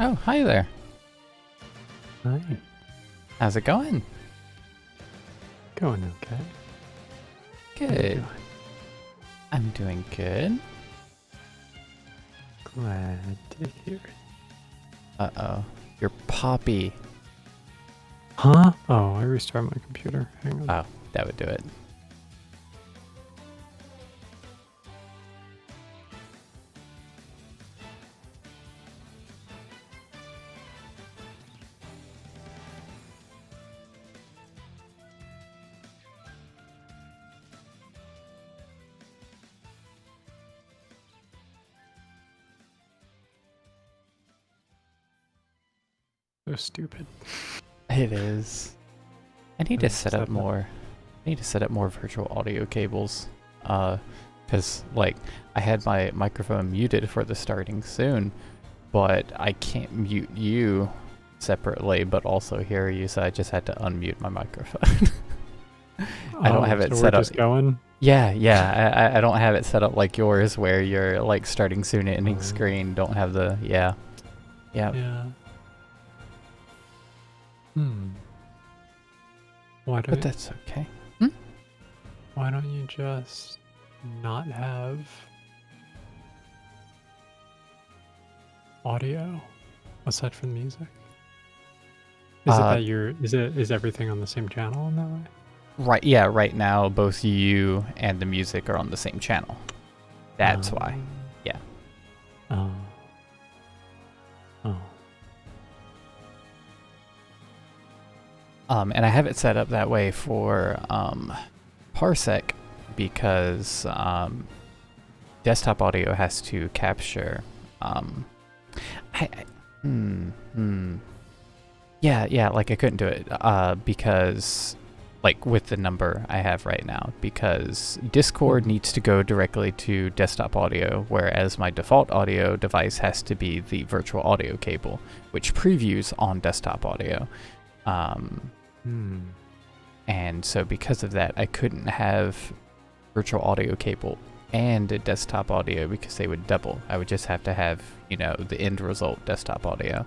Oh, hi there. Hi. How's it going? Going okay. How you Good. doing? I'm doing good. Glad to hear it. Uh-oh. Your Poppy. Huh? Oh, I restarted my computer. Hang on. Oh, that would do it. So stupid. It is. I need to set up Except more. I need to set up more virtual audio cables. Because, like, I had my microphone muted for the starting soon, but I can't mute you separately, but also hear you, so I just had to unmute my microphone. I don't have it so set we're up. just going? Yeah. I don't have it set up like yours, where your like starting soon ending Oh. screen don't have the yeah. Yeah. Why But don't that's okay. you just not have audio aside from music? Is it Uh, that is everything on the same channel in that way? Right. Yeah. Right now, both you and the music are on the same channel. That's why. Yeah. Oh. Oh. And I have it set up that way for Parsec because desktop audio has to capture. Yeah. Like I couldn't do it because, like, with the number I have right now, because Discord needs to go directly to desktop audio, whereas my default audio device has to be the virtual audio cable, which previews on desktop audio. And so because of that, I couldn't have virtual audio cable and a desktop audio because they would double. I would just have to have, the end result desktop audio.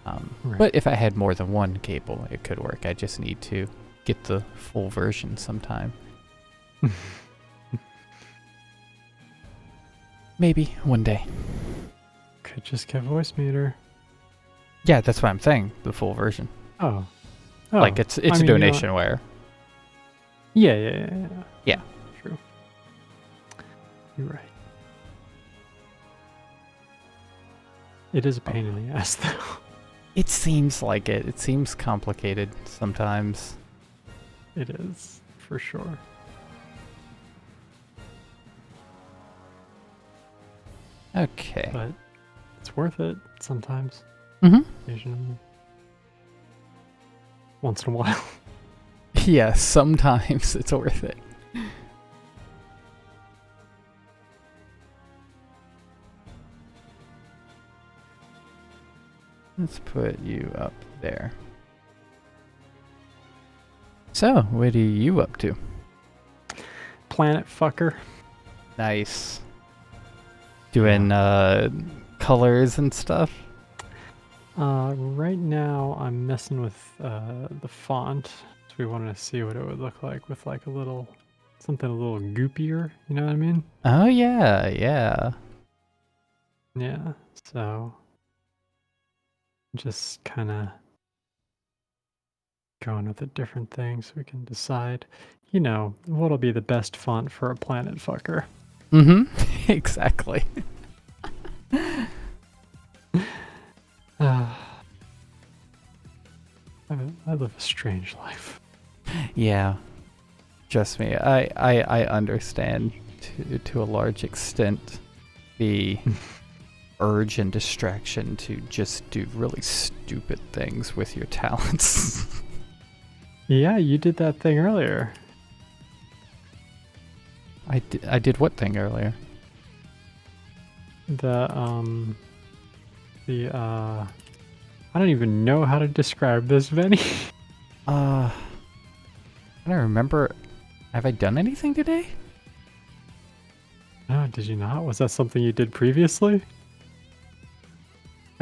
Right. But if I had more than one cable, it could work. I just need to get the full version sometime. Maybe one day. Could just get voice meter. Yeah, that's what I'm saying. The full version. Oh. Like it's I a mean, donation where. Yeah. Yeah. True. You're right. It is a pain in the ass, though. It seems like it. It seems complicated sometimes. It is, for sure. Okay. But it's worth it sometimes. Mm-hmm. Occasionally. Once in a while. Yeah, sometimes it's worth it. Let's put you up there. So, what are you up to? Planet fucker. Nice. Doing colors and stuff? Right now I'm messing with the font. So we wanted to see what it would look like with like something a little goopier, you know what I mean? Oh, yeah. Yeah, so just kind of going with the different things so we can decide, what'll be the best font for a planet fucker. Mm-hmm. Exactly. I live a strange life. Yeah. Trust me, I understand to a large extent the urge and distraction to just do really stupid things with your talents. Yeah, you did that thing earlier. I did what thing earlier? I don't even know how to describe this, Vinny. I don't remember. Have I done anything today? No, did you not? Was that something you did previously?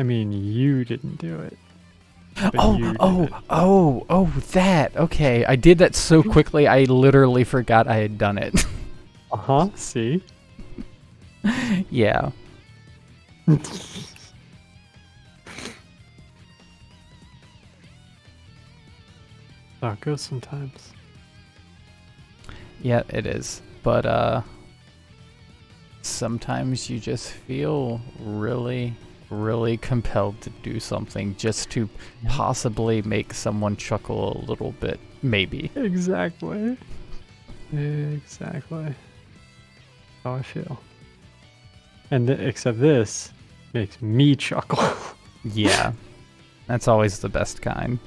I mean, you didn't do it. But you did it. That. Okay, I did that so quickly, I literally forgot I had done it. Uh-huh, see? Yeah. How it goes sometimes. Yeah, it is. But, sometimes you just feel really, really compelled to do something just to possibly make someone chuckle a little bit. Maybe. Exactly. Exactly. How I feel. And except this makes me chuckle. Yeah. That's always the best kind.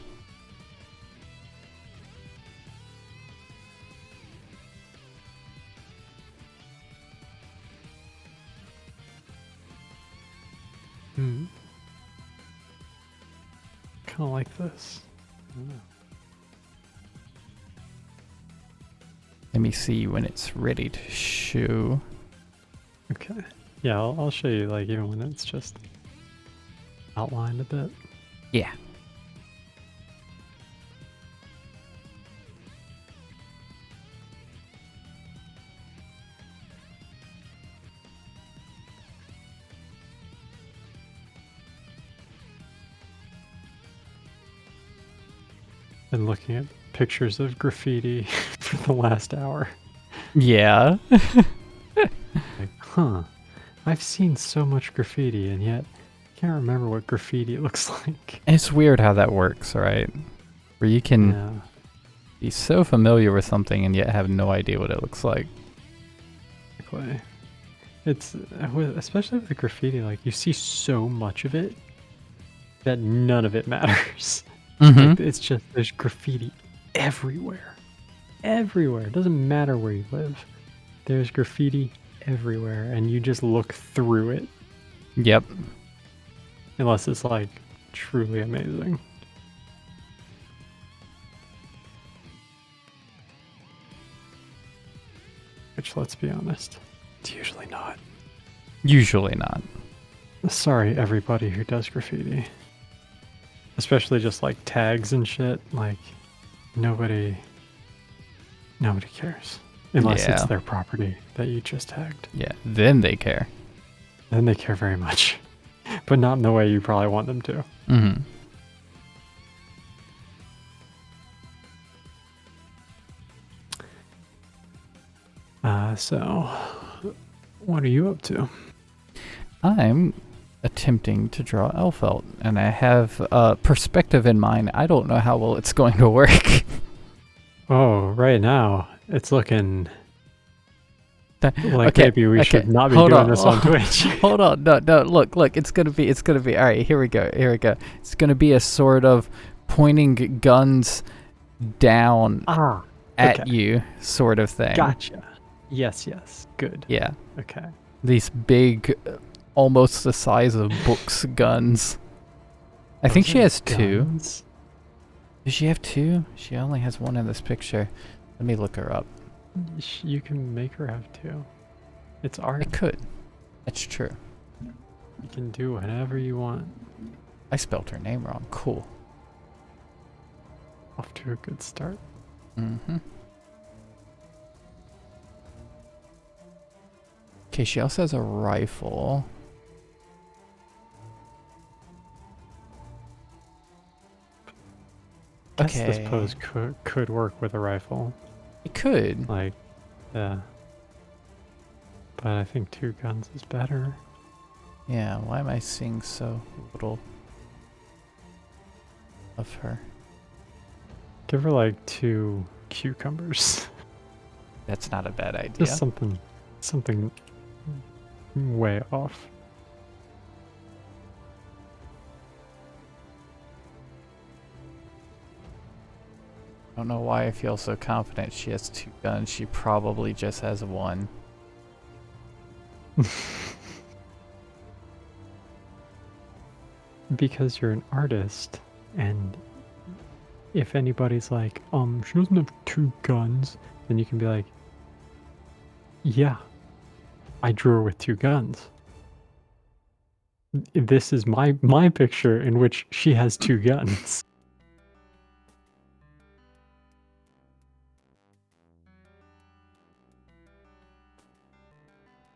Hmm. Kind of like this. Let me see when it's ready to show. Okay. Yeah, I'll show you, like, even when it's just outlined a bit. Yeah. Been looking at pictures of graffiti for the last hour. Yeah. Like, huh. I've seen so much graffiti, and yet I can't remember what graffiti looks like. It's weird how that works, right? Where you can be so familiar with something and yet have no idea what it looks like. Exactly. It's especially with the graffiti, like you see so much of it that none of it matters. Like, it's just there's graffiti everywhere. Everywhere. It doesn't matter where you live. There's graffiti everywhere, and you just look through it. Yep. Unless it's like truly amazing. Which, let's be honest, it's usually not. Usually not. Sorry, everybody who does graffiti. Especially just like tags and shit. Like, nobody cares. Unless it's their property that you just tagged. Yeah, then they care. Then they care very much. But not in the way you probably want them to. Mm-hmm. So, what are you up to? I'm attempting to draw Elphelt, and I have perspective in mind. I don't know how well it's going to work. Oh, right now, it's looking like okay, maybe we should not be doing this on Twitch. Hold on, no, look, it's gonna be, all right, here we go. It's gonna be a sort of pointing guns down at you sort of thing. Gotcha. Yes, good. Yeah. Okay. These big, almost the size of books guns. I think she has two. Does she have two? She only has one in this picture. Let me look her up. You can make her have two. It's art. I could. That's true. You can do whatever you want. I spelled her name wrong. Cool. Off to a good start. Mm-hmm. Okay, she also has a rifle. I guess this pose could work with a rifle. It could. Like, yeah. But I think two guns is better. Yeah, why am I seeing so little of her? Give her like 2 cucumbers. That's not a bad idea. Just something way off. I don't know why I feel so confident she has 2 guns. She probably just has 1. Because you're an artist, and if anybody's like, she doesn't have 2 guns, then you can be like, yeah, I drew her with 2 guns. This is my picture in which she has 2 guns.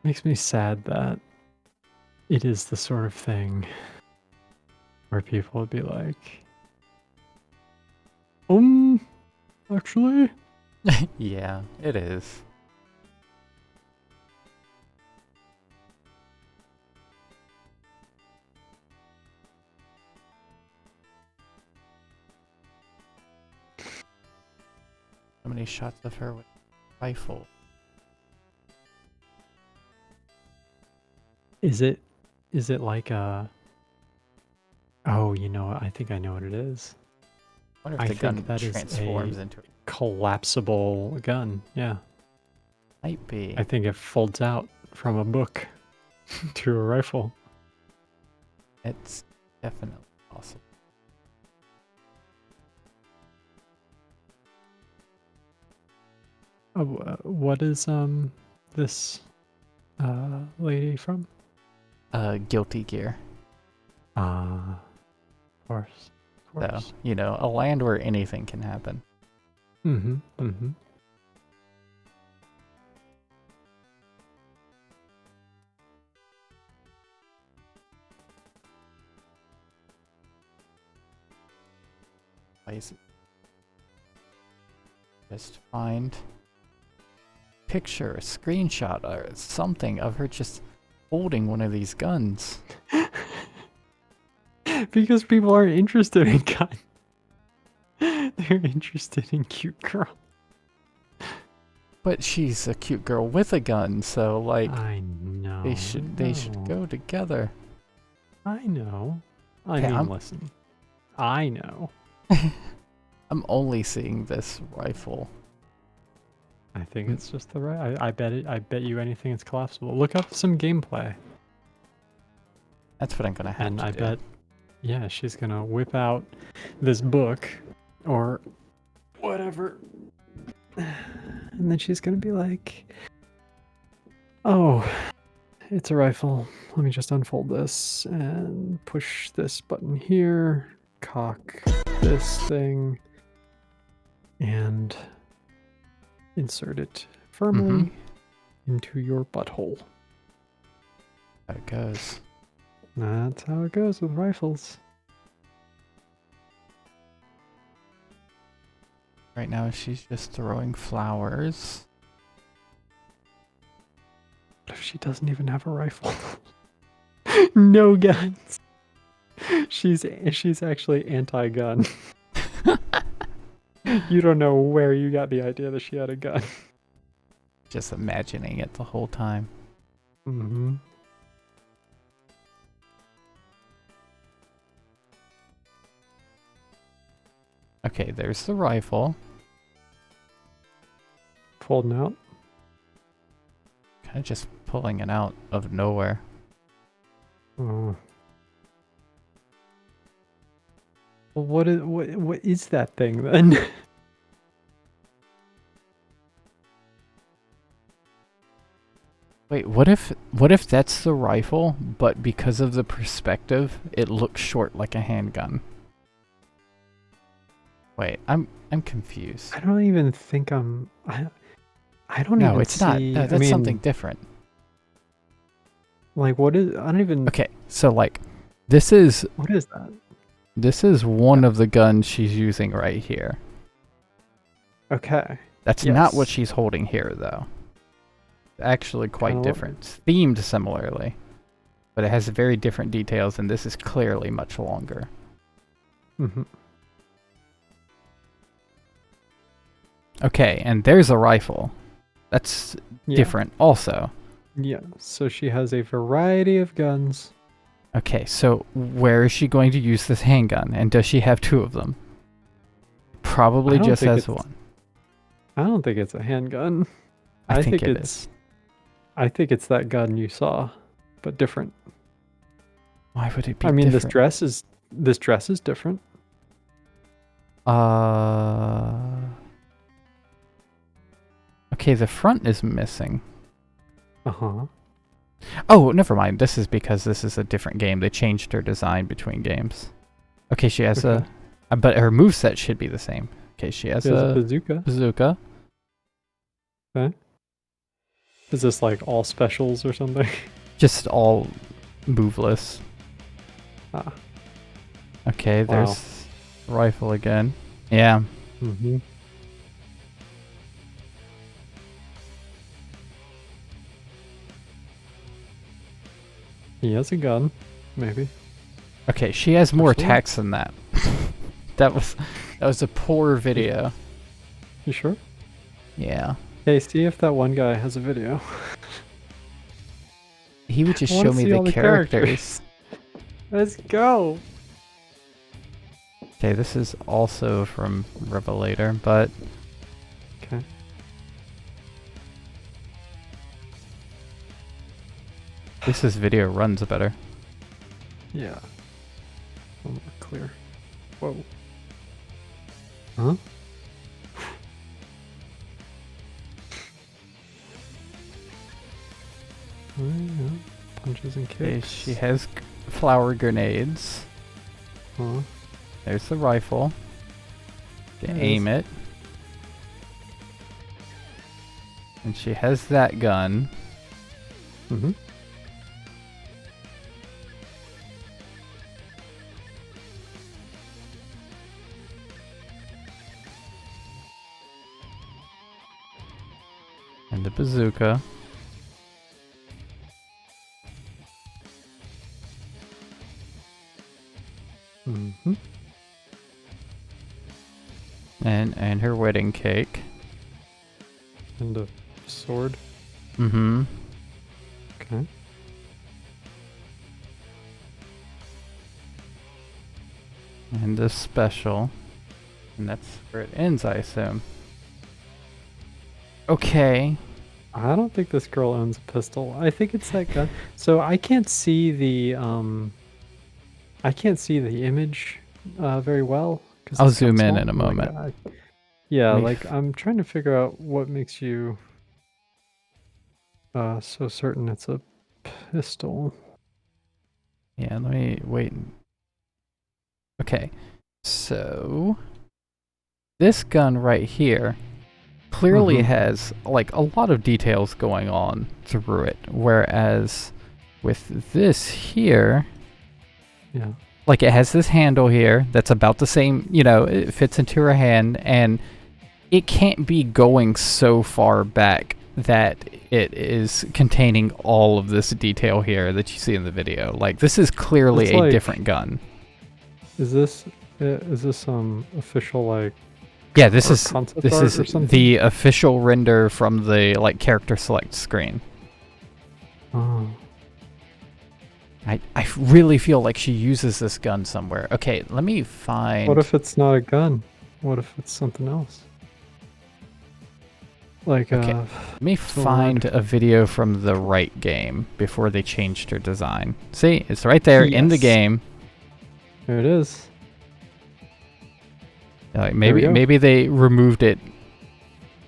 Makes me sad that it is the sort of thing where people would be like, actually, Yeah, it is. How many shots of her with a rifle? is it like a? Oh, you know, I think I know what it is. I wonder I if the gun think that is transforms a into collapsible gun. Yeah, might be. I think it folds out from a book to a rifle. It's definitely possible. Oh, what is this lady from? Guilty Gear. Ah, of course, of So, course. you know, a land where anything can happen. Mm-hmm. Mm-hmm. Place. Just find picture, a screenshot, or something of her just holding one of these guns. Because people aren't interested in gun. They're interested in cute girl. But she's a cute girl with a gun, so like I know. they should go together. I know. I Okay, mean, listen. I know. I'm only seeing this rifle. I think it's just the right. I bet it. I bet you anything it's collapsible. Look up some gameplay, That's what I'm gonna have and to I do. bet, yeah, she's gonna whip out this book or whatever, and then she's gonna be like, "Oh, it's a rifle. Let me just unfold this and push this button here, cock this thing, and insert it firmly into your butthole." There it goes. That's how it goes with rifles. Right now she's just throwing flowers. What if she doesn't even have a rifle? No guns. She's actually anti-gun. You don't know where you got the idea that she had a gun. Just imagining it the whole time. Mm-hmm. Okay, there's the rifle. Folding out. Kind of just pulling it out of nowhere. Oh. Well, what is that thing then? Wait, what if that's the rifle, but because of the perspective, it looks short like a handgun? Wait, I'm confused. I don't even think I'm. I don't No, even it's not. see. No, I that's mean, something different. like, what is? I don't even. Okay, so like, this is What is that? one of the guns she's using right here. Okay. That's not what Yes. she's holding here, though. Actually, quite Kinda different. It's themed similarly, but it has very different details, and this is clearly much longer. Mm-hmm. Okay, and there's a rifle. That's different also. Yeah. So she has a variety of guns. Okay, so where is she going to use this handgun? And does she have two of them? Probably I don't just think has it's- one. I don't think it's a handgun. I think it it's. is. I think it's that gun you saw, but different. Why would it be I mean, different? this dress is different. Okay, the front is missing. Uh-huh. Oh, never mind. This is because this is a different game. They changed her design between games. Okay, she has Okay. but her moveset should be the same. Okay, she has a a bazooka. bazooka. Okay. Is this like all specials or something? Just all moveless. Ah. Okay, Wow. there's rifle again. Yeah. Mm-hmm. He has a gun, maybe. Okay, she has more Actually? attacks than that. that was a poor video. You sure? Yeah. Hey, see if that one guy has a video. He would just I wanna show me see the all the characters. Let's go. Okay, this is also from Revelator, but Okay. this video runs better. Yeah. A little more clear. Whoa. Huh? Oh, yeah. Punches and Okay, kicks. she has flower grenades. Huh? There's the rifle. You can There it aim it. And she has that gun. Mm-hmm. And the bazooka. Mm-hmm. And her wedding cake. And a sword. Mm-hmm. Okay. And the special. And that's where it ends, I assume. Okay. I don't think this girl owns a pistol. I think it's that gun. So I can't see the image very well. I'll zoom in a Like, moment. yeah, Me- like I'm trying to figure out what makes you so certain it's a pistol. Yeah, let me wait. Okay. So this gun right here clearly Mhm. has like a lot of details going on through it, whereas with this here, Yeah. like it has this handle here that's about the same, it fits into her hand, and it can't be going so far back that it is containing all of this detail here that you see in the video. Like this is clearly It's a like- different gun. Is this official like Yeah, this or is concept this art is or something? the official render from the like character select screen. Oh. I really feel like she uses this gun somewhere. Okay, let me find. What if it's not a gun? What if it's something else? Like Okay. Let me sword. find a video from the right game before they changed her design. See, it's right there in the Yes. game. There it is. Like There we go. maybe they removed it.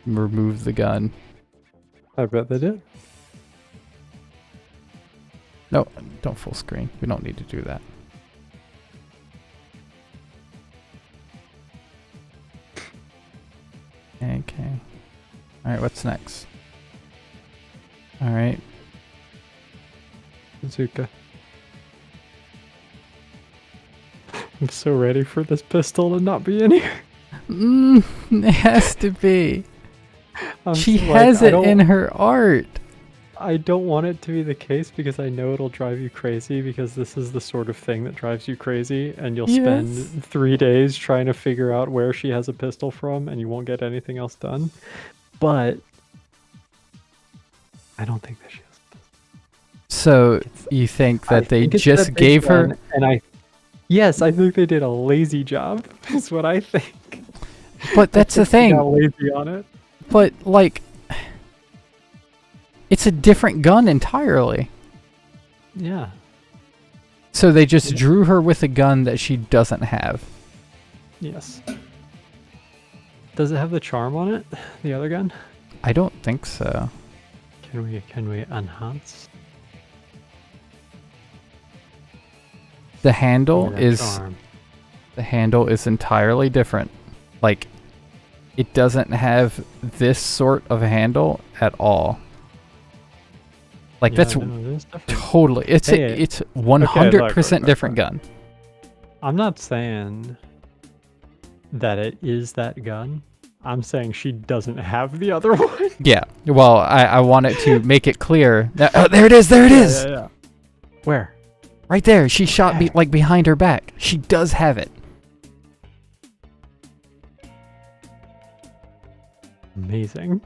Removed the gun. I bet they did. No, don't full screen. We don't need to do that. Okay. Alright, what's next? Alright. Bazooka. I'm so ready for this pistol to not be in here. It has to be. She Like, has it in her art. I don't want it to be the case because I know it'll drive you crazy because this is the sort of thing that drives you crazy and you'll Yes. spend 3 days trying to figure out where she has a pistol from and you won't get anything else done. But I don't think that she has a pistol. So you think that they think it's just that big gave her? gun, and yes, I think they did a lazy job. Is what I think. But that's the They got thing. lazy on it. But like, it's a different gun entirely. Yeah. So they just Yeah. drew her with a gun that she doesn't have. Yes. Does it have the charm on it? The other gun? I don't think so. Can we enhance? The handle Look at that is charm. the handle is entirely different. Like, it doesn't have this sort of handle at all. Like, Yeah, that's no, it is different. totally it's Hey, it's 100% look, different look. gun. I'm not saying that it is that gun. I'm saying she doesn't have the other one. Yeah. Well, I wanted to make it clear. Oh, there it is. There it is. Yeah. Where? Right there. She shot Okay. like behind her back. She does have it. Amazing.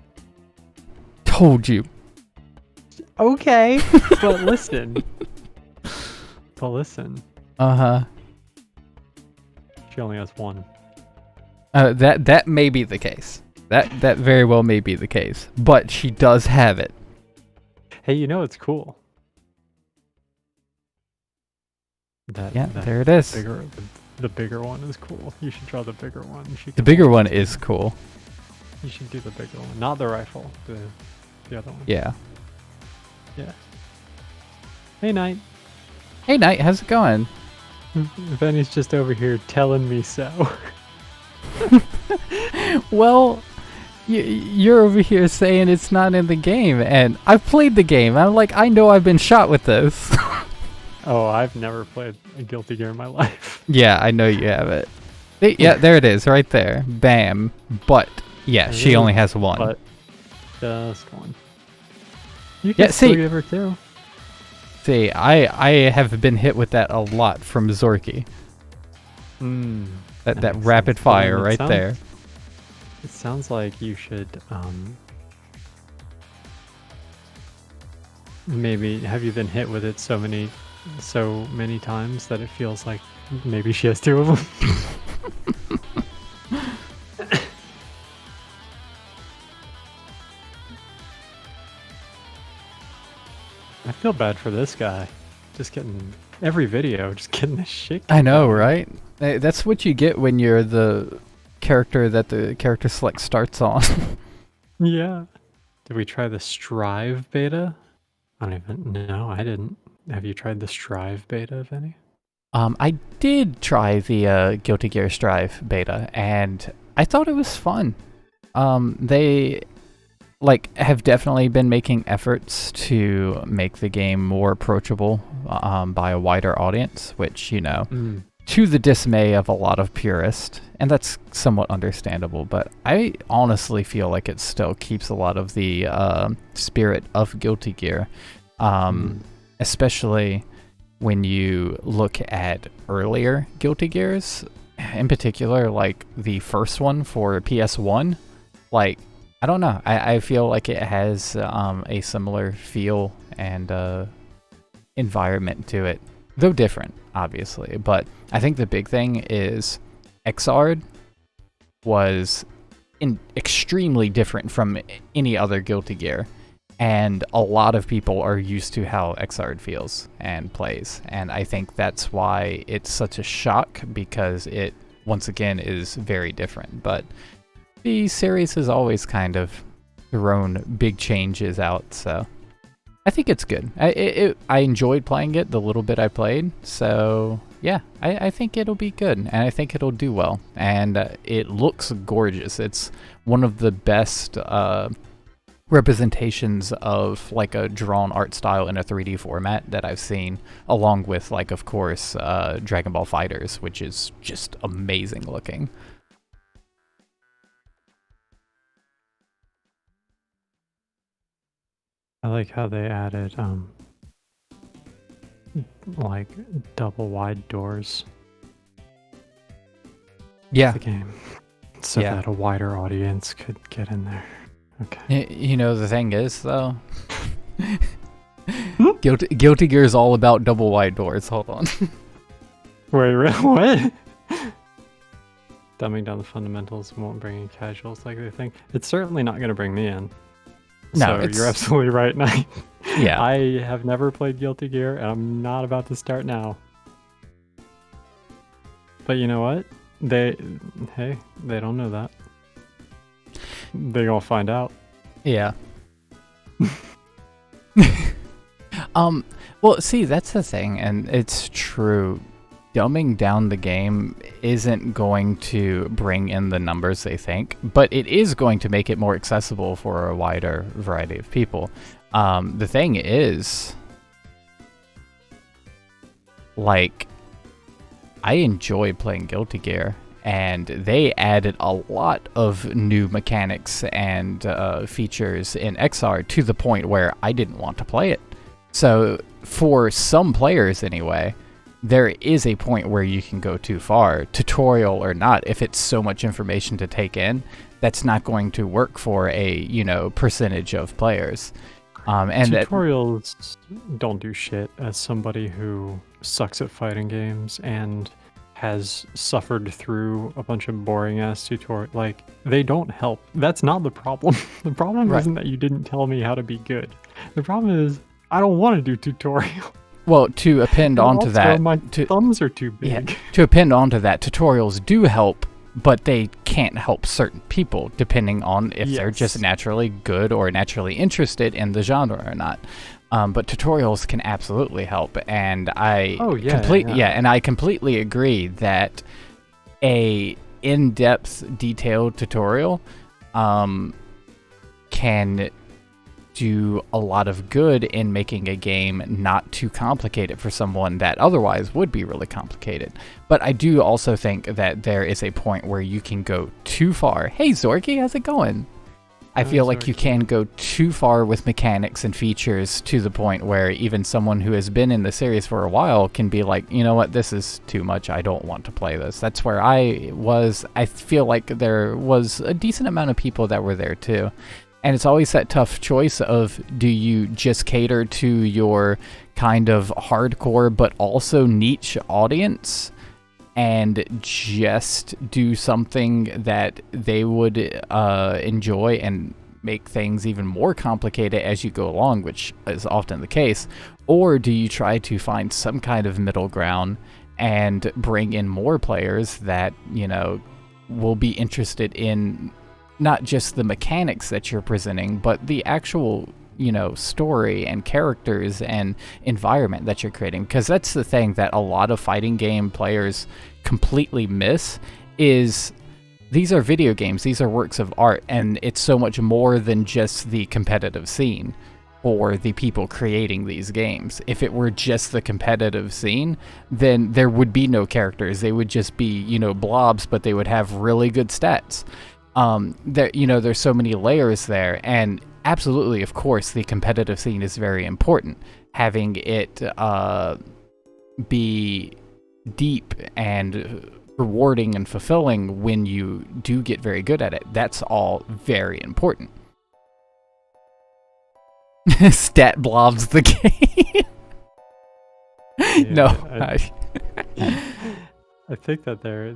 Told you. Okay, but listen. Uh-huh. She only has one. That may be the case. That very well may be the case. But she does have it. Hey, you know it's cool. That There it is. The bigger one is cool. You should draw the bigger one. The bigger one is cool. You should do the bigger one, not the rifle. The other one. Yeah. Yeah. Hey, Knight. Hey, Knight, how's it going? Benny's just over here telling me so. Well, you're over here saying it's not in the game, and I've played the game. I'm like, I know I've been shot with this. Oh, I've never played a Guilty Gear in my life. Yeah, I know you have it. Yeah, there it is, right there. Bam. But, yeah, she only has one. But just one. You can still give her two. See, I have been hit with that a lot from Zorky. That rapid fire right there. It sounds like you should maybe have you been hit with it so many times that it feels like maybe she has two of them. I feel bad for this guy. Just getting every video, just getting this shit. I know, right? That's what you get when you're the character that the character select starts on. Yeah. Did we try the Strive beta? I don't even know. I didn't. Have you tried the Strive beta, Vinny? I did try the Guilty Gear Strive beta, and I thought it was fun. They have definitely been making efforts to make the game more approachable by a wider audience, which, to the dismay of a lot of purists, and that's somewhat understandable, but I honestly feel like it still keeps a lot of the spirit of Guilty Gear, especially when you look at earlier Guilty Gears, in particular, like the first one for PS1, like, I don't know. I feel like it has a similar feel and environment to it, though different, obviously. But I think the big thing is Xrd was extremely different from any other Guilty Gear, and a lot of people are used to how Xrd feels and plays, and I think that's why it's such a shock, because it, once again, is very different. But the series has always kind of thrown big changes out, so I think it's good. I enjoyed playing it the little bit I played, so yeah, I think it'll be good, and I think it'll do well, and it looks gorgeous. It's one of the best representations of like a drawn art style in a 3D format that I've seen, along with, like, of course, Dragon Ball FighterZ, which is just amazing looking. I like how they added like double wide doors. Yeah. The game, so that a wider audience could get in there. Okay. You know, the thing is, though, Guilty Gear is all about double wide doors. Hold on. Wait, what? Dumbing down the fundamentals won't bring in casuals like they think. It's certainly not going to bring me in. No, so you're absolutely right, Knight. Yeah. I have never played Guilty Gear, and I'm not about to start now. But you know what? They don't know that. They're gonna find out. Yeah. Well, see, that's the thing, and it's true. dumbing down the game isn't going to bring in the numbers they think, but it is going to make it more accessible for a wider variety of people. The thing is, like, I enjoy playing Guilty Gear, and they added a lot of new mechanics and features in XR to the point where I didn't want to play it. So for some players anyway, there is a point where you can go too far, tutorial or not. If it's so much information to take in, that's not going to work for a percentage of players. And tutorials don't do shit. As somebody who sucks at fighting games and has suffered through a bunch of boring ass tutorials, like, they don't help. That's not the problem. The problem isn't that you didn't tell me how to be good. The problem is I don't want to do tutorial. Well, to append onto that, my thumbs are too big. Yeah, to append onto that, tutorials do help, but they can't help certain people depending on if they're just naturally good or naturally interested in the genre or not. But tutorials can absolutely help, and I completely agree that a in-depth, detailed tutorial can do a lot of good in making a game not too complicated for someone that otherwise would be really complicated. But I do also think that there is a point where you can go too far. Hey Zorky, how's it going? I feel like you can go too far with mechanics and features to the point where even someone who has been in the series for a while can be like, you know what, this is too much, I don't want to play this. That's where I was. I feel like there was a decent amount of people that were there too. And it's always that tough choice of, do you just cater to your kind of hardcore but also niche audience and just do something that they would enjoy and make things even more complicated as you go along, which is often the case? Or do you try to find some kind of middle ground and bring in more players that, will be interested in not just the mechanics that you're presenting, but the actual, story and characters and environment that you're creating? Because that's the thing that a lot of fighting game players completely miss, is these are video games, these are works of art, and it's so much more than just the competitive scene or the people creating these games. If it were just the competitive scene, then there would be no characters. They would just be, blobs, but they would have really good stats. There's so many layers there, and absolutely, of course, the competitive scene is very important. Having it be deep and rewarding and fulfilling when you do get very good at it, that's all very important. Stat blobs the game. I think that there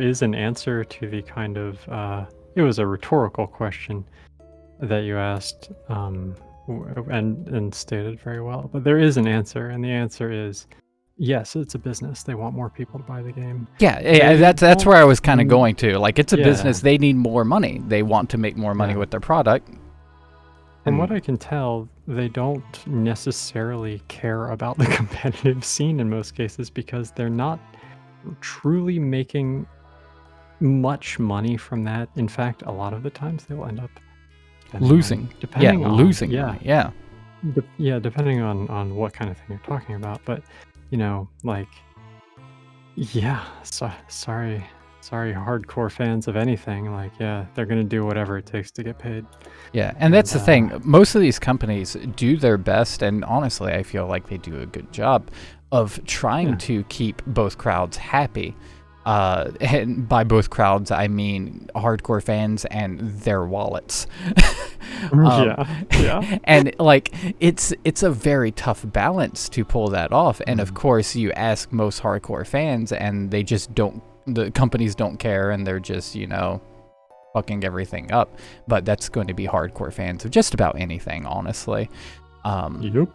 is an answer to the kind of it was a rhetorical question that you asked and stated very well, but there is an answer, and the answer is yes, it's a business. They want more people to buy the game. That's where I was kind of going to. Like, it's a business. They need more money. They want to make more money with their product. From what I can tell, they don't necessarily care about the competitive scene in most cases, because they're not truly making much money from that. In fact, a lot of the times they will end up losing. Depending on what kind of thing you're talking about. But sorry, hardcore fans of anything. They're gonna do whatever it takes to get paid. Yeah, and that's the thing. Most of these companies do their best, and honestly, I feel like they do a good job of trying to keep both crowds happy. And by both crowds, I mean hardcore fans and their wallets. And it's a very tough balance to pull that off. And of course, you ask most hardcore fans, and they just don't. The companies don't care, and they're just fucking everything up. But that's going to be hardcore fans of just about anything, honestly. Yep.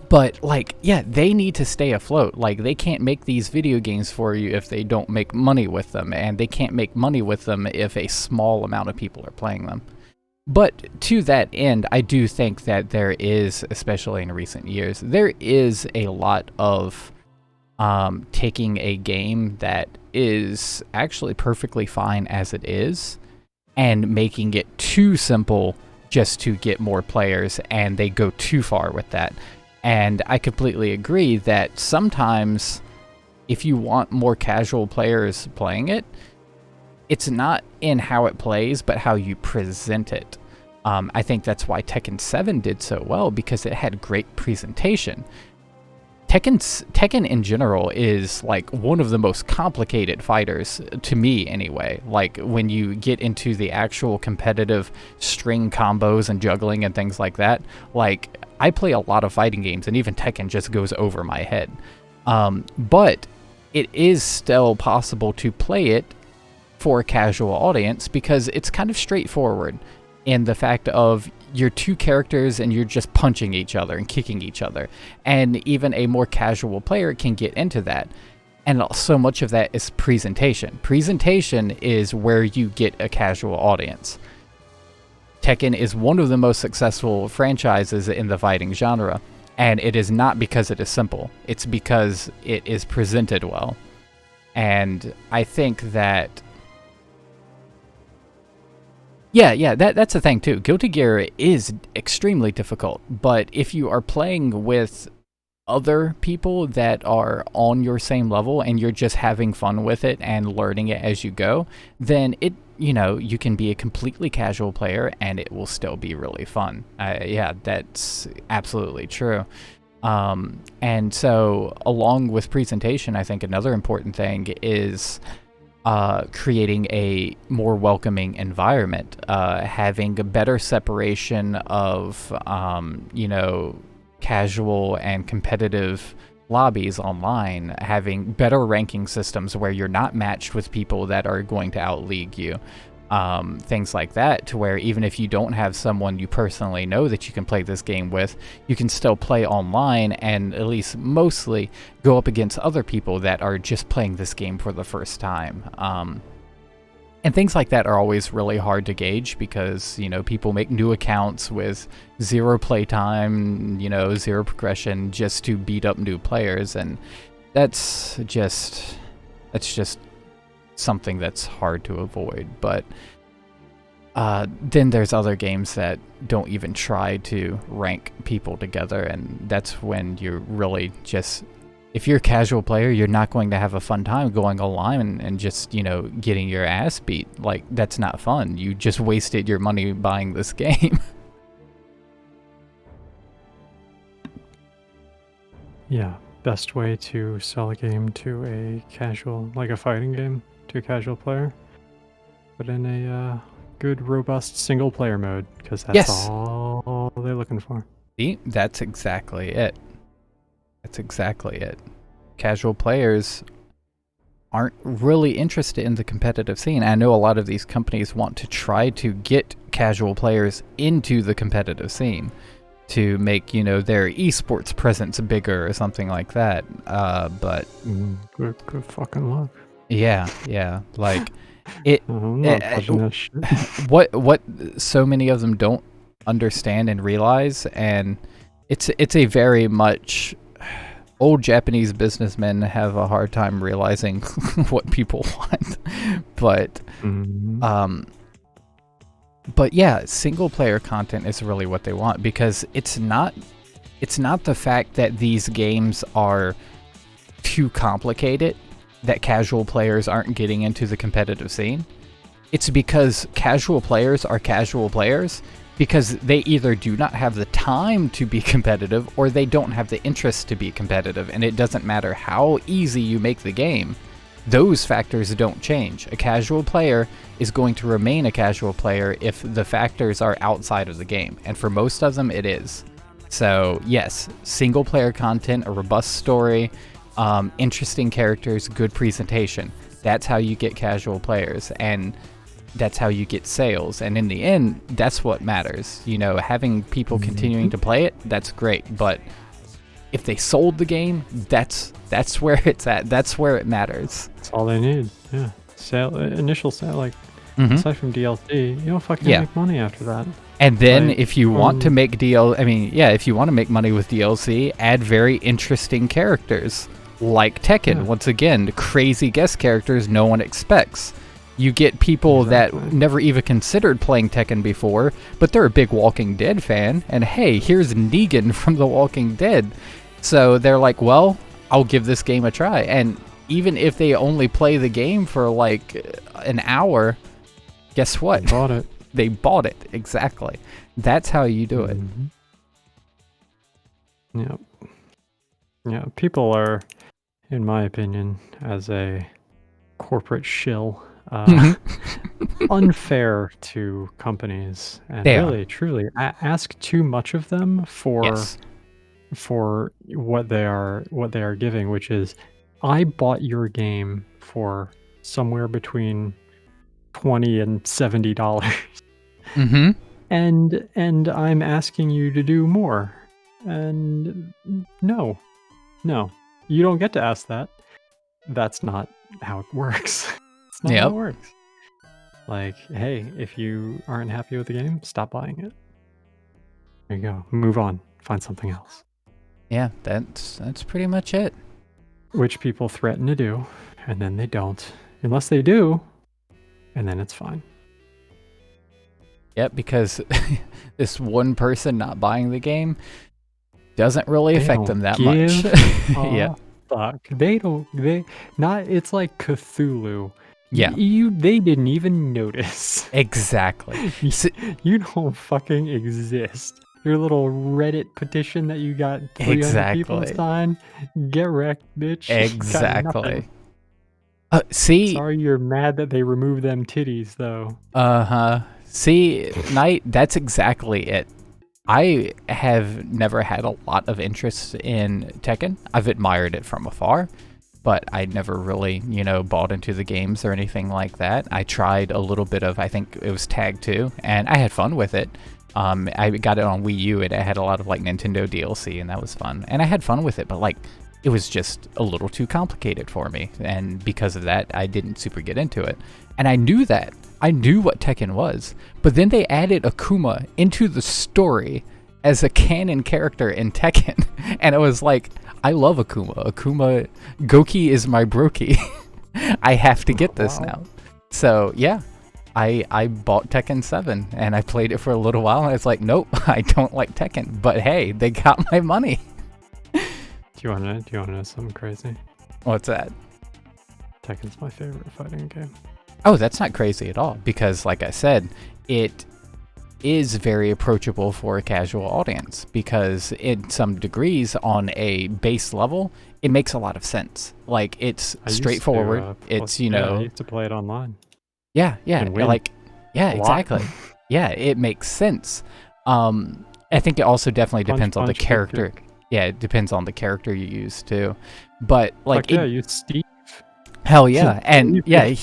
But they need to stay afloat. They can't make these video games for you if they don't make money with them, and they can't make money with them if a small amount of people are playing them. But to that end, I do think that there is, especially in recent years, there is a lot of taking a game that is actually perfectly fine as it is and making it too simple just to get more players, and they go too far with that. And I completely agree that sometimes if you want more casual players playing it, it's not in how it plays, but how you present it. I think that's why Tekken 7 did so well, because it had great presentation. Tekken in general is like one of the most complicated fighters, to me anyway. Like when you get into the actual competitive string combos and juggling and things like that, like I play a lot of fighting games and even Tekken just goes over my head. But it is still possible to play it for a casual audience because it's kind of straightforward in the fact of you're two characters and you're just punching each other and kicking each other. And even a more casual player can get into that. And so much of that is presentation. Presentation is where you get a casual audience. Tekken is one of the most successful franchises in the fighting genre. And it is not because it is simple. It's because it is presented well. And I think that that's the thing too. Guilty Gear is extremely difficult, but if you are playing with other people that are on your same level and you're just having fun with it and learning it as you go, then you can be a completely casual player and it will still be really fun. That's absolutely true. And so along with presentation, I think another important thing is creating a more welcoming environment, having a better separation of, casual and competitive lobbies online, having better ranking systems where you're not matched with people that are going to outleague you. Things like that, to where even if you don't have someone you personally know that you can play this game with, you can still play online and at least mostly go up against other people that are just playing this game for the first time. And things like that are always really hard to gauge because, people make new accounts with zero playtime, zero progression just to beat up new players. And that's just something that's hard to avoid. But then there's other games that don't even try to rank people together, and that's when you're really just, if you're a casual player, you're not going to have a fun time going online and just getting your ass beat. Like, that's not fun. You just wasted your money buying this game. Yeah, best way to sell a game to a casual, like a fighting game, to a casual player, but in a good, robust single-player mode, because that's all they're looking for. See, that's exactly it. Casual players aren't really interested in the competitive scene. I know a lot of these companies want to try to get casual players into the competitive scene to make, their esports presence bigger or something like that. But good fucking luck. Yeah. Like it. I'm not touching that shit. What so many of them don't understand and realize, and it's a very much old Japanese businessmen have a hard time realizing what people want. But but yeah, single player content is really what they want, because it's not the fact that these games are too complicated that casual players aren't getting into the competitive scene. It's because casual players are casual players because they either do not have the time to be competitive or they don't have the interest to be competitive, and it doesn't matter how easy you make the game. Those factors don't change. A casual player is going to remain a casual player if the factors are outside of the game, and for most of them it is. So yes, single player content, a robust story, interesting characters, good presentation. That's how you get casual players, and that's how you get sales. And in the end, that's what matters. Having people continuing to play it, that's great. But if they sold the game, that's where it's at. That's where it matters. That's all they need. Yeah. Initial sale, like aside from DLC, you don't fucking make money after that. And then if you want to make if you want to make money with DLC, add very interesting characters. Like Tekken, once again, crazy guest characters no one expects. You get people that never even considered playing Tekken before, but they're a big Walking Dead fan, and hey, here's Negan from The Walking Dead. So they're like, well, I'll give this game a try. And even if they only play the game for like an hour, guess what? They bought it. They bought it, exactly. That's how you do it. Yep. Yeah, people are, in my opinion, as a corporate shill, unfair to companies, and really, truly, ask too much of them for what they are giving, which is, I bought your game for somewhere between $20 and $70, and I'm asking you to do more, and no, you don't get to ask that. That's not how it works. It's not how it works. Like, hey, if you aren't happy with the game, stop buying it. There you go. Move on. Find something else. Yeah, that's pretty much it. Which people threaten to do, and then they don't. Unless they do, and then it's fine. Yep, because this one person not buying the game doesn't really affect them that much. Yeah. Fuck. It's like Cthulhu. Yeah. They didn't even notice. Exactly. You don't fucking exist. Your little Reddit petition that you got 300 people sign, get wrecked, bitch. Exactly. See? Sorry you're mad that they removed them titties, though. See, Knight, that's exactly it. I have never had a lot of interest in Tekken. I've admired it from afar, but I never really, bought into the games or anything like that. I tried a little bit of, I think it was Tag 2, and I had fun with it. I got it on Wii U, and it had a lot of like Nintendo DLC, and that was fun. And I had fun with it, but like, it was just a little too complicated for me. And because of that, I didn't super get into it. And I knew that. I knew what Tekken was, but then they added Akuma into the story as a canon character in Tekken, and it was like, I love Akuma. Goki is my broki. I have to get this now. So yeah, I bought Tekken 7 and I played it for a little while, and it's like, nope, I don't like Tekken, but hey, they got my money. Do you wanna know something crazy? What's that? Tekken's my favorite fighting game. Oh, that's not crazy at all, because like I said, it is very approachable for a casual audience, because in some degrees, on a base level, it makes a lot of sense. Like, it's straightforward. I used to play it online. Yeah, exactly. Yeah, it makes sense. I think it also definitely depends on the character. Yeah, it depends on the character you use too. But like, use Steve. Hell yeah. And yeah,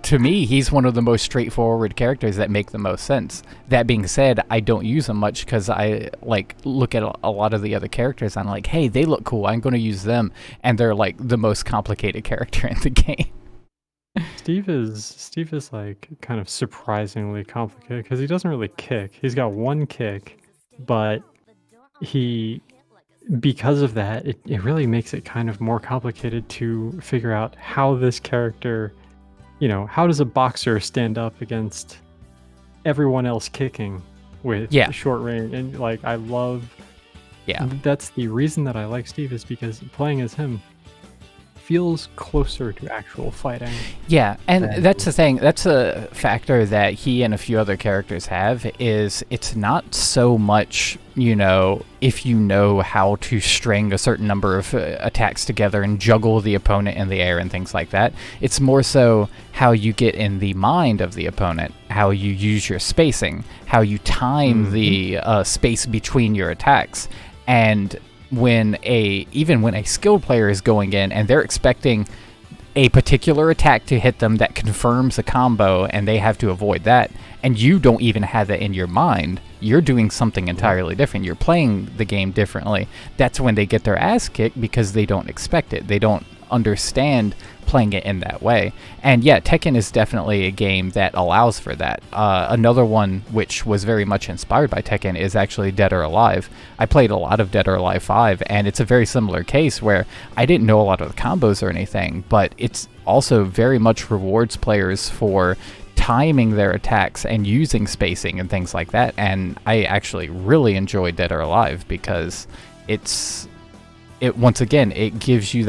to me, he's one of the most straightforward characters that make the most sense. That being said, I don't use him much because I like look at a lot of the other characters and I'm like, hey, they look cool, I'm going to use them. And they're like the most complicated character in the game. Steve is like kind of surprisingly complicated because he doesn't really kick. He's got one kick, but because of that, it really makes it kind of more complicated to figure out how this character, how does a boxer stand up against everyone else kicking with short range? And like, that's the reason that I like Steve, is because playing as him feels closer to actual fighting. Yeah, and that's the thing. That's a factor that he and a few other characters have, is it's not so much, if you know how to string a certain number of attacks together and juggle the opponent in the air and things like that. It's more so how you get in the mind of the opponent, how you use your spacing, how you time the space between your attacks. And even when a skilled player is going in and they're expecting a particular attack to hit them that confirms a combo and they have to avoid that, and you don't even have that in your mind, you're doing something entirely different. You're playing the game differently. That's when they get their ass kicked, because they don't expect it. They don't understand playing it in that way. And yeah, Tekken is definitely a game that allows for that. Another one which was very much inspired by Tekken is actually Dead or Alive. I played a lot of Dead or Alive 5, and it's a very similar case where I didn't know a lot of the combos or anything, but it's also very much rewards players for timing their attacks and using spacing and things like that. And I actually really enjoy Dead or Alive because it once again, it gives you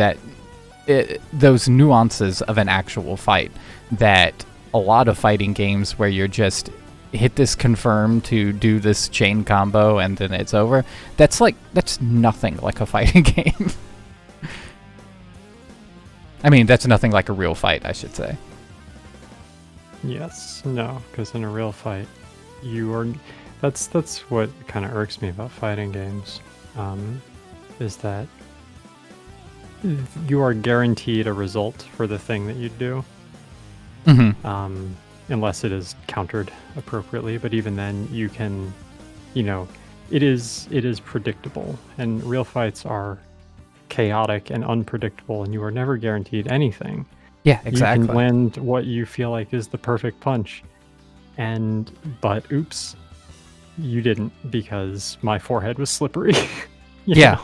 those nuances of an actual fight that a lot of fighting games where you're just hit this confirm to do this chain combo and then it's over. That's nothing like a fighting game. I mean, that's nothing like a real fight, I should say. Yes, no, because in a real fight, that's what kind of irks me about fighting games, is that you are guaranteed a result for the thing that you do, unless it is countered appropriately. But even then, you can, it is predictable, and real fights are chaotic and unpredictable, and you are never guaranteed anything. Yeah, exactly. You can land what you feel like is the perfect punch, but oops, you didn't, because my forehead was slippery. Yeah.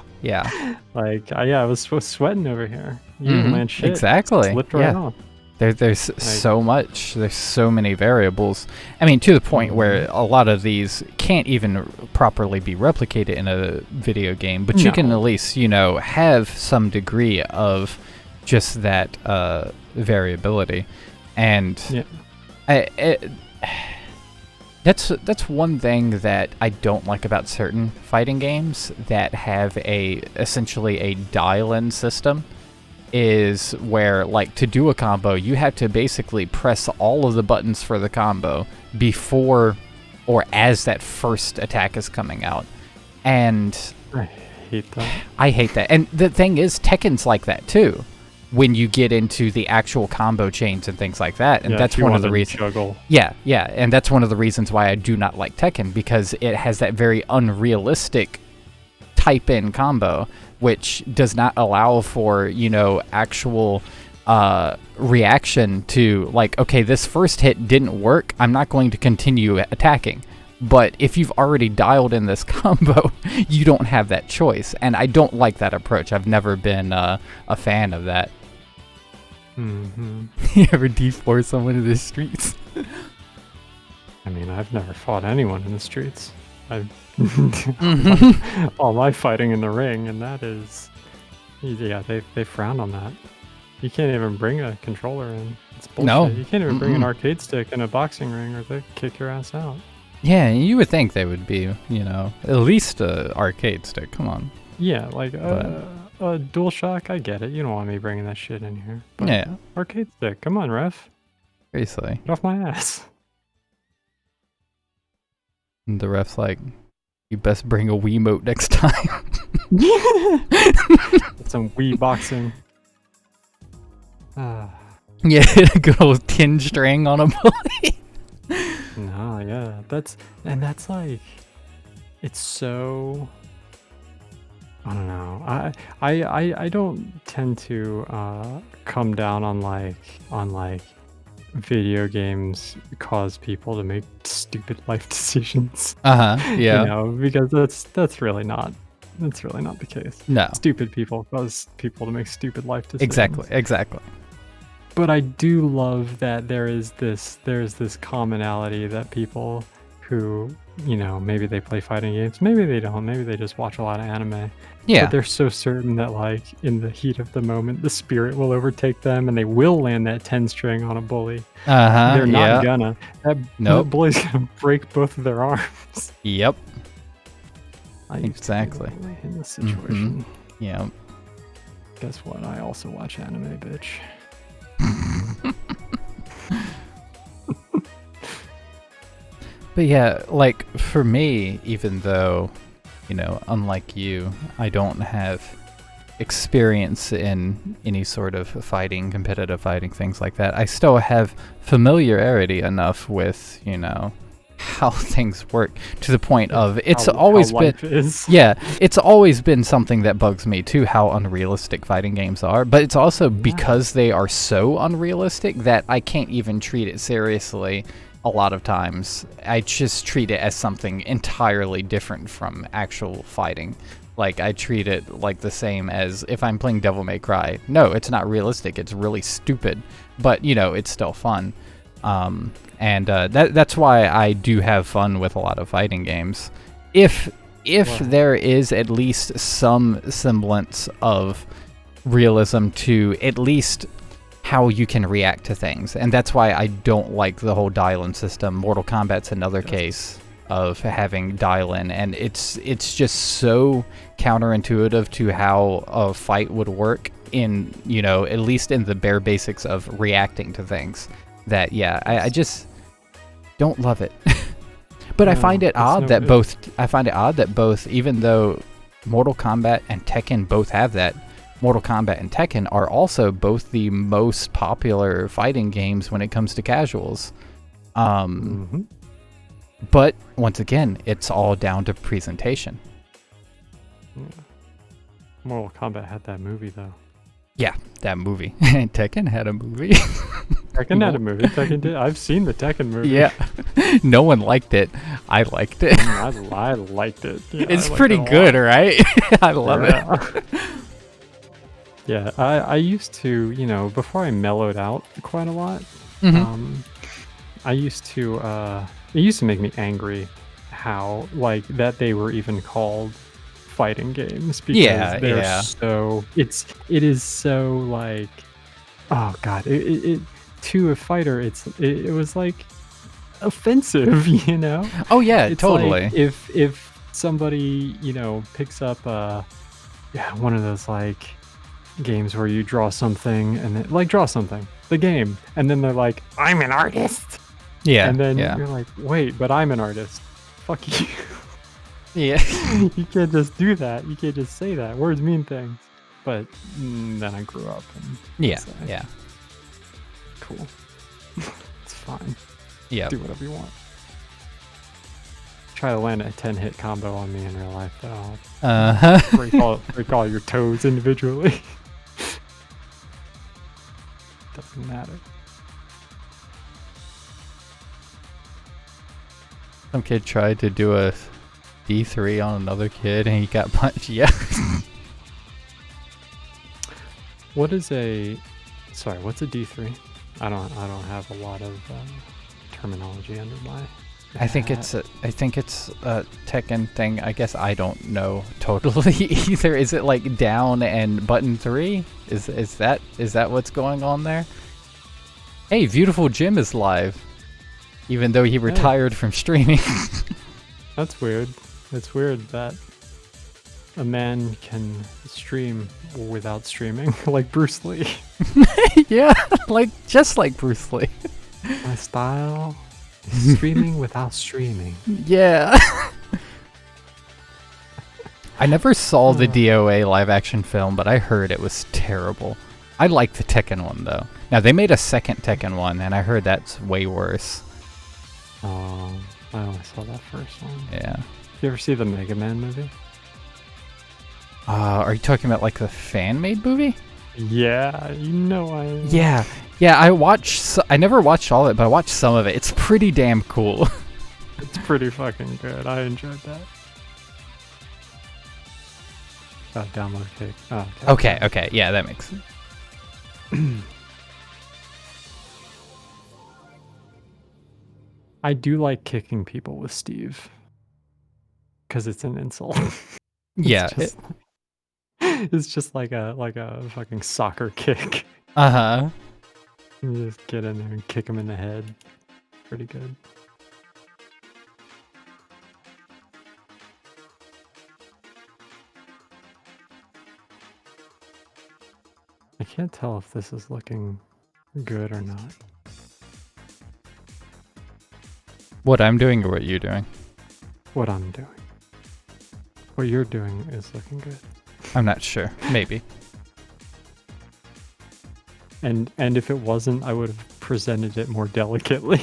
Like, I was sweating over here. You didn't land shit. Exactly. Slipped right off. There's so much. There's so many variables. I mean, to the point where a lot of these can't even properly be replicated in a video game, but you can at least, have some degree of just that variability. And that's one thing that I don't like about certain fighting games that have essentially a dial-in system, is where, like, to do a combo, you have to basically press all of the buttons for the combo before or as that first attack is coming out. And I hate that. And the thing is, Tekken's like that too, when you get into the actual combo chains and things like that. And that's one of the reasons. Yeah, and that's one of the reasons why I do not like Tekken, because it has that very unrealistic type-in combo, which does not allow for, actual reaction to, like, okay, this first hit didn't work, I'm not going to continue attacking. But if you've already dialed in this combo, you don't have that choice. And I don't like that approach. I've never been a fan of that. You ever D4 someone in the streets? I mean, I've never fought anyone in the streets. All my fighting in the ring, and that is, they frown on that. You can't even bring a controller in. It's bullshit. No. You can't even bring an arcade stick in a boxing ring, or they kick your ass out. Yeah, you would think they would be, at least a arcade stick. Come on. Yeah, like a DualShock, I get it. You don't want me bringing that shit in here. But yeah. Arcade stick, come on, ref. Seriously. Get off my ass. And the ref's like, you best bring a Wiimote next time. Some Wii boxing. Yeah, a good old tin string on a bully. No, yeah, that's like, it's so, I don't know. I don't tend to come down on like video games cause people to make stupid life decisions. Yeah. Because that's really not the case. No. Stupid people cause people to make stupid life decisions. Exactly. But I do love that there's this commonality that people who, maybe they play fighting games, maybe they don't, maybe they just watch a lot of anime. Yeah. But they're so certain that, like, in the heat of the moment, the spirit will overtake them and they will land that 10 string on a bully. They're not gonna. That bully's gonna break both of their arms. Yep. Exactly. In this situation. Yeah. Guess what? I also watch anime, bitch. But yeah, like, for me, even though, unlike you, I don't have experience in any sort of fighting, competitive fighting, things like that, I still have familiarity enough with, how things work, to the point of it's How always been life is. yeah, it's always been something that bugs me too, how unrealistic fighting games are, but it's also because they are so unrealistic that I can't even treat it seriously a lot of times. I just treat it as something entirely different from actual fighting. Like, I treat it like the same as if I'm playing Devil May Cry. No, it's not realistic, it's really stupid, but it's still fun. That's why I do have fun with a lot of fighting games. If there is at least some semblance of realism to at least how you can react to things. And that's why I don't like the whole dial-in system. Mortal Kombat's another case of having dial-in, and it's just so counterintuitive to how a fight would work in, at least in the bare basics of reacting to things. That, I just don't love it. But I find it odd that both, even though Mortal Kombat and Tekken both have that, Mortal Kombat and Tekken are also both the most popular fighting games when it comes to casuals. But once again, it's all down to presentation. Yeah. Mortal Kombat had that movie though. Yeah, that movie. Tekken had a movie. Tekken had a movie. Tekken did. I've seen the Tekken movie. Yeah. No one liked it. I liked it. I liked it. Yeah, it's pretty good, right? I love it. Yeah, I used to, before I mellowed out quite a lot, I used to, it used to make me angry how, that they were even called fighting games, because they're so, it is so, oh god, it to a fighter, it was, offensive, Oh yeah, it's totally. If somebody, picks up, one of those, games where you draw something and then the game, and then they're like, I'm an artist, and then you're like, wait, but I'm an artist, fuck you. Yeah. You can't just do that, you can't just say that, words mean things. But then I grew up and cool. It's fine, do whatever you want. Try to land a 10-hit combo on me in real life though. Break all your toes individually. Doesn't matter. Some kid tried to do a D3 on another kid and he got punched. Yeah. What's a D3? I don't have a lot of terminology under my I think it's a Tekken thing. I guess I don't know totally either. Is it like down and button 3? Is that what's going on there? Hey, Beautiful Jim is live, even though he retired from streaming. That's weird. It's weird that a man can stream without streaming, like Bruce Lee. Yeah, just like Bruce Lee. My style. Streaming without streaming. Yeah. I never saw the DOA live action film, but I heard it was terrible. I liked the Tekken one though. Now they made a second Tekken one, and I heard that's way worse. Oh, I only saw that first one. Yeah. Did you ever see the Mega Man movie? Are you talking about the fan-made movie? Yeah, I am. Yeah, I never watched all of it, but I watched some of it. It's pretty damn cool. It's pretty fucking good. I enjoyed that. Download kick. Oh, okay. Yeah, that makes sense. I do like kicking people with Steve, because it's an insult. It's just like a fucking soccer kick. Uh-huh. You just get in there and kick him in the head. Pretty good. I can't tell if this is looking good or not. What I'm doing or what you're doing? What I'm doing. What you're doing is looking good. I'm not sure. Maybe. And if it wasn't, I would have presented it more delicately.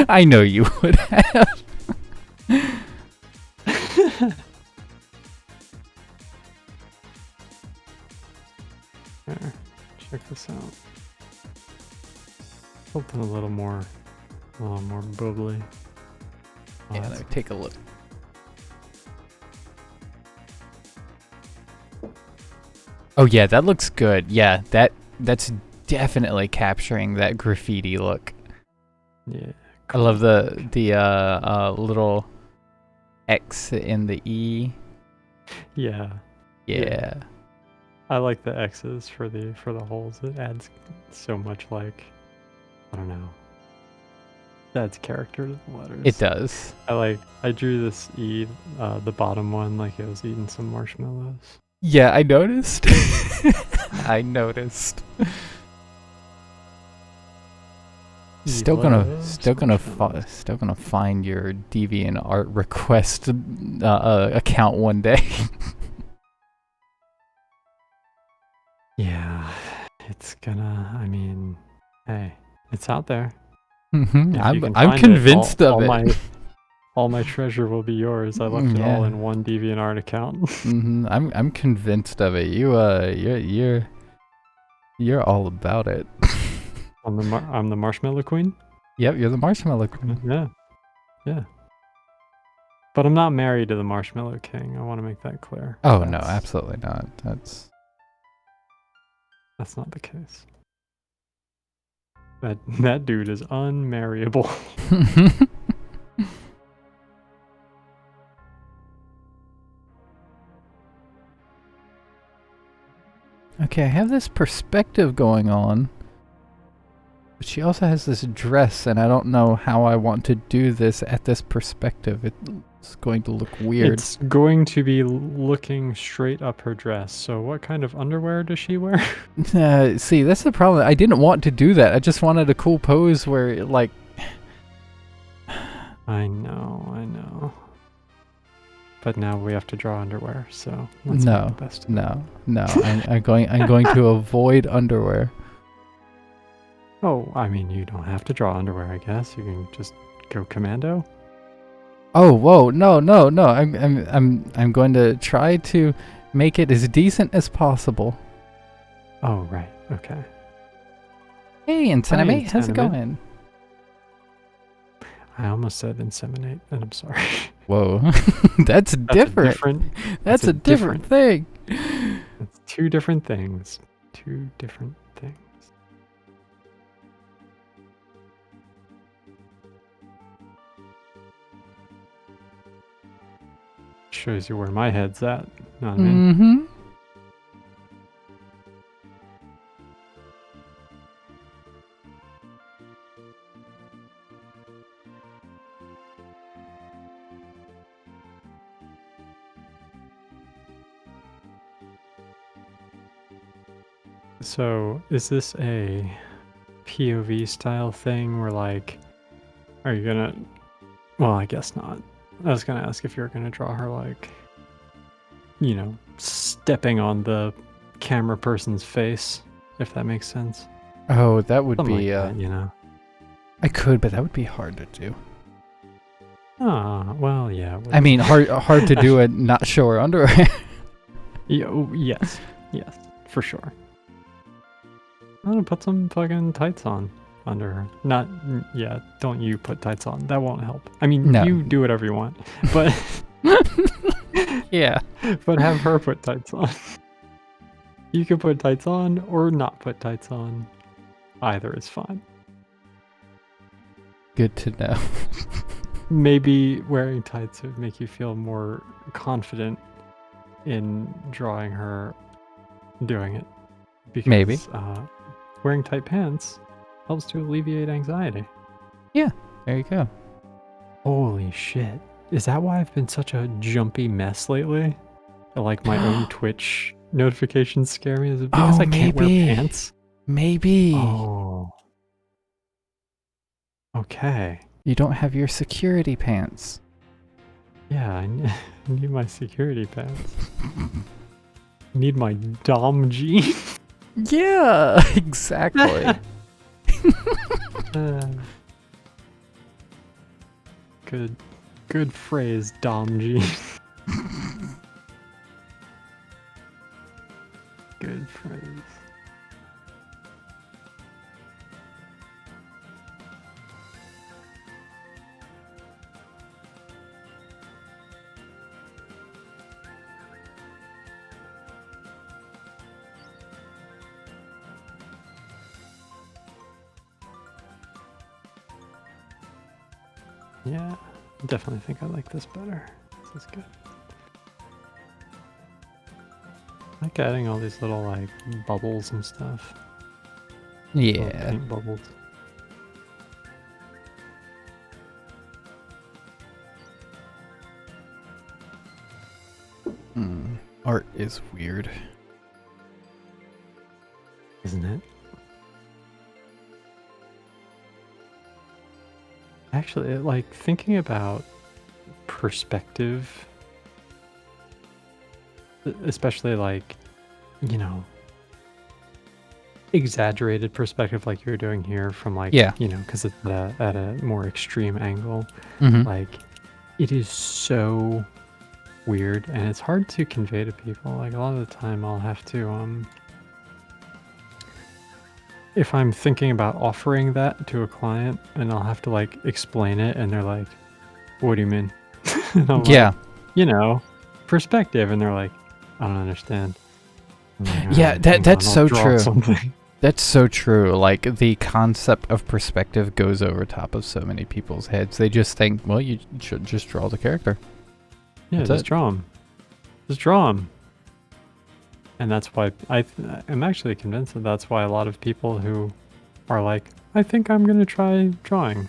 I know you would have. There, check this out. Something a little more bubbly. Oh, Yeah, that's- let me take a look. Oh yeah, that looks good. Yeah, that's definitely capturing that graffiti look. yeah. I love the little X in the E. Yeah. Yeah. I like the X's for the holes. It adds so much, like, I don't know. It adds character to the letters. It does. I drew this E, the bottom one, like it was eating some marshmallows. Yeah, I noticed. I noticed. Still gonna find your DeviantArt request account one day. Yeah, it's gonna. I mean, hey, it's out there. Mm-hmm. If you can I'm find convinced all of it. all my treasure will be yours. I left it all Yeah. in one DeviantArt account. Mm-hmm. I'm convinced of it. You're all about it. I'm the Marshmallow Queen. Yep, you're the Marshmallow Queen. Yeah. But I'm not married to the Marshmallow King. I want to make that clear. Oh no, absolutely not. That's not the case. That dude is unmarriable. Okay, I have this perspective going on. But she also has this dress, and I don't know how I want to do this at this perspective. It's going to look weird. It's going to be looking straight up her dress. So what kind of underwear does she wear? See, that's the problem. I didn't want to do that. I just wanted a cool pose where, like... I know. But now we have to draw underwear, so let's make the best of it. No. I'm going to avoid underwear. Oh, I mean, you don't have to draw underwear, I guess. You can just go commando. Oh, whoa, no. I'm going to try to make it as decent as possible. Oh, right. Okay. Hey, Intimate, how's it Intimate. going? I almost said inseminate, and I'm sorry. Whoa, that's different. That's a different thing. It's two different things. Two different things. Shows you where my head's at. Know what I mean? Mm-hmm. So, is this a POV style thing where, like, are you gonna... Well, I guess not. I was gonna ask if you're gonna draw her, like, you know, stepping on the camera person's face, if that makes sense. Oh, that would Something be, like that, you know. I could, but that would be hard to do. Ah, well, yeah. it would I be. mean, hard to do and not show her underwear. Yes, for sure. I'm gonna put some fucking tights on under her. Don't you put tights on. That won't help. I mean, No. you do whatever you want, but Yeah. but have her put tights on. You can put tights on or not put tights on. Either is fine. Good to know. Maybe wearing tights would make you feel more confident in drawing her doing it. Because, Maybe. Wearing tight pants helps to alleviate anxiety. There you go. Holy shit. Is that why I've been such a jumpy mess lately? Like my own Twitch notifications scare me? Is it because I can't wear maybe. pants? Maybe. Oh. Okay. You don't have your security pants. Yeah, I need my security pants. Need my Dom jeans. Yeah, exactly. Good phrase, Dom G. Good phrase. Yeah, I definitely think I like this better. This is good. I like adding all these little like bubbles and stuff. Little Yeah. paint bubbles. Art is weird. Isn't it? Actually, like thinking about perspective, especially like, you know, exaggerated perspective like you're doing here from like, Yeah. you know, because it's at a more extreme angle. Mm-hmm. Like, it is so weird and it's hard to convey to people. Like, a lot of the time I'll have to, if I'm thinking about offering that to a client and I'll have to like explain it and they're like, what do you mean? And I'm Yeah. like, you know, perspective. And they're like, I don't understand. I'm like, Yeah, "Alright, hang that's on, I'll so draw true. something." That's so true. Like, the concept of perspective goes over top of so many people's heads. They just think, well, you should just draw the character. Yeah, That's just it. draw them. Just draw them. And that's why I'm actually convinced that that's why a lot of people who are like, I think I'm going to try drawing.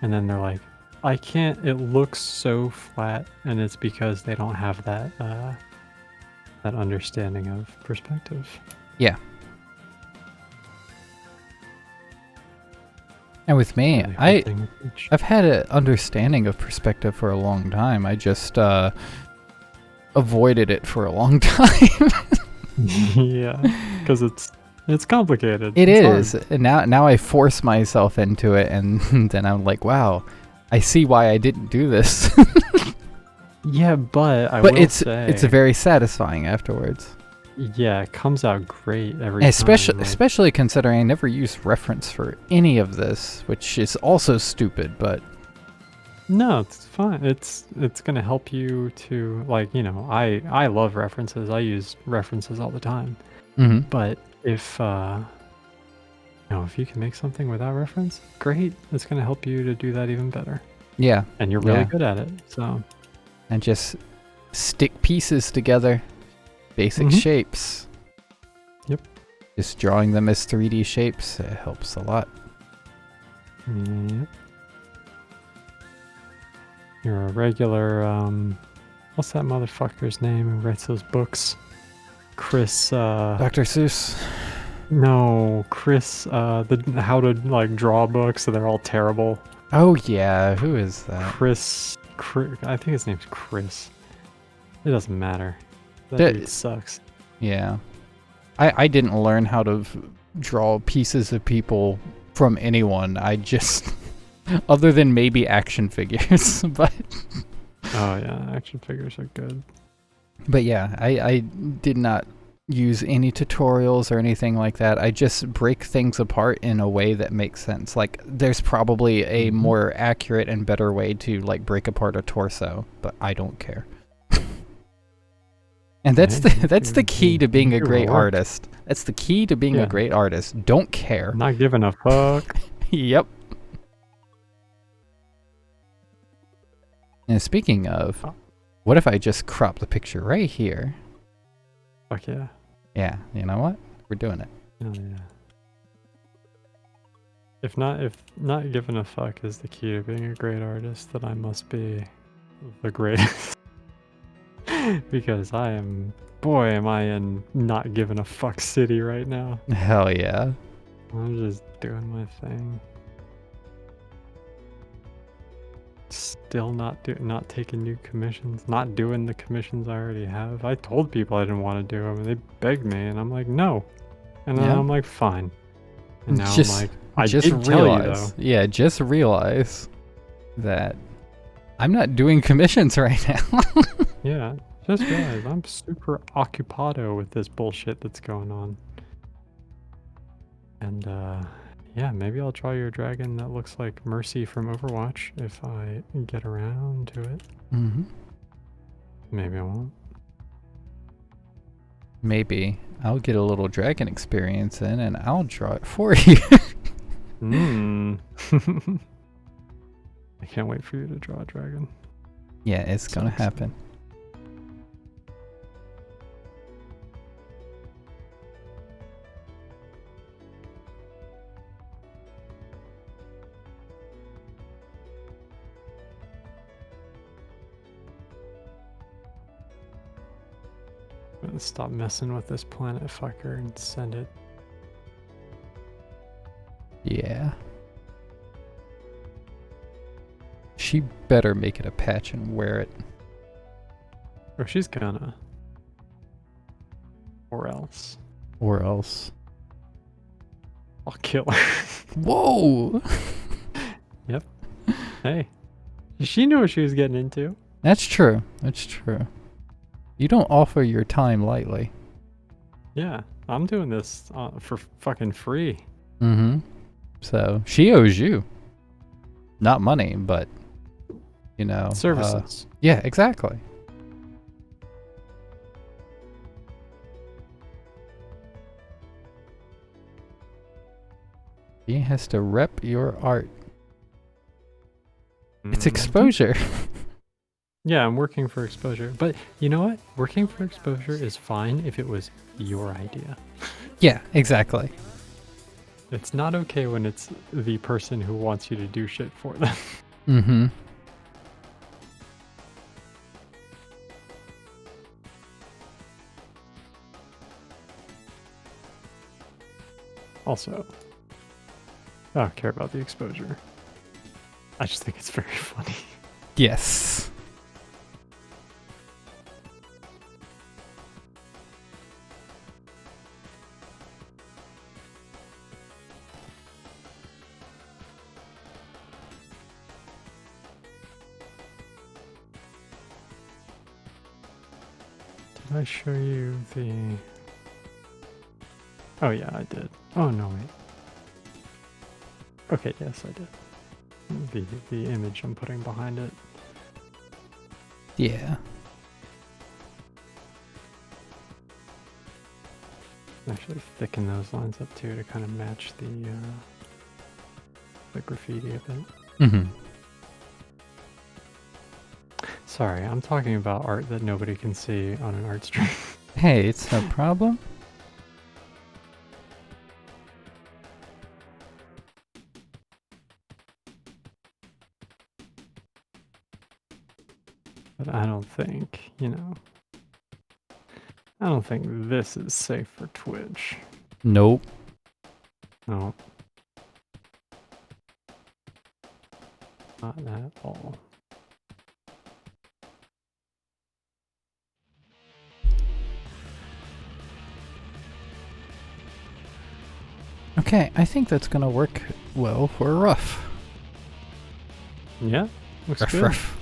And then they're like, I can't, it looks so flat. And it's because they don't have that, that understanding of perspective. Yeah. And with me, Really hard thing to teach. I've had an understanding of perspective for a long time. I just avoided it for a long time. Yeah, because it's complicated. It It's is. hard. And now I force myself into it, and then I'm like, wow, I see why I didn't do this. Yeah, but I But will it's say, very satisfying afterwards. yeah, it comes out great every time. Like, Especially considering I never used reference for any of this, which is also stupid, but no, it's fine. It's gonna help you to, like, you know, I love references. I use references all the time. But if you know, if you can make something without reference, great. It's gonna help you to do that even better. yeah. And you're really Yeah. good at it. So And just stick pieces together, basic Mhm. shapes. Yep. Just drawing them as 3D shapes, it helps a lot. yep. You're a regular what's that motherfucker's name who writes those books? Chris Dr. Seuss. no, Chris the how to like draw books so they're all terrible. Oh yeah, who is that? Chris, I think his name's Chris. It doesn't matter. That That- dude sucks. Yeah. I didn't learn how to draw pieces of people from anyone. I just, other than maybe action figures, but Oh yeah, action figures are good. yeah, I did not use any tutorials or anything like that. I just break things apart in a way that makes sense. Like, there's probably a more accurate and better way to like break apart a torso, but I don't care. And that's the key to being a great artist. That's the key to being a great artist. Don't care. Not giving a fuck. Yep. And speaking of, what if I just crop the picture right here? Fuck yeah. Yeah, you know what? We're doing it. Oh yeah. If not giving a fuck is the key to being a great artist, then I must be the greatest. Because I am, boy, am I in not giving a fuck city right now. Hell yeah. I'm just doing my thing. Still not taking new commissions, not doing the commissions I already have. I told people I didn't want to do them, and they begged me, and I'm like, no. And then I'm like, fine. And now I'm like, I just did tell you though. Yeah, just realize that I'm not doing commissions right now. Yeah, just realized I'm super occupado with this bullshit that's going on. And yeah, maybe I'll draw your dragon that looks like Mercy from Overwatch if I get around to it. Mm-hmm. Maybe I won't. Maybe I'll get a little dragon experience in and I'll draw it for you. I can't wait for you to draw a dragon. Yeah, it's gonna happen. I'm gonna stop messing with this planet fucker and send it. Yeah. She better make it a patch and wear it. Or she's gonna. Or else. Or else. I'll kill her. Whoa! Yep. Hey. She knew what she was getting into. That's true. That's true. You don't offer your time lightly. Yeah. I'm doing this for fucking free. Mm-hmm. So, she owes you. Not money, but, you know. Services. Yeah, exactly. She has to rep your art. It's exposure. Yeah, I'm working for exposure. But you know what? Working for exposure is fine if it was your idea. Yeah, exactly. It's not okay when it's the person who wants you to do shit for them. Mm-hmm. Also, I don't care about the exposure. I just think it's very funny. Yes. Did I show you the... Oh yeah, I did. Oh no, wait. Okay, yes, I did. The image I'm putting behind it. Yeah. Actually thicken those lines up too to kind of match the graffiti of it. Mm-hmm. Sorry, I'm talking about art that nobody can see on an art stream. Hey, it's no problem. But I don't think, you know, I don't think this is safe for Twitch. Nope. No. Not at all. Okay, I think that's gonna work well for rough. Yeah, looks Ruff, good. ruff.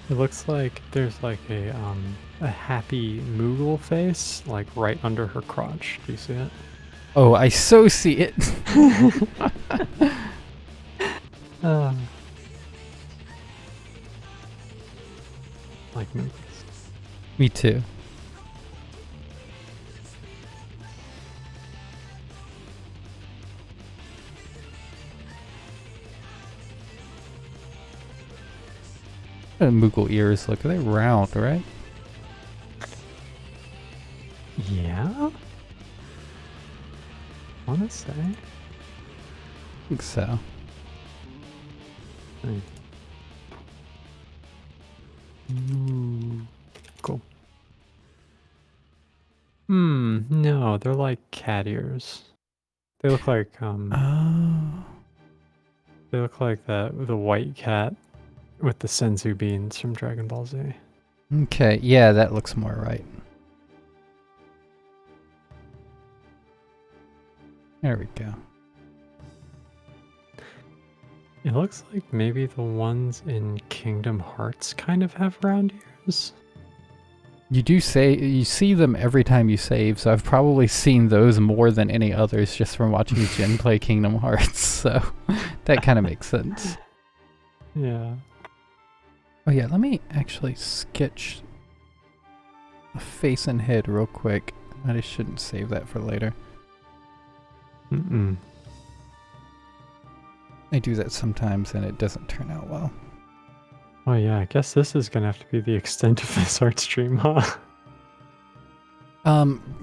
It looks like there's like a happy Moogle face, like right under her crotch. Do you see it? Oh, I so see it. Like Moogles. Me too. Moogle ears look, they're round, right? Yeah? I wanna say. I think so. Cool. No, they're like cat ears. They look like Oh. they look like the white cat with the senzu beans from Dragon Ball Z. Okay, yeah, that looks more right. There we go. It looks like maybe the ones in Kingdom Hearts kind of have round ears. You see them every time you save, so I've probably seen those more than any others just from watching Jen play Kingdom Hearts, so that kind of makes sense. Yeah. Oh yeah, let me actually sketch a face and head real quick. I shouldn't save that for later. I do that sometimes and it doesn't turn out well. Oh yeah, I guess this is gonna have to be the extent of this art stream, huh?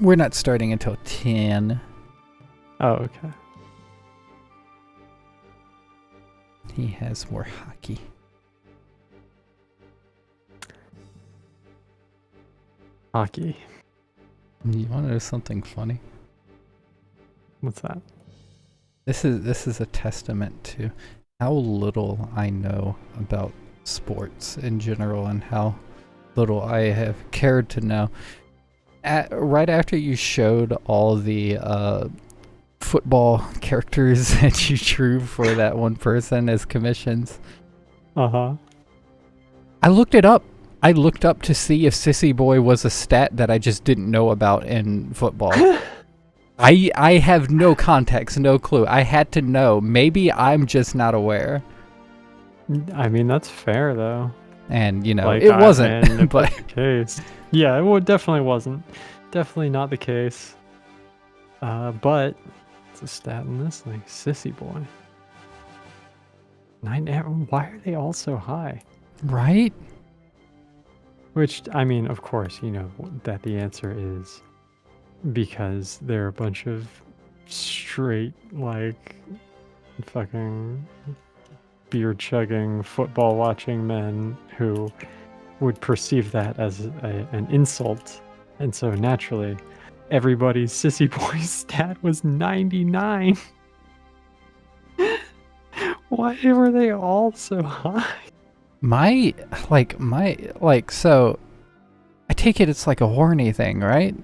We're not starting until 10. Oh, okay. He has more hockey. Hockey. You want to know something funny? What's that? This is a testament to how little I know about sports in general and how little I have cared to know. Right after you showed all the football characters that you drew for that one person as commissions, I looked it up. I looked up to see if Sissy Boy was a stat that I just didn't know about in football. I have no context, no clue. I had to know. Maybe I'm just not aware. I mean, that's fair though. And it wasn't. But the case. Yeah, it definitely wasn't. Definitely not the case. But it's a stat in this thing. Sissy Boy. 9. Why are they all so high? Right? Which, I mean, of course, you know that the answer is because they're a bunch of straight, like, fucking beer-chugging, football-watching men who would perceive that as an insult. And so, naturally, everybody's Sissy Boy stat was 99. Why were they all so high? So I take it's like a horny thing, right?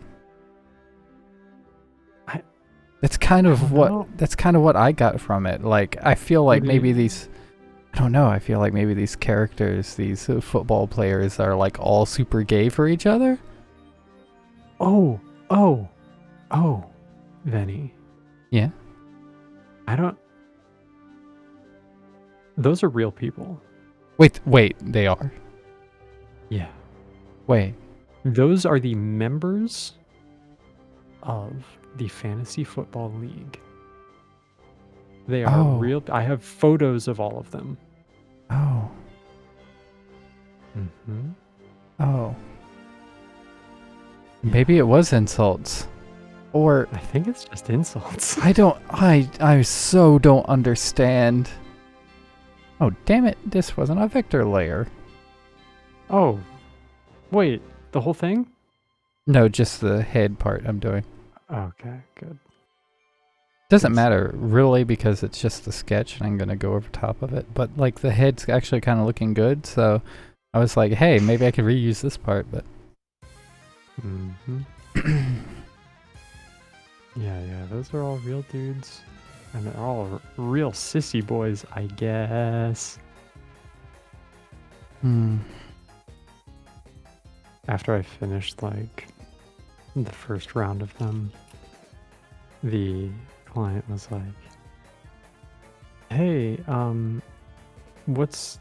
That's kind of what I got from it. Like, I feel like maybe these, I don't know, I feel like maybe these characters, these football players are like all super gay for each other. Oh, Venny. Yeah? Those are real people. Wait, they are? Yeah. Wait. Those are the members of the Fantasy Football League. They are real. I have photos of all of them. Oh. Mm-hmm. Oh. Maybe it was insults. Or I think it's just insults. I so don't understand. Oh, damn it. This wasn't a vector layer. Oh. Wait, the whole thing? No, just the head part I'm doing. Okay, good. Doesn't matter really because it's just the sketch and I'm going to go over top of it. But like the head's actually kind of looking good. So I was like, hey, maybe I could reuse this part, but. Yeah, those are all real dudes. And they're all real sissy boys, I guess. After I finished, like, the first round of them, the client was like, hey, what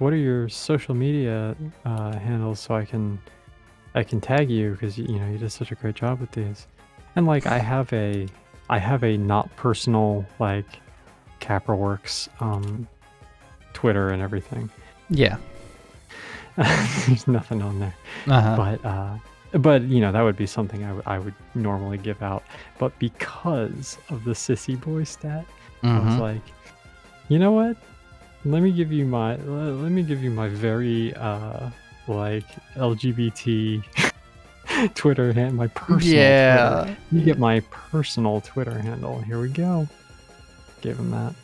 are your social media handles so I can tag you because you did such a great job with these. And like I have a not personal like Capraworks Twitter and everything. Yeah. There's nothing on there. But that would be something I would normally give out. But because of the sissy boy stat, I was like, you know what? Let me give you my very like LGBT Twitter handle, my personal Twitter. You get my personal Twitter handle. Here we go. Gave him that.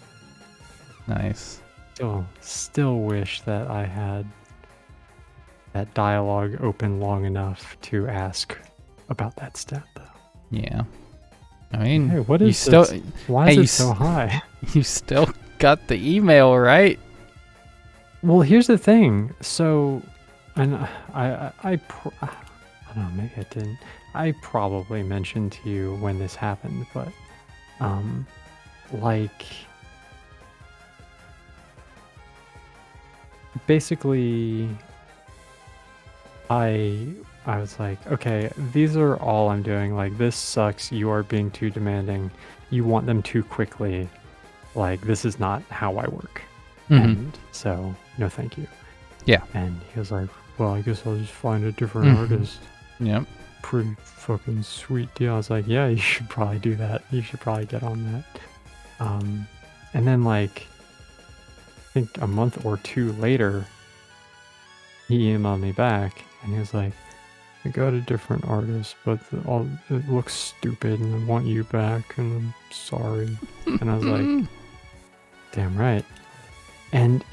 Nice. Still wish that I had that dialogue open long enough to ask about that stat, though. Yeah. I mean, hey, what is this? Why is it so high? You still got the email, right? Well, here's the thing. So, and I don't know, maybe I didn't. I probably mentioned to you when this happened, but, like, basically, I was like, okay, these are all I'm doing. Like, this sucks. You are being too demanding. You want them too quickly. Like, this is not how I work. And so, no, thank you. Yeah. And he was like, well, I guess I'll just find a different artist. Yep. Pretty fucking sweet deal. I was like, yeah, you should probably do that. You should probably get on that. And then, like, I think a month or two later, he emailed me back and he was like, I got a different artist, but it looks stupid and I want you back and I'm sorry. And I was like, damn right. And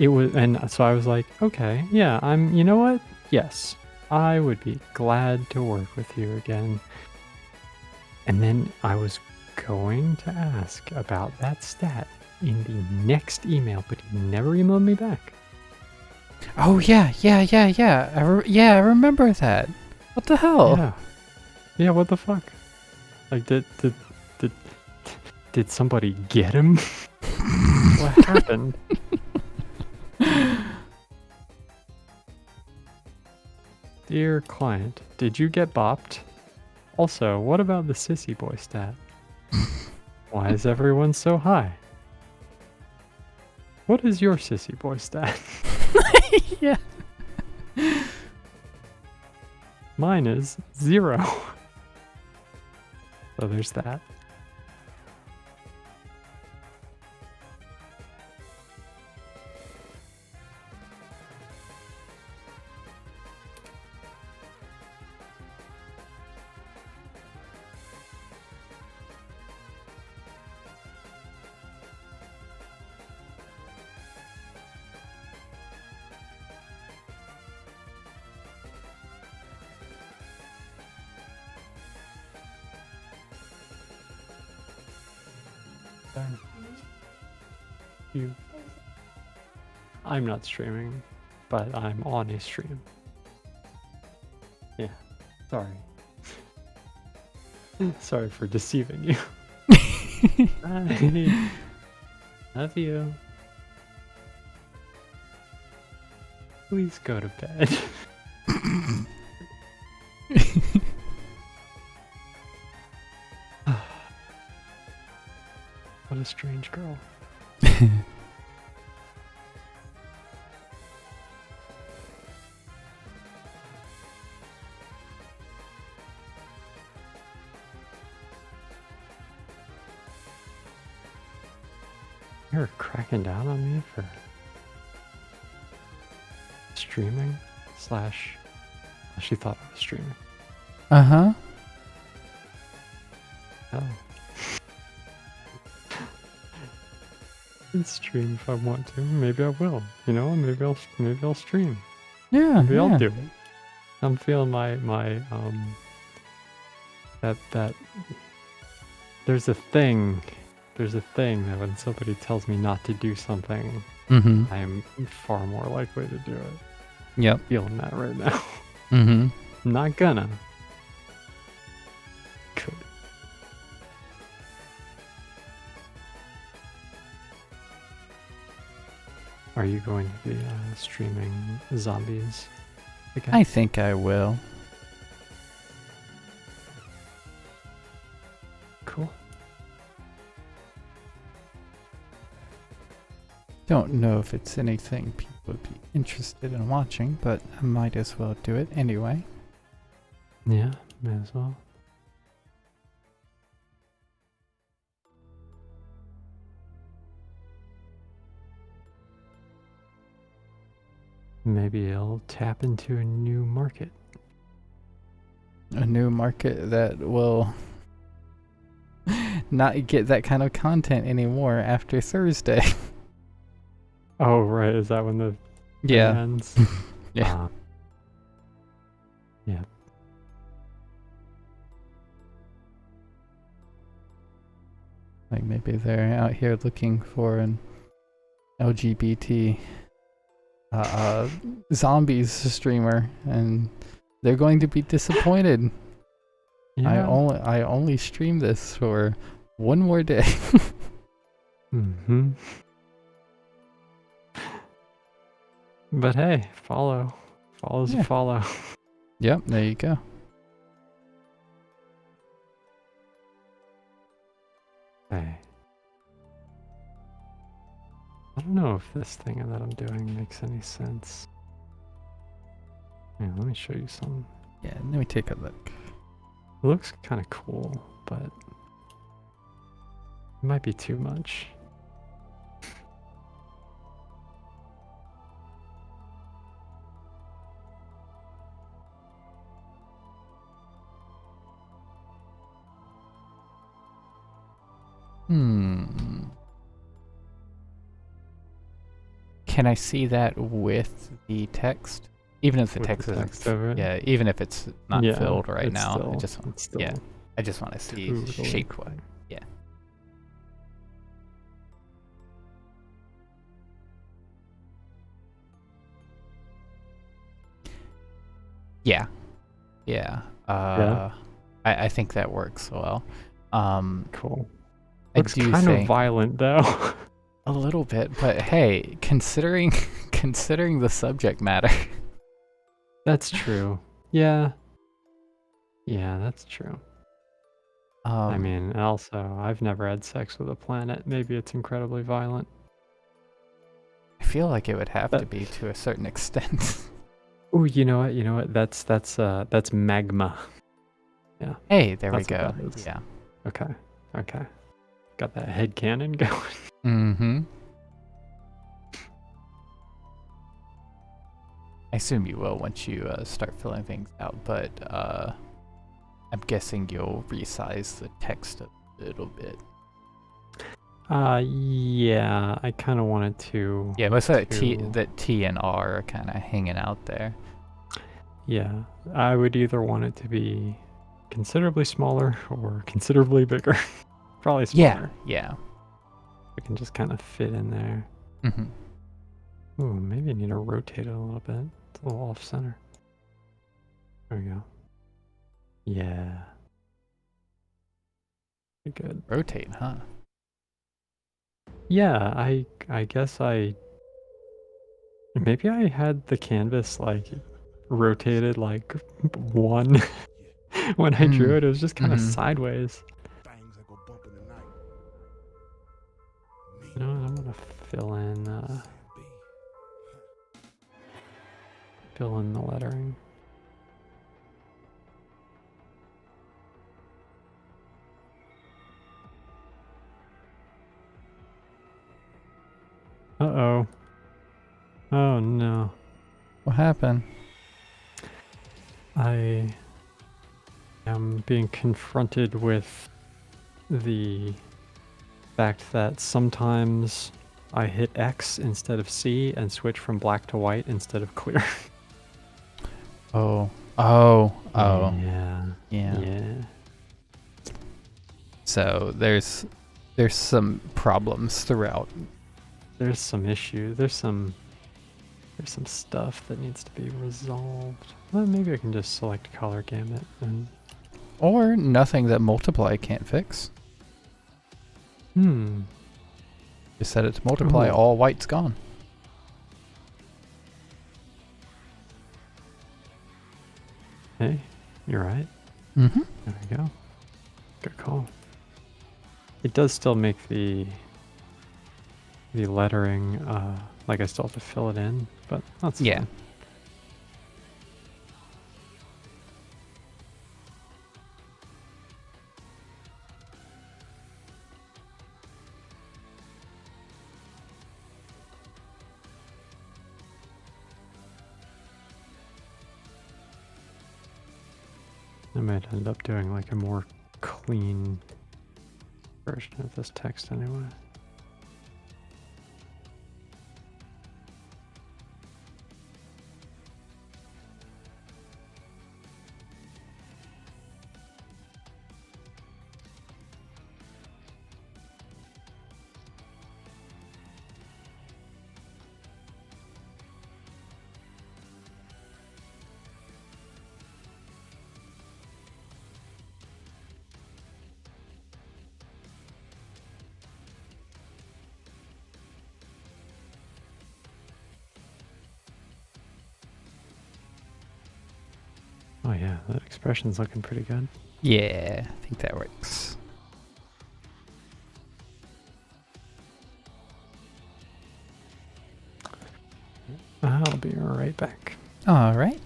so I was like, okay, yeah, you know what? Yes, I would be glad to work with you again. And then I was going to ask about that stat in the next email, but he never emailed me back. Oh, yeah. I remember that. What the hell? Yeah, what the fuck? Like, did somebody get him? What happened? Dear client, did you get bopped? Also, what about the sissy boy stat? Why is everyone so high? What is your sissy boy stat? Yeah. Mine is 0. So there's that. I'm not streaming, but I'm on a stream. Yeah, sorry. Sorry for deceiving you. Bye. Love you. Please go to bed. What a strange girl. You're cracking down on me for streaming / she thought I was streaming. Uh-huh. Oh. I can stream if I want to. Maybe I will. You know, maybe I'll stream. Yeah. Maybe I'll do it. I'm feeling my that there's a thing that when somebody tells me not to do something, I am far more likely to do it. Yep. Feeling that right now. I'm not gonna. Could. Are you going to be streaming zombies again? I think I will. Cool. Don't know if it's anything people would be interested in watching, but I might as well do it anyway. Yeah, may as well. Maybe it'll tap into a new market. A new market that will not get that kind of content anymore after Thursday. Oh, right. Is that when the Yeah. ends? Yeah. Yeah. Like maybe they're out here looking for an LGBT zombies streamer, and they're going to be disappointed. Yeah. I only stream this for one more day. Mm-hmm. But hey, follow. Follow's a follow. Yep, there you go. Hey. I don't know if this thing that I'm doing makes any sense. Yeah, let me show you some. Yeah, let me take a look. It looks kind of cool, but it might be too much. Can I see that with the text? Even if the With text the isn't, text over it? yeah, even if it's not Yeah, filled right it's now, still, I just want, it's still yeah, I just want to see totally shape what, fine. yeah. Yeah, yeah. Yeah. I think that works well. Cool. I Looks do kind of think violent though. a little bit, but hey, considering the subject matter. That's true. Yeah. Yeah, that's true. I mean, also, I've never had sex with a planet. Maybe it's incredibly violent. I feel like it would have to But be to a certain extent. oh, you know what? You know what? That's magma. Yeah. Hey, there we That's what go. that is. Yeah. Okay. Okay. Got that head cannon going. Mm-hmm. I assume you will once you start filling things out, but I'm guessing you'll resize the text a little bit. Yeah, I kind of wanted to. Yeah, most of that T and R are kind of hanging out there. Yeah, I would either want it to be considerably smaller or considerably bigger. Probably smaller. Yeah. We can just kind of fit in there. Mm-hmm. Ooh, maybe I need to rotate it a little bit. It's a little off center. There we go. Yeah. Pretty good. Rotate, huh? Yeah, I guess maybe I had the canvas like rotated like one when I drew it. It was just kind of sideways. You know what? I'm gonna fill in the lettering. Uh-oh. Oh no. What happened? I am being confronted with the fact that sometimes I hit X instead of C and switch from black to white instead of clear. Oh. Yeah. So there's some problems throughout. There's some issue. There's some stuff that needs to be resolved. Well, maybe I can just select color gamut and Or nothing that multiply can't fix. Just set it to multiply, Ooh. all white's gone. Hey, you're right. Mm-hmm. There we go. Good call. It does still make the lettering like I still have to fill it in, but that's Yeah. fine. I might end up doing like a more clean version of this text anyway. Oh yeah, that expression's looking pretty good. Yeah, I think that works. I'll be right back. All right.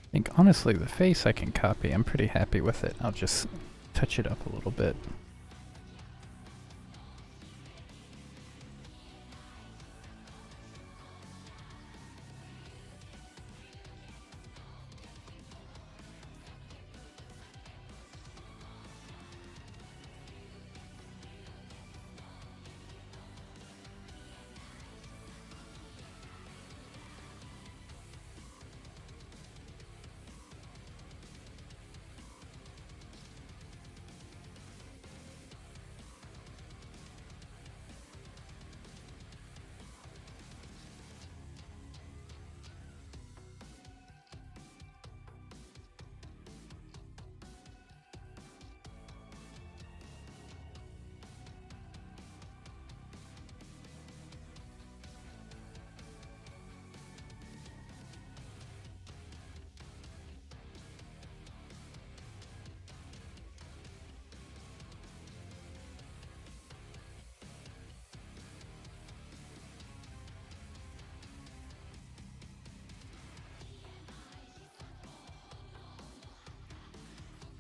I think honestly the face I can copy. I'm pretty happy with it. I'll just touch it up a little bit.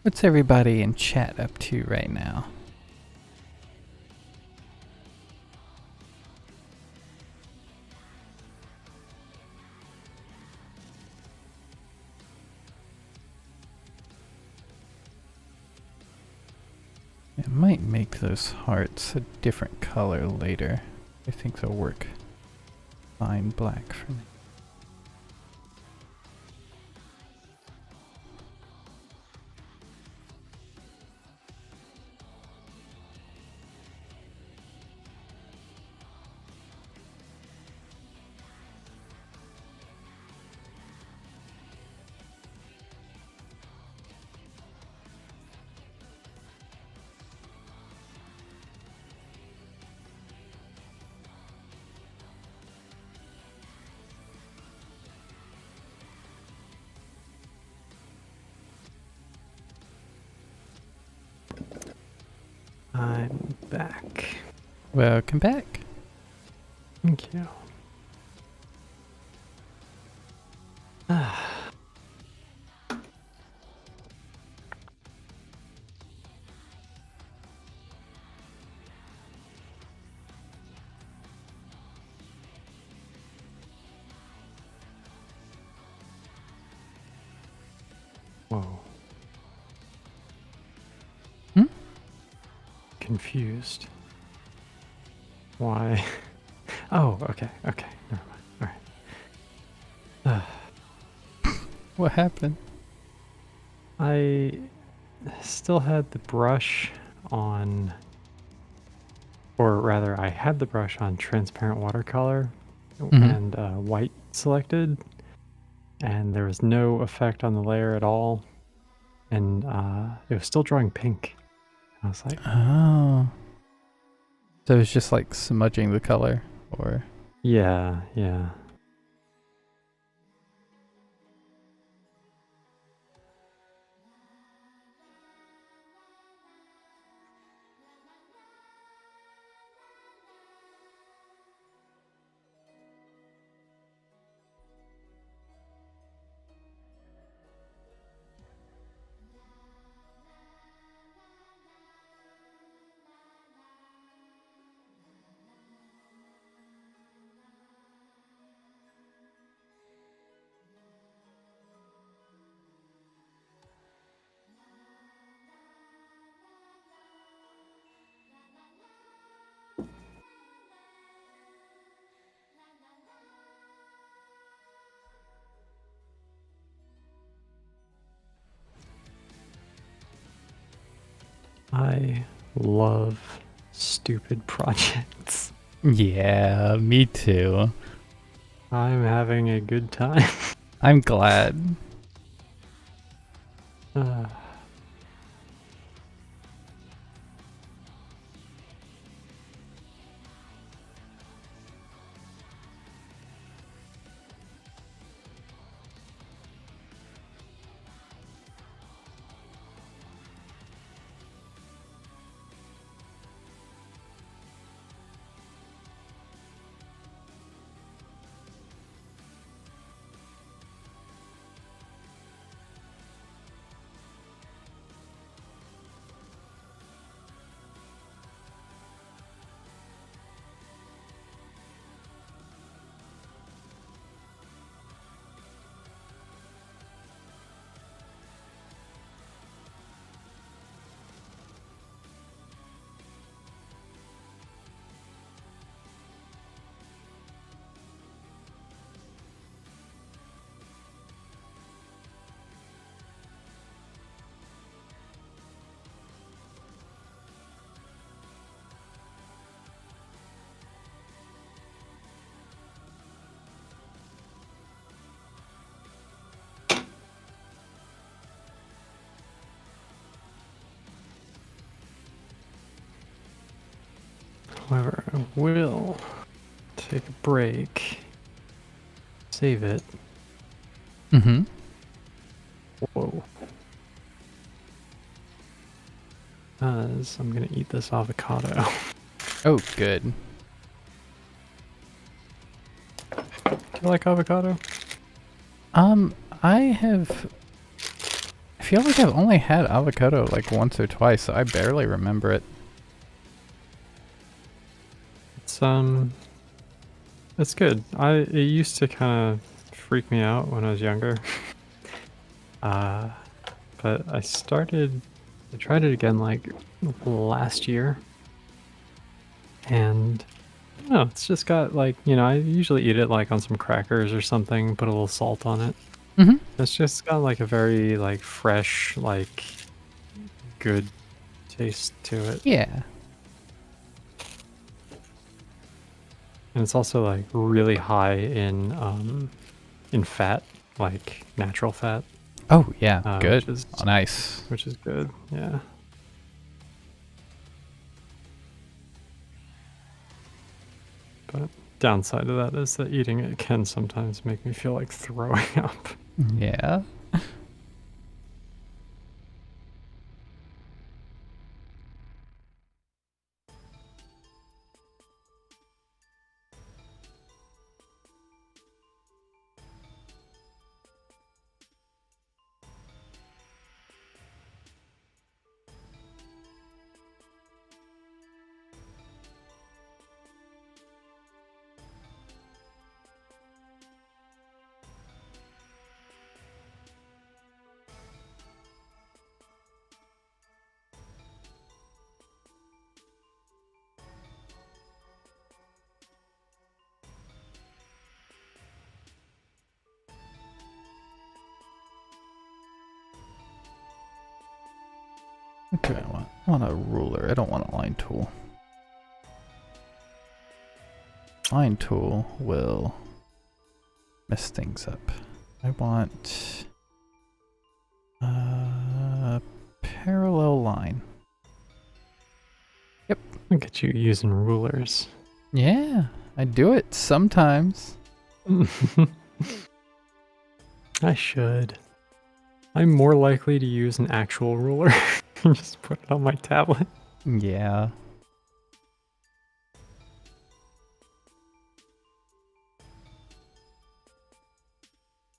What's everybody in chat up to right now? It might make those hearts a different color later. I think they'll work fine black for me. I'm back. Welcome back. Thank you. Whoa. Hmm? Confused. Why? Oh, okay, okay, never mind. All right. What happened? I still had the brush on, or rather, I had the brush on transparent watercolor Mm-hmm. and white selected, and there was no effect on the layer at all, and it was still drawing pink. I was like, Oh. So it's just like smudging the color, or... yeah, yeah. I love stupid projects. Yeah, me too. I'm having a good time. I'm glad. However, I will take a break, save it. Mm-hmm. Whoa. Because I'm gonna eat this avocado. Oh, good. Do you like avocado? I feel like I've only had avocado like once or twice, so I barely remember it. It's good. It used to kind of freak me out when I was younger. But I tried it again like last year. And I don't know, it's just got like, I usually eat it like on some crackers or something, put a little salt on it. Mm-hmm. It's just got like a very like fresh, like good taste to it. Yeah. And it's also like really high in fat, like natural fat, Oh, yeah. Good. which is Oh, nice. good. Yeah. But downside of that is that eating it can sometimes make me feel like throwing up. Yeah. What do I want? I want a ruler. I don't want a line tool. Line tool will mess things up. I want a parallel line. Yep. Look at you using rulers. Yeah, I do it sometimes. I should. I'm more likely to use an actual ruler and just put it on my tablet. Yeah.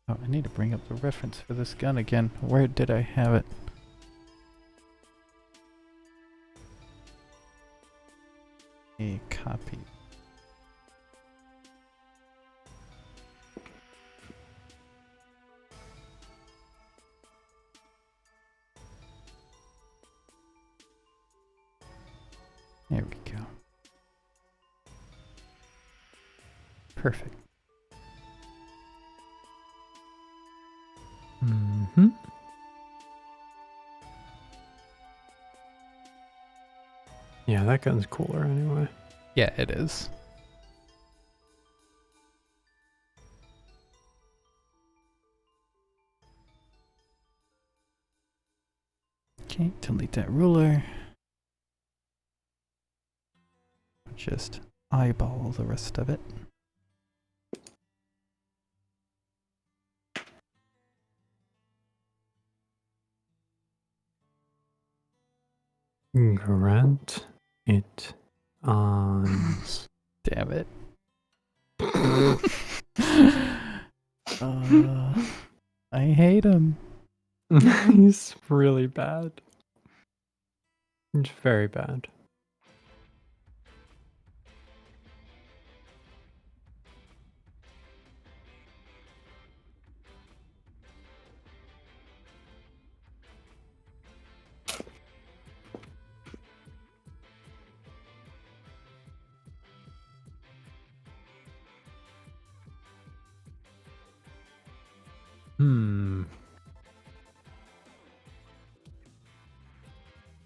Oh, I need to bring up the reference for this gun again. Where did I have it? A copy. There we go. Perfect. Mm-hmm. Yeah, that gun's cooler anyway. Yeah, it is. Okay, delete that ruler. Just eyeball the rest of it. Grant it on. Damn it. I hate him. He's really bad. He's very bad.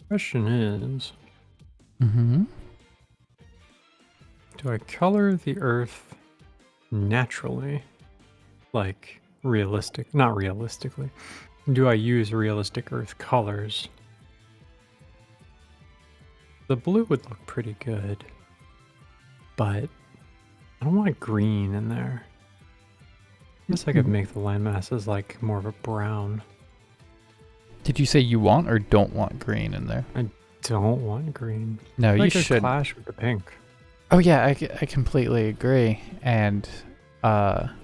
Question is, Mm-hmm. do I color the earth naturally? Like realistic, not realistically. Do I use realistic earth colors? The blue would look pretty good, but I don't want green in there. I guess I could make the land masses like more of a brown. Did you say you want or don't want green in there? I don't want green. No, you Like a should. clash with the pink. Oh yeah, I completely agree. And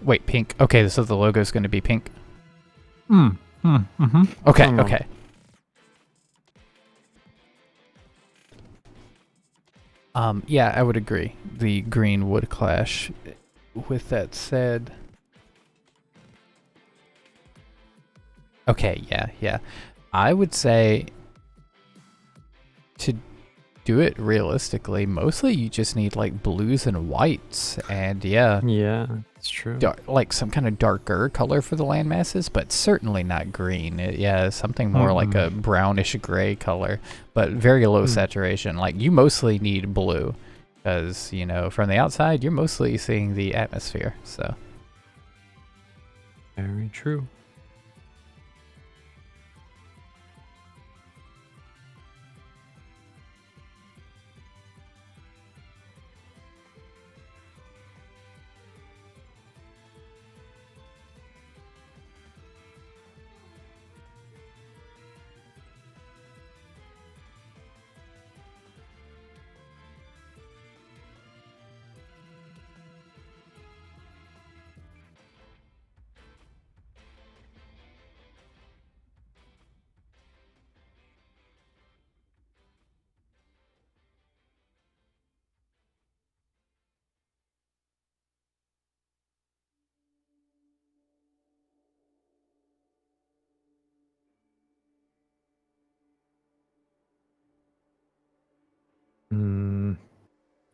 wait, pink. Okay, so the logo's going to be pink. Mm-hmm. Okay, okay. Yeah, I would agree. The green would clash. With that said, okay, yeah. I would say to do it realistically, mostly you just need like blues and whites, and yeah, It's true. like some kind of darker color for the land masses, but certainly not green. Yeah, something more like a brownish gray color, but very low saturation. Like you mostly need blue, because you know from the outside you're mostly seeing the atmosphere. So Very true.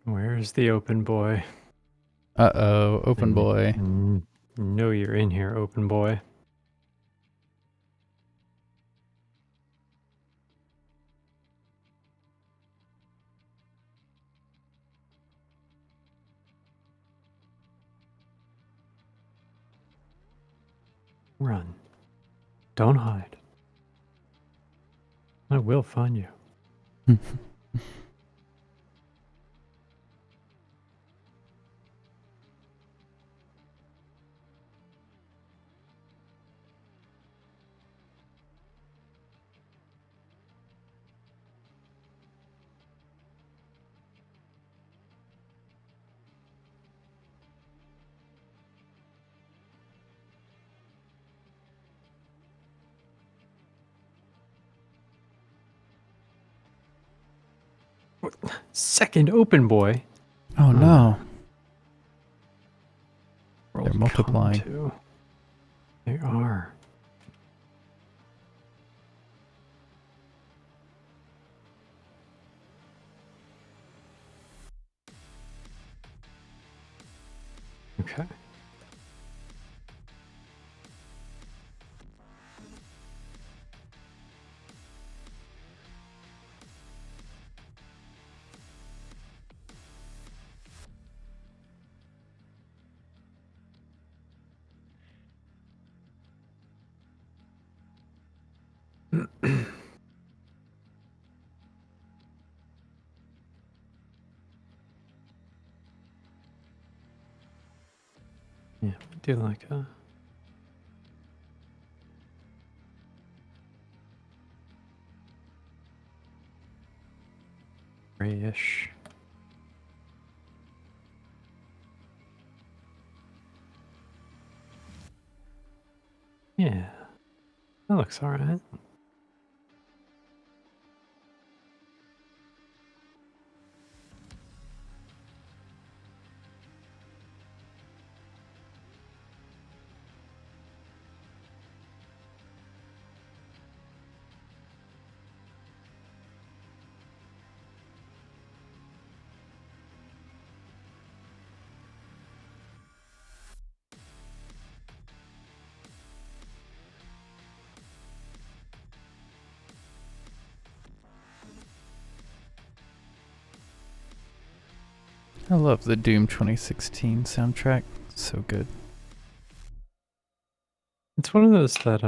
Where's the open boy? uh-oh, open boy. Know you're in here, open boy. Run. Don't hide. I will find you. Second open boy. Oh no. World They're multiplying. come to. They are. Okay. Yeah, do like a grayish. Yeah, that looks all right. I love the Doom 2016 soundtrack. So good. It's one of those that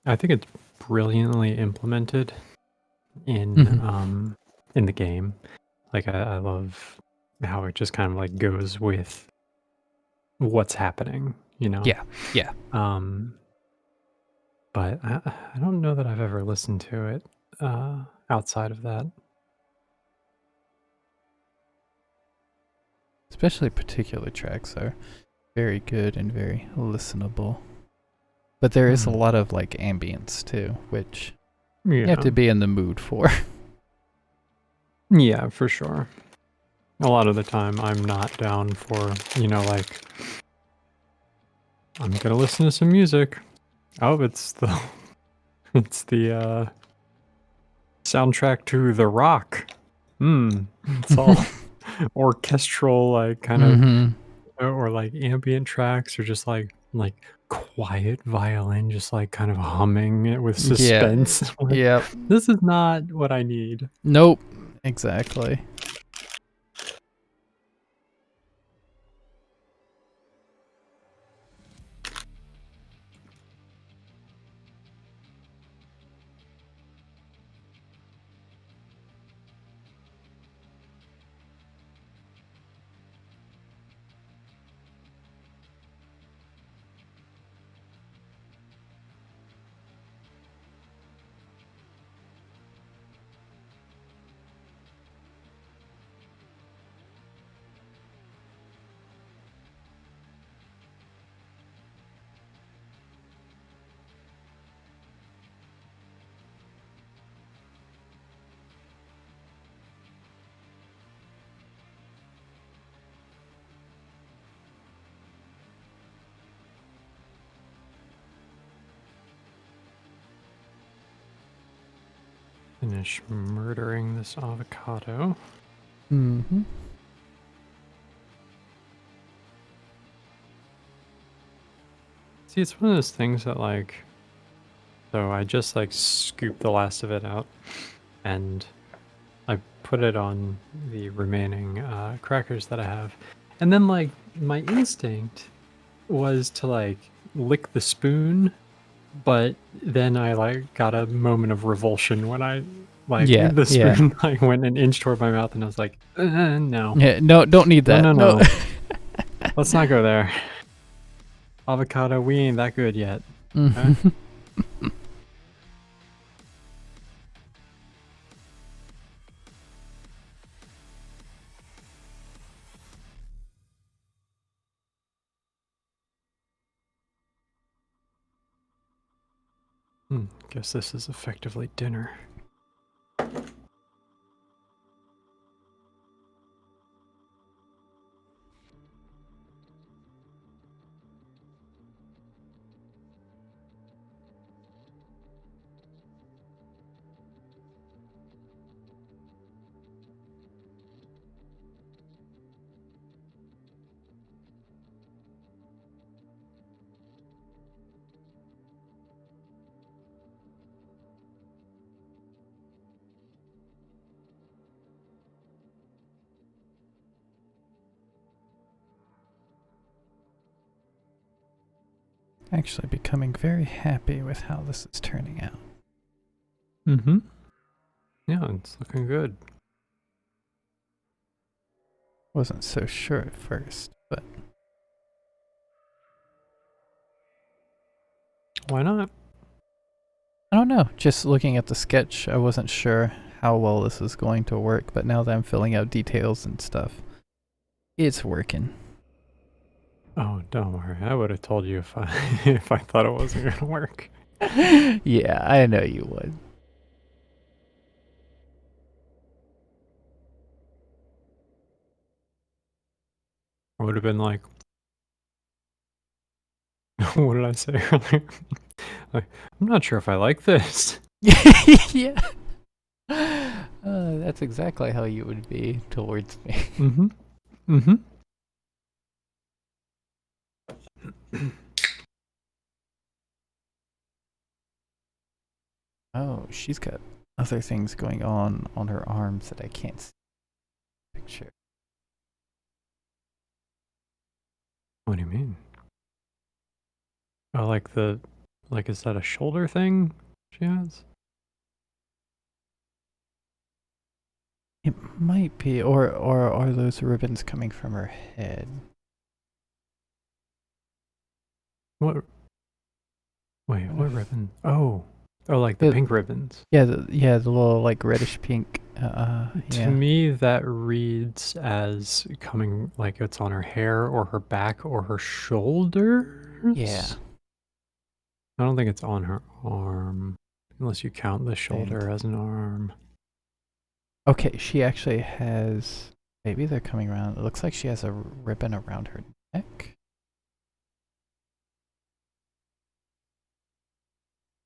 I think it's brilliantly implemented in the game. Like I love how it just kind of like goes with what's happening, you know. Yeah, yeah. Um, but I don't know that I've ever listened to it outside of that. Especially particular tracks are very good and very listenable. But there is a lot of like ambience too, which you have to be in the mood for. Yeah, for sure. A lot of the time I'm not down for, like I'm gonna listen to some music. Oh, it's the it's the soundtrack to The Rock. It's all orchestral, like kind of, or like ambient tracks, or just like quiet violin, just like kind of humming it with Yeah. suspense. Like, Yep. this is not what I need. Nope. Exactly. Finish murdering this avocado. Mm-hmm. See, it's one of those things that like, so I just like scooped the last of it out and I put it on the remaining crackers that I have. And then like my instinct was to like lick the spoon, but then I like got a moment of revulsion when I like Yeah. the Yeah. spoon like went an inch toward my mouth and I was like, no. Yeah. No, don't need No, that. no, No. no. Let's not go there. Avocado, we ain't that good yet. Okay? Guess this is effectively dinner. Actually becoming very happy with how this is turning out. Mm-hmm. Yeah, it's looking good. Wasn't so sure at first, but Why not? I don't know. Just looking at the sketch, I wasn't sure how well this is going to work, but now that I'm filling out details and stuff, it's working. Oh, don't worry. I would have told you if I if I thought it wasn't gonna work. Yeah, I know you would. I would have been like, what did I say earlier? Like, I'm not sure if I like this. Yeah. That's exactly how you would be towards me. Mm-hmm. Mm-hmm. Oh, she's got other things going on her arms that I can't see in the picture. What do you mean? Oh, like, is that a shoulder thing she has? It might be, or are those ribbons coming from her head? What? Wait, what ribbon? Oh, like the pink ribbons. Yeah, the little like reddish pink. To Yeah. me, that reads as coming like it's on her hair or her back or her shoulders. Yeah. I don't think it's on her arm, unless you count the shoulder And as an arm. okay, she actually has. Maybe they're coming around. It looks like she has a ribbon around her neck.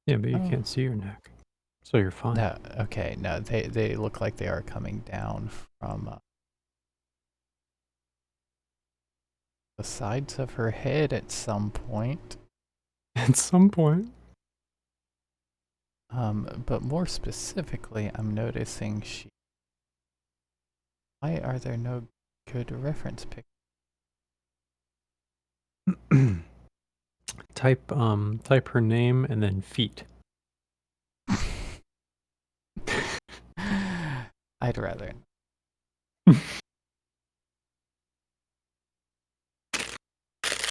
Yeah, but you Oh. can't see your neck, so you're fine. No, okay, no, they look like they are coming down from the sides of her head at some point. At some point. But more specifically, I'm noticing she. Why are there no good reference pictures? Type her name and then feet. I'd rather.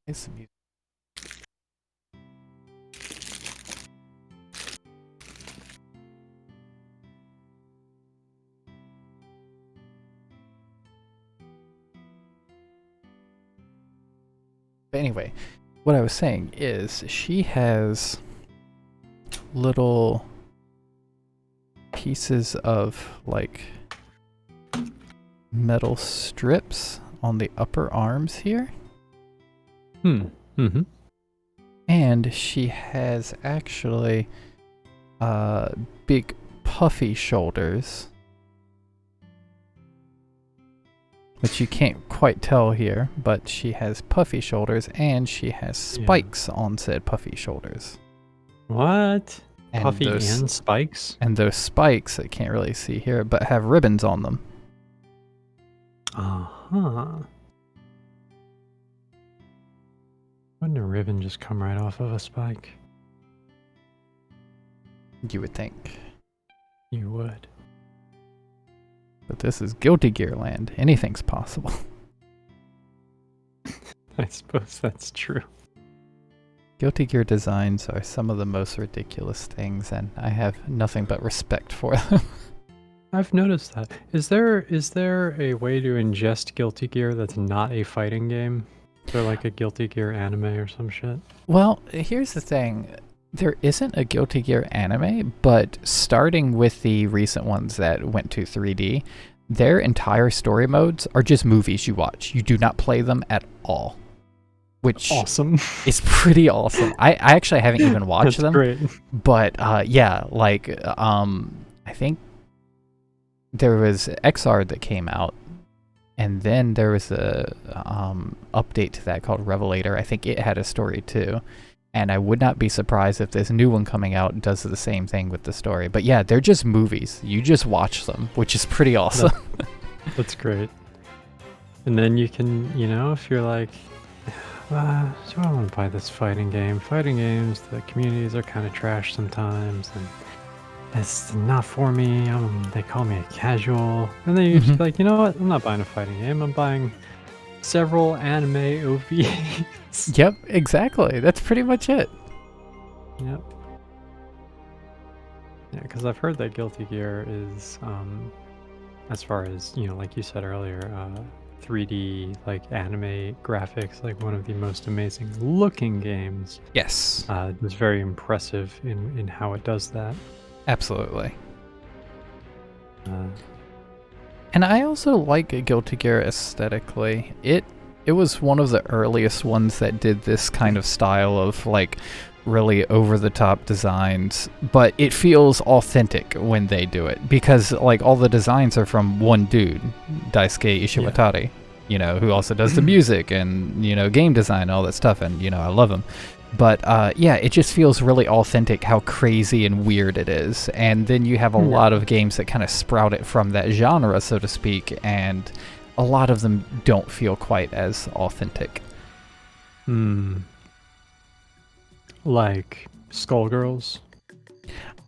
It's some music. But anyway, what I was saying is she has little pieces of like metal strips on the upper arms here. Mm-hmm. And she has actually big puffy shoulders, which you can't quite tell here, but she has puffy shoulders and she has spikes on said puffy shoulders. What? And Puffy and spikes? And those spikes, I can't really see here, but have ribbons on them. Uh-huh. Wouldn't a ribbon just come right off of a spike? You would think. You would. But this is Guilty Gear land. Anything's possible. I suppose that's true. Guilty Gear designs are some of the most ridiculous things, and I have nothing but respect for them. I've noticed that. Is there a way to ingest Guilty Gear that's not a fighting game? Is there like a Guilty Gear anime or some shit? Well, here's the thing. There isn't a Guilty Gear anime, but starting with the recent ones that went to 3D, their entire story modes are just movies you watch. You do not play them at all. Which awesome. is pretty awesome. I actually haven't even watched them. Great. But yeah, like I think there was XR that came out, and then there was a update to that called Revelator. I think it had a story too, and I would not be surprised if this new one coming out does the same thing with the story. But yeah, they're just movies. You just watch them, which is pretty awesome. That's great. And then you can, if you're like, do I want to buy this fighting game? Fighting games, the communities are kind of trash sometimes, and it's not for me. They call me a casual. And then you're just like, you know what? I'm not buying a fighting game. I'm buying several anime OVAs. Yep, exactly. That's pretty much it. Yep. Yeah, because I've heard that Guilty Gear is, as far as, like you said earlier, 3D, like anime graphics, like one of the most amazing looking games. Yes. It's very impressive in how it does that. Absolutely. And I also like Guilty Gear aesthetically. It was one of the earliest ones that did this kind of style of like really over-the-top designs, but it feels authentic when they do it because like all the designs are from one dude, Daisuke Ishiwatari, who also does the music and game design and all that stuff, and I love him. But yeah, it just feels really authentic how crazy and weird it is. And then you have a lot of games that kind of sprout it from that genre, so to speak, and a lot of them don't feel quite as authentic. Like Skullgirls,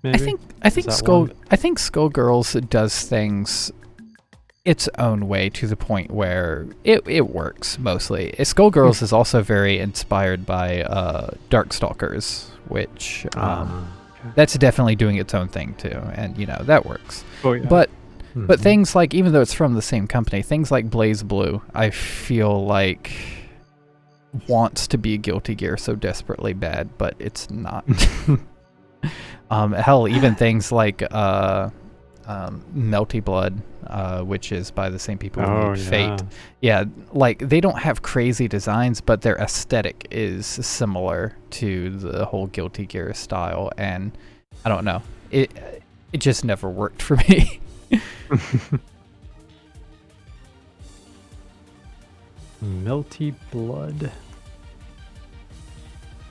maybe? I think Skullgirls does things its own way to the point where it works mostly. Skullgirls is also very inspired by Darkstalkers, which that's definitely doing its own thing too, and that works. Oh, yeah. But things like, even though it's from the same company, things like Blaze Blue, I feel like wants to be Guilty Gear so desperately bad, but it's not. Hell, even things like Melty Blood, which is by the same people who made Fate. Yeah, like they don't have crazy designs, but their aesthetic is similar to the whole Guilty Gear style, and I don't know, it just never worked for me. Melty Blood.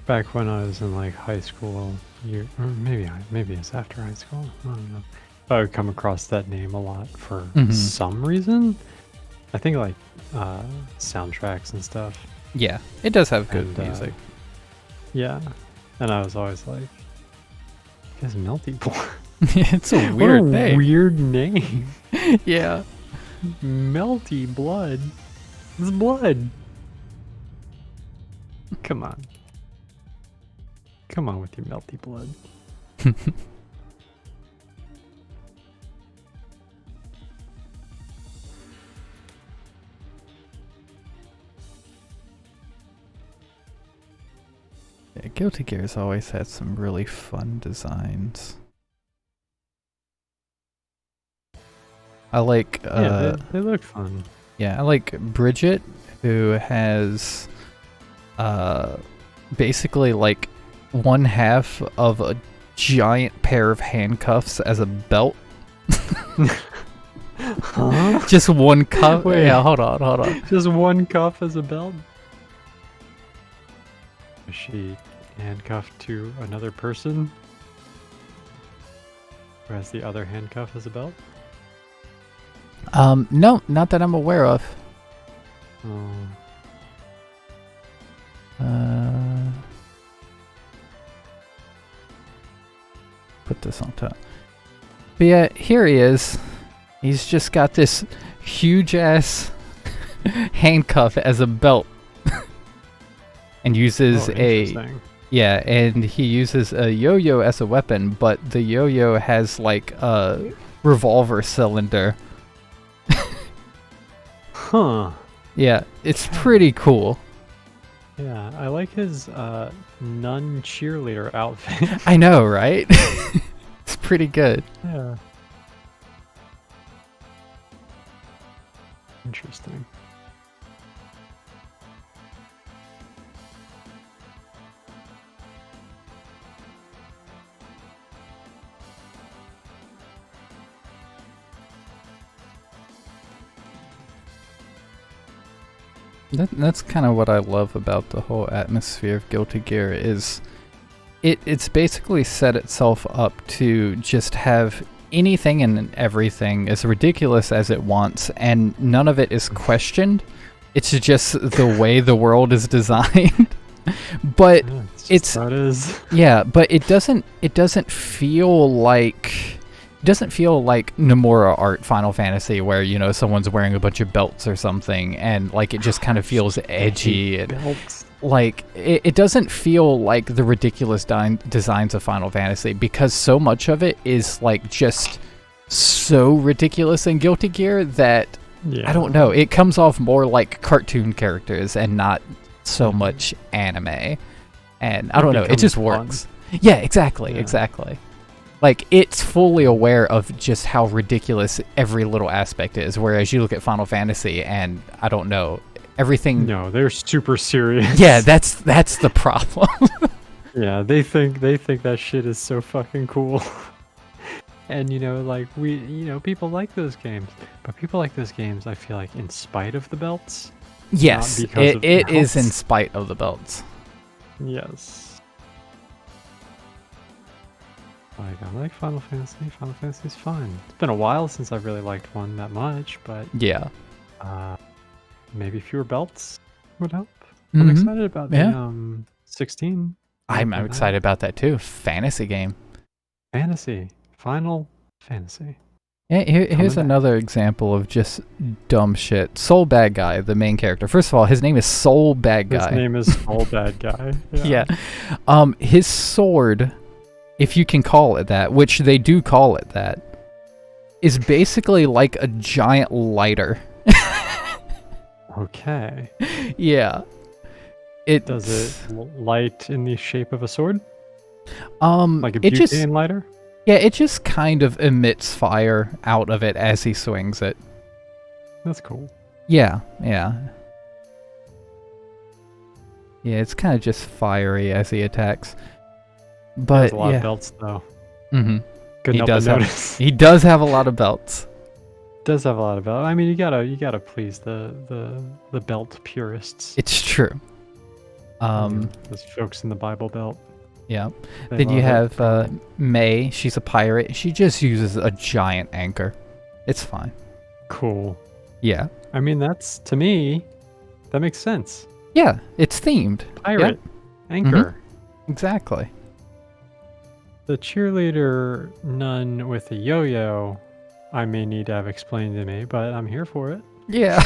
Back when I was in like high school, or maybe it's after high school. I don't know. I would come across that name a lot for some reason. I think like soundtracks and stuff. Yeah, it does have good music. Yeah, and I was always like, "It's Melty Blood." It's a weird name. Weird name. Yeah, Melty Blood. It's blood. Come on. Come on with your Melty Blood. Yeah, Guilty Gear's always had some really fun designs. I like they look fun. Yeah, I like Bridget, who has basically like one half of a giant pair of handcuffs as a belt. Huh? Just one cuff. Wait. Yeah, hold on. Just one cuff as a belt? Is she handcuffed to another person? Who has the other handcuff as a belt? No, not that I'm aware of. Oh. Put this on top. But yeah, here he is. He's just got this huge ass handcuff as a belt. And uses and he uses a yo-yo as a weapon, but the yo-yo has like a revolver cylinder. Huh. Yeah, it's pretty cool. Yeah, I like his nun cheerleader outfit. I know, right? It's pretty good. Yeah. Interesting. That's kind of what I love about the whole atmosphere of Guilty Gear is it's basically set itself up to just have anything and everything as ridiculous as it wants, and none of it is questioned. It's just the way the world is designed. But it's how it is. Yeah, but it doesn't feel like Nomura art Final Fantasy where, you know, someone's wearing a bunch of belts or something and like it just kind of feels edgy and Belts. like it doesn't feel like the ridiculous designs of Final Fantasy, because so much of it is like just so ridiculous in Guilty Gear that I don't know, it comes off more like cartoon characters and not so much anime. And I don't know, it just works. Fun. Yeah, exactly. Like, it's fully aware of just how ridiculous every little aspect is, whereas you look at Final Fantasy and, I don't know, everything... No, they're super serious. Yeah, that's the problem. Yeah, they think that shit is so fucking cool. And, you know, like, people like those games. But people like those games, I feel like, in spite of the belts. Yes, it is in spite of the belts. Yes. Like, I like Final Fantasy. Final Fantasy's fun. It's been a while since I've really liked one that much, but yeah. Maybe fewer belts would help. I'm excited about the 16. I'm excited about that too. Fantasy game. Final Fantasy. Yeah, here's another example of just dumb shit. Soul Bad Guy, the main character. First of all, his name is Soul Bad Guy. His name is Soul Bad Guy. Yeah. His sword, if you can call it that, which they do call it that, is basically like a giant lighter. Okay. Yeah. Does it light in the shape of a sword? Like a butane lighter? Yeah, it just kind of emits fire out of it as he swings it. That's cool. Yeah. Yeah, it's kind of just fiery as he attacks. But he has a lot of belts, though. Mm-hmm. He does have a lot of belts. Does have a lot of belts. I mean, you gotta please the belt purists. It's true. Those folks in the Bible Belt. Yeah. Then you have May. She's a pirate. She just uses a giant anchor. It's fine. Cool. Yeah. I mean, to me, that makes sense. Yeah, it's themed. Pirate. Anchor. Mm-hmm. Exactly. The cheerleader nun with a yo-yo, I may need to have explained to me, but I'm here for it. Yeah.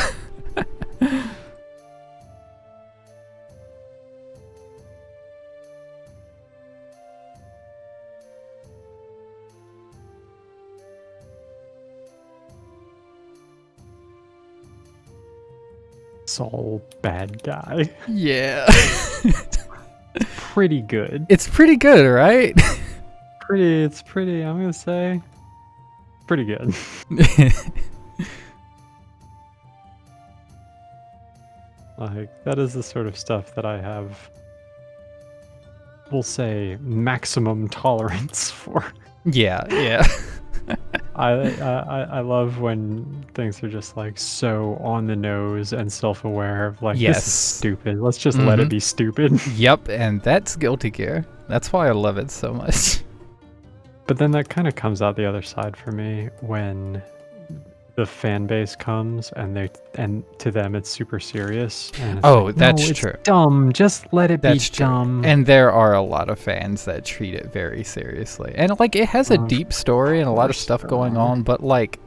Soul Bad Guy. Yeah. Pretty good. It's pretty good, right? It's pretty, I'm gonna say, pretty good. Like, that is the sort of stuff that I have, we'll say, maximum tolerance for. Yeah. I love when things are just like so on the nose and self-aware of like, this is stupid. Let's just let it be stupid. Yep, and that's Guilty Gear. That's why I love it so much. But then that kind of comes out the other side for me when the fan base comes and to them it's super serious. And it's like, that's it's true. Dumb. Just let it be dumb. True. And there are a lot of fans that treat it very seriously. And like, it has a deep story and a lot of stuff going on, but like,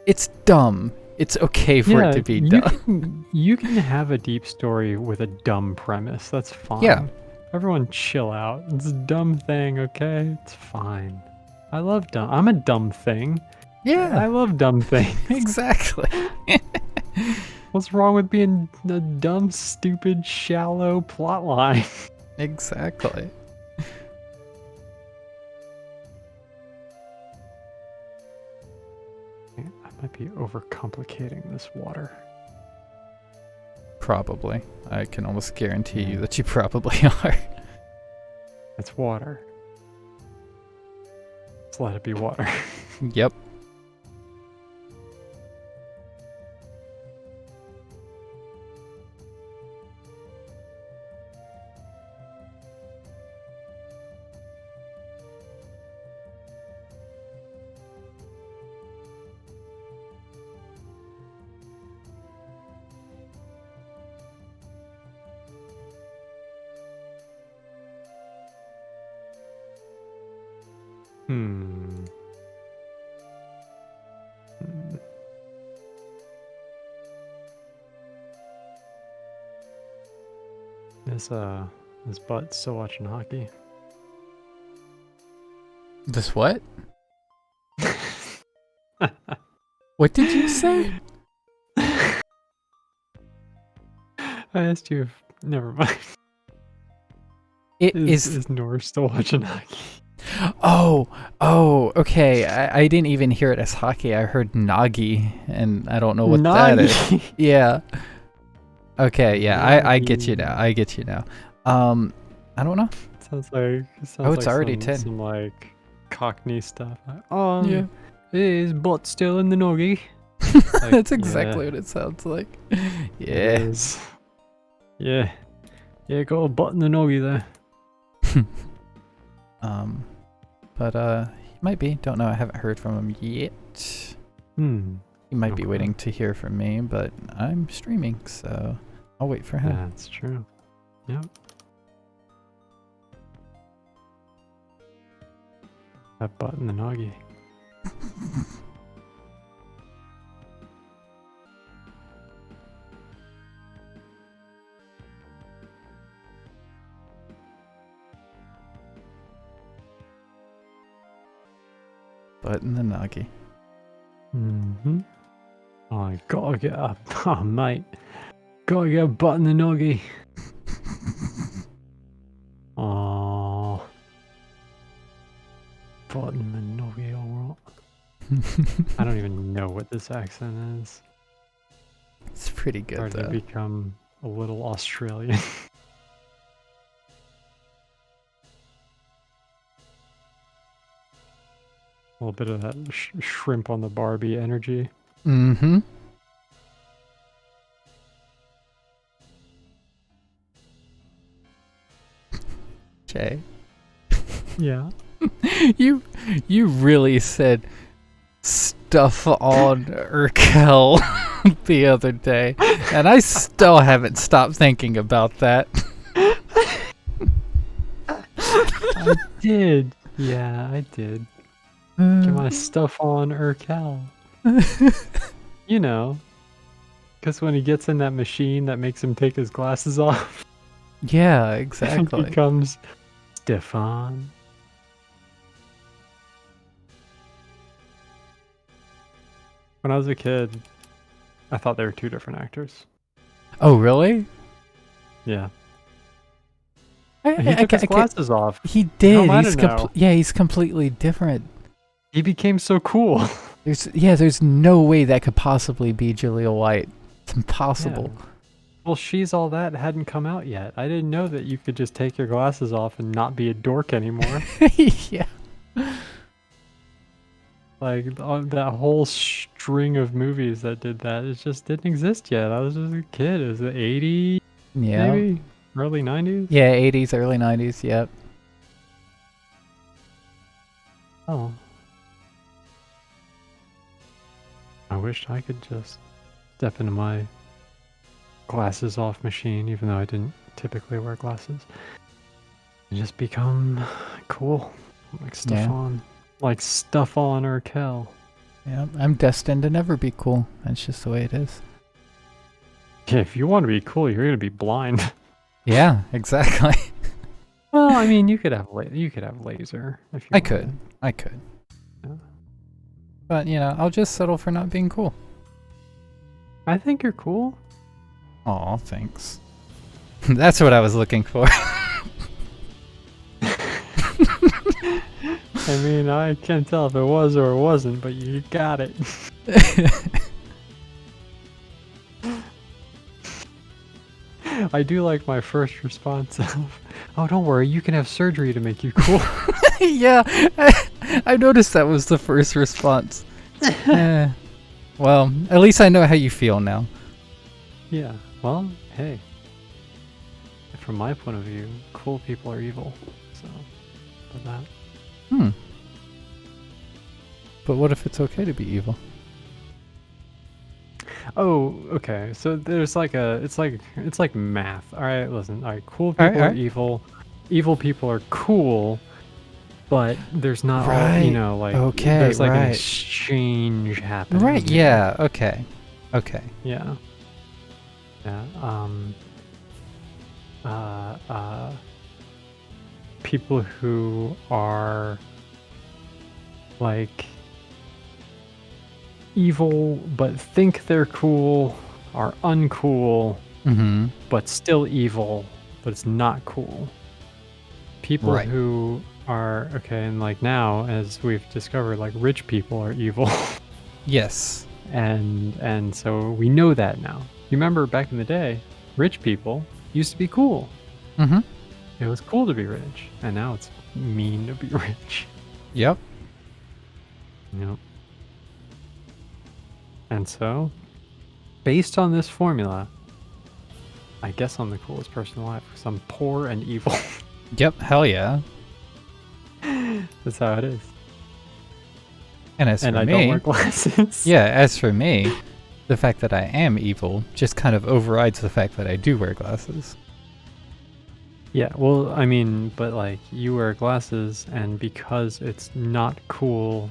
it's dumb. It's okay for it to be dumb. You can have a deep story with a dumb premise. That's fine. Yeah. Everyone chill out. It's a dumb thing, okay? It's fine. I love dumb. I'm a dumb thing. Yeah. I love dumb things. Exactly. What's wrong with being a dumb, stupid, shallow plot line? Exactly. I might be overcomplicating this water. Probably. I can almost guarantee you that you probably are. It's water. Let's let it be water. Yep. Hmm. Hmm. This butt still watching hockey. This what? What did you say? I asked you if. Never mind. It Is Norris still watching hockey? Oh, okay. I didn't even hear it as hockey. I heard Nagi, and I don't know what that is. Yeah. Okay, yeah, I get you now. I get you now. I don't know. Sounds like It's like already 10. some like Cockney stuff. Yeah. Is butt still in the noggy? Like, That's exactly what it sounds like. Yeah. It is. Yeah. Yeah, got a butt in the noggy there. But he might be. Don't know. I haven't heard from him yet. He might be waiting to hear from me, but I'm streaming, so I'll wait for him. Yeah, that's true. Yep. That butt in the noggy. Butt in the noggy. Oh, I gotta get up. Oh, mate. Gotta get a butt in the noggy. Oh. Butt in the noggy, alright. I don't even know what this accent is. It's pretty good, Starting though. to become a little Australian. A little bit of that shrimp on the Barbie energy. Mm-hmm. Jay. Yeah. You really said stuff on Urkel the other day, and I still haven't stopped thinking about that. I did. Yeah, I did. Get my stuff on Urkel. You know, because when he gets in that machine that makes him take his glasses off, Yeah, he exactly. becomes Stefan. When I was a kid, I thought they were two different actors. Oh, really? Yeah. He He took his glasses off. He did. How am I He's to know? he's completely different. He became so cool. There's no way that could possibly be Julia White. It's impossible. Yeah. Well, She's All That hadn't come out yet. I didn't know that you could just take your glasses off and not be a dork anymore. Yeah. Like that whole string of movies that did that, it just didn't exist yet. I was just a kid. It was the 80s, Yeah. maybe early 90s. Yeah, 80s, early 90s. Yep. Oh, I wish I could just step into my glasses off machine, even though I didn't typically wear glasses, and just become cool, like Stefan. Like Stefan Urkel. Yeah, I'm destined to never be cool. That's just the way it is. Yeah, if you want to be cool, you're gonna be blind. Yeah, exactly. Well, I mean, you could have laser if you I wanted. could. Yeah. But I'll just settle for not being cool. I think you're cool. Aw, thanks. That's what I was looking for. I mean, I can't tell if it was or it wasn't, but you got it. I do like my first response of, oh, don't worry, you can have surgery to make you cool. Yeah, I noticed that was the first response. Well, at least I know how you feel now. Yeah, well, hey. From my point of view, cool people are evil, so, but that. But what if it's okay to be evil? Oh, okay. So there's like it's like math. All right, listen. All right, cool people All right. are evil. Evil people are cool. but there's not, Right. like Okay, there's like an right. exchange happening. Right, yeah, okay. Okay. Yeah. Yeah. People who are like evil but think they're cool are uncool, Mm-hmm. but still evil, but it's not cool. People Right. who are okay, and like now, as we've discovered, like rich people are evil, Yes. and so we know that now. You remember back in the day, rich people used to be cool. Mm-hmm. It was cool to be rich, and now it's mean to be rich. Yep. Yep. And so, based on this formula, I guess I'm the coolest person alive because I'm poor and evil. Yep, hell yeah. That's how it is. And as And for I me, don't wear glasses. yeah, as for me, the fact that I am evil just kind of overrides the fact that I do wear glasses. Yeah, well, I mean, but like you wear glasses, and because it's not cool,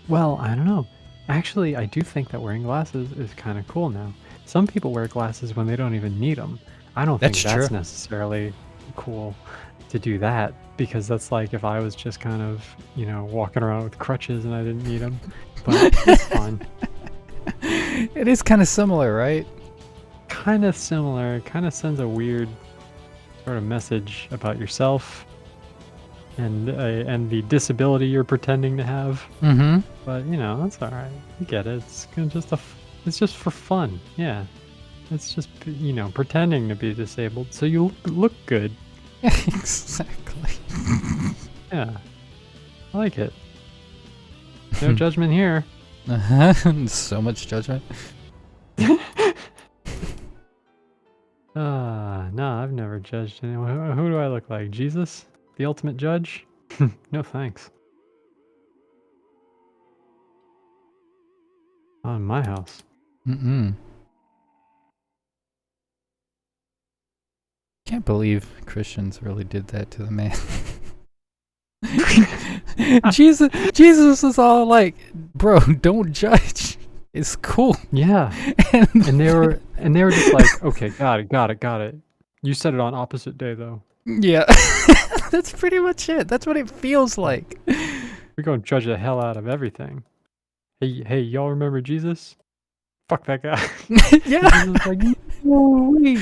well, I don't know. Actually, I do think that wearing glasses is kind of cool now. Some people wear glasses when they don't even need them. I don't think That's that's true. necessarily cool to do that because that's like if I was just kind of, walking around with crutches and I didn't need them. But it's fun. It is kind of similar, right? Kind of similar. Kind of sends a weird sort of message about yourself and the disability you're pretending to have. Mm-hmm. But that's all right. You get it. It's it's just for fun. Yeah, it's just pretending to be disabled so you look good. Exactly. Yeah, I like it. No judgment here. Uh-huh. So much judgment. No, I've never judged anyone. Who do I look like? Jesus, the ultimate judge? No thanks. Not in my house. Mm-mm. Can't believe Christians really did that to the man. Jesus was all like, bro, don't judge. It's cool. Yeah. And they were just like, okay, got it. You said it on opposite day though. Yeah. That's pretty much it. That's what it feels like. We're gonna judge the hell out of everything. Hey, y'all remember Jesus? Fuck that guy. Yeah. Jesus was like, no, wait.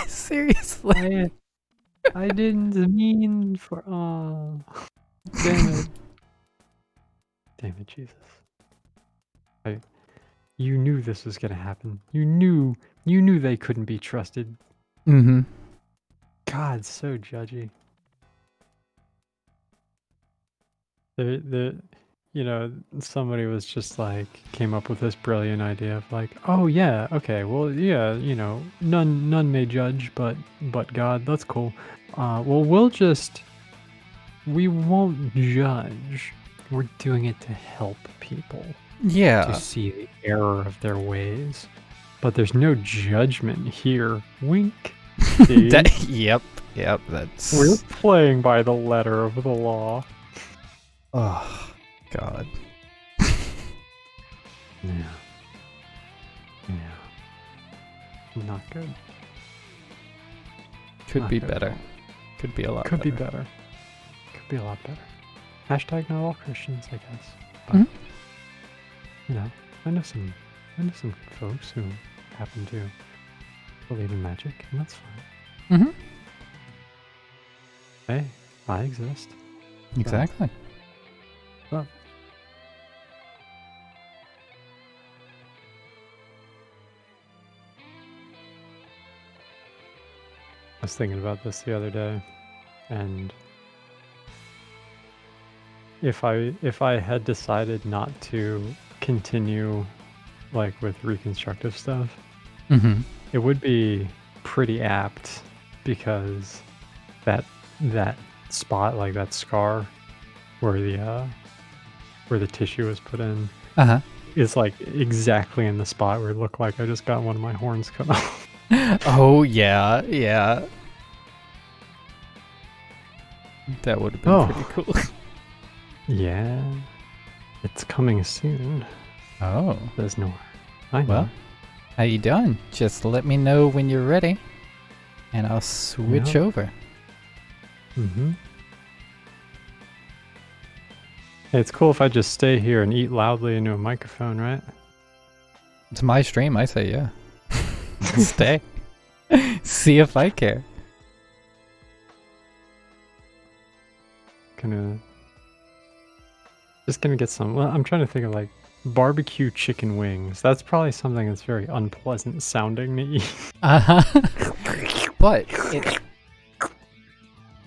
Seriously. I didn't mean for damn it. Damn it, Jesus. You knew this was gonna happen. You knew they couldn't be trusted. Mm-hmm. God, so judgy. Somebody was just like came up with this brilliant idea of like, oh yeah, okay, well yeah, none may judge but God. That's cool. Well, we won't judge. We're doing it to help people to Yeah. see the error of their ways. But there's no judgment here. Wink. See? Yep. That's. We're playing by the letter of the law. Oh, God. Yeah. Not good. Could Not be good. better. Could be a lot Could better. be better. Could be a lot better. Hashtag not all Christians, I guess. But I know some folks who happen to believe in magic, and that's fine. Mm-hmm. Hey, I exist. Exactly. Well, I was thinking about this the other day, and if I had decided not to continue like with reconstructive stuff, Mm-hmm. it would be pretty apt because that spot, like that scar where the tissue was put in, Uh-huh. is like exactly in the spot where it looked like I just got one of my horns cut off. Oh, yeah. That would have been pretty cool. Yeah, it's coming soon. Oh. There's no. I know. Well, how you doing? Just let me know when you're ready, and I'll switch over. Mm-hmm. Hey, it's cool if I just stay here and eat loudly into a microphone, right? It's my stream, I say yeah. Stay. See if I care. Just gonna get some. Well, I'm trying to think of like barbecue chicken wings. That's probably something that's very unpleasant sounding to eat. But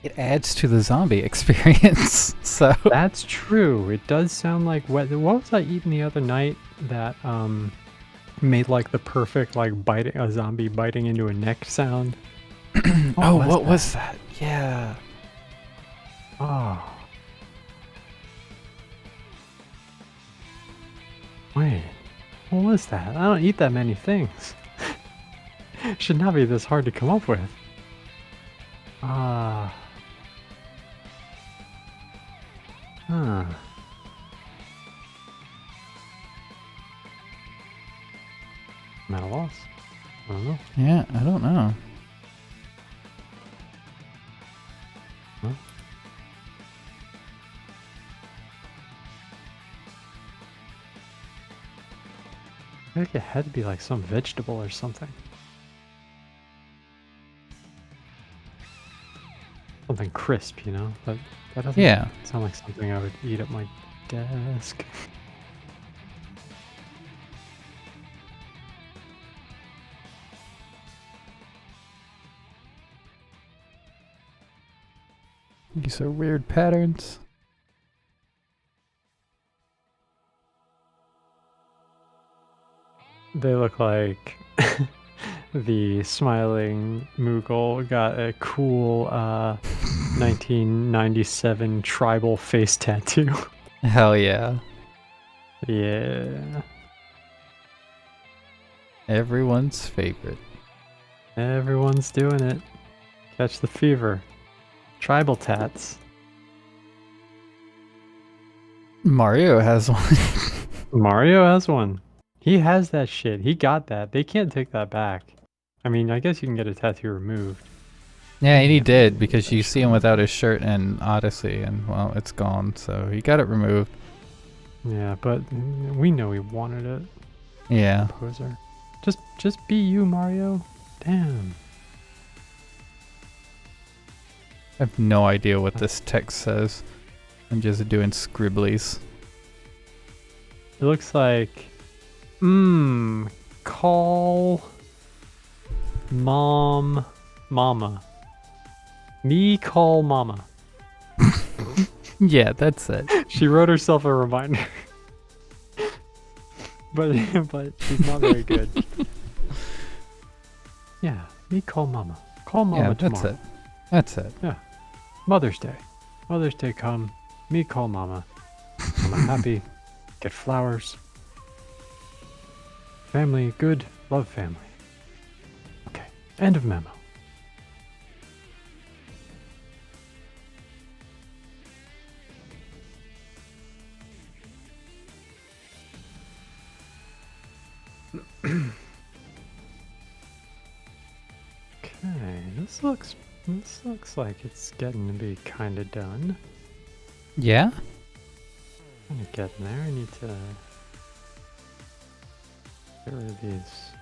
it adds to the zombie experience. So That's true. It does sound like what was I eating the other night that made like the perfect like a zombie biting into a neck sound? what was that? Yeah. Oh. Wait. What was that? I don't eat that many things. Should not be this hard to come up with. Ah. Huh. I'm at a loss. I don't know. Yeah, I don't know. Huh? I feel like it had to be like some vegetable or something. Something crisp, you know? But that doesn't sound like something I would eat at my desk. These are weird patterns. They look like the smiling Moogle got a cool 1997 tribal face tattoo. Hell yeah. Yeah. Everyone's favorite. Everyone's doing it. Catch the fever. Tribal tats. Mario has one. Mario has one. He has that shit. He got that. They can't take that back. I mean, I guess you can get a tattoo removed. Yeah, and he did, because you see him without his shirt in Odyssey, and, well, it's gone, so he got it removed. Yeah, but we know he wanted it. Yeah. Poser. Just be you, Mario. Damn. I have no idea what this text says. I'm just doing scribblies. It looks like, call mama. Me call mama. Yeah, that's it. She wrote herself a reminder. but she's not very good. Yeah, me call mama. Call mama tomorrow. That's it. Yeah. Mother's Day. Mother's Day come. Me call mama. Mama happy. Get flowers. Family good. Love family. Okay. End of memo. Okay, this looks like it's getting to be kind of done. Yeah? I'm getting there. I need to get rid of these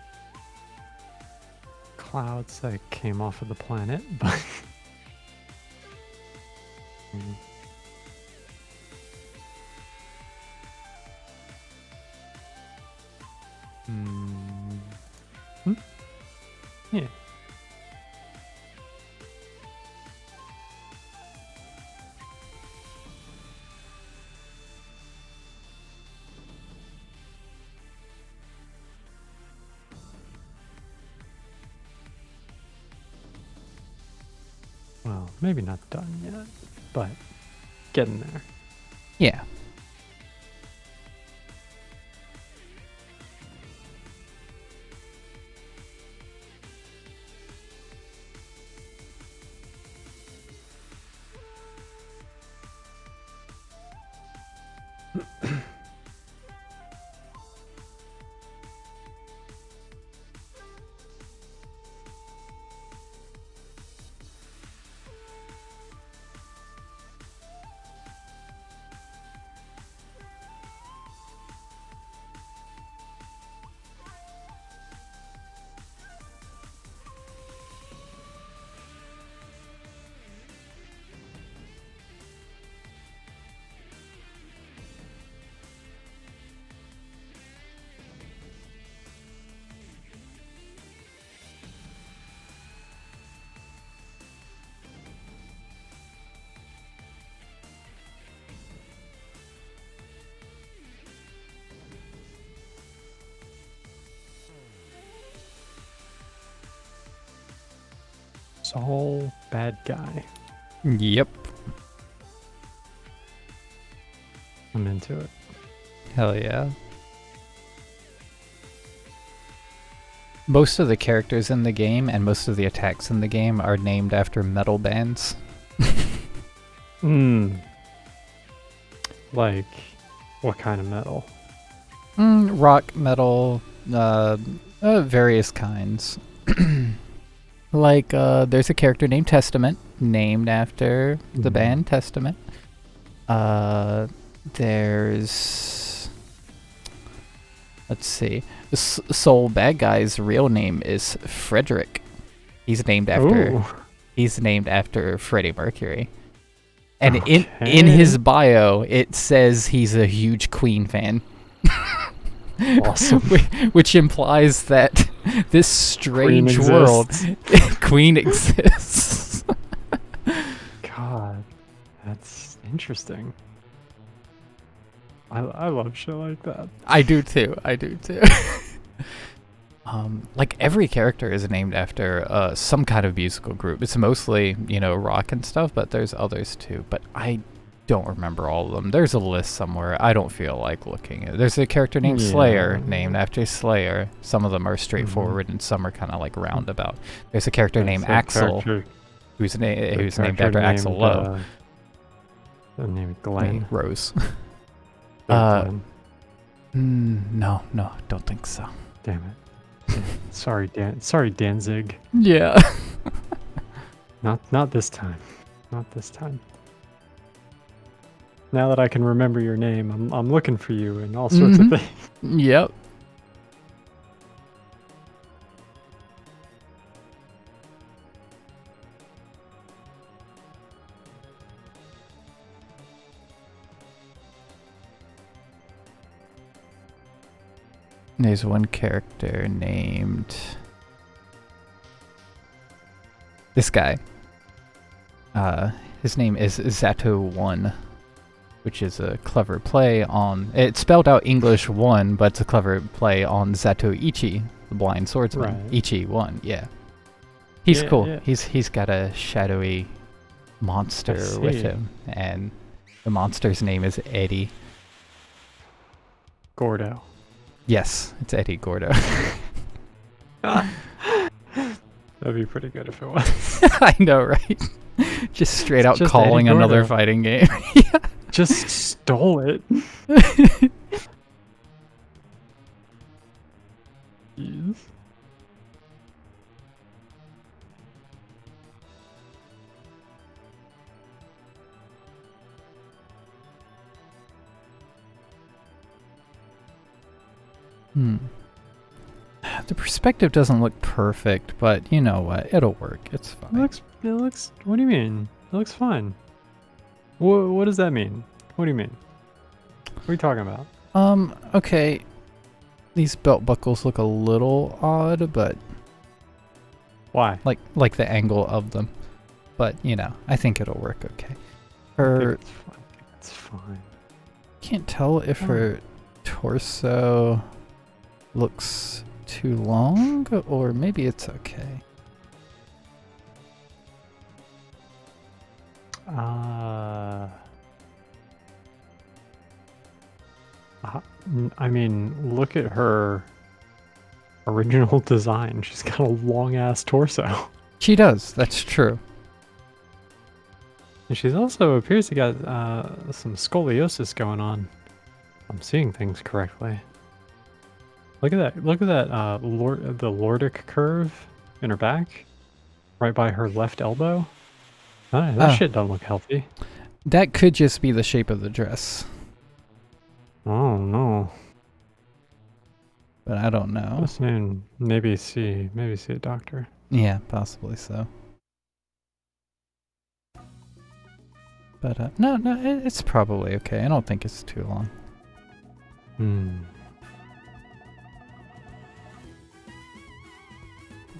clouds that came off of the planet, but yeah. Well, maybe not done yet, but getting there. Yeah. Saul, bad guy. Yep. I'm into it. Hell yeah. Most of the characters in the game and most of the attacks in the game are named after metal bands. Like, what kind of metal? Rock, metal, various kinds. Like, there's a character named Testament, named after the band Testament. There's... Let's see. The Soul Bad Guy's real name is Frederick. He's named after Freddie Mercury. And in his bio, it says he's a huge Queen fan. Awesome. Which implies that this strange world, Queen exists. God, that's interesting. I love shit like that. I do too. Like every character is named after some kind of musical group. It's mostly, rock and stuff, but there's others too. But I don't remember all of them. There's a list somewhere. I don't feel like looking at it. There's a character named Slayer, named after Slayer. Some of them are straightforward and some are kind of like roundabout. There's a character named Axel, who's named after Axel Lowe. Named Glenn. Rose. Glenn. No, don't think so. Damn it. Sorry, Danzig. Yeah. Not this time. Not this time. Now that I can remember your name, I'm looking for you and all sorts of things. Yep. There's one character named this guy. His name is Zato1, which is a clever play on... It's spelled out English 1, but it's a clever play on Zatoichi, the blind swordsman. Right. Ichi-1, yeah. He's cool. Yeah. He's got a shadowy monster with him, and the monster's name is Eddie. Gordo. Yes, it's Eddie Gordo. That'd be pretty good if it was. I know, right? Just straight out just calling Eddie another Gordo. fighting game. Yeah. Just stole it. Jeez. The perspective doesn't look perfect, but you know what? It'll work. It's fine. It looks. What do you mean? It looks fine. What does that mean? What do you mean? What are you talking about? Okay. These belt buckles look a little odd, but Why? like the angle of them. But I think it'll work okay. It's fine. Can't tell if her torso looks too long, or maybe it's okay. I mean, look at her original design. She's got a long ass torso. She does. That's true. And she's also appears to got some scoliosis going on. I'm seeing things correctly. Look at that. Look at that. The Lordic curve in her back, right by her left elbow. That Oh, shit don't look healthy. that could just be the shape of the dress, Oh no. but I don't know. Just saying, maybe see a doctor. Yeah, possibly so. But no, it's probably okay. I don't think it's too long.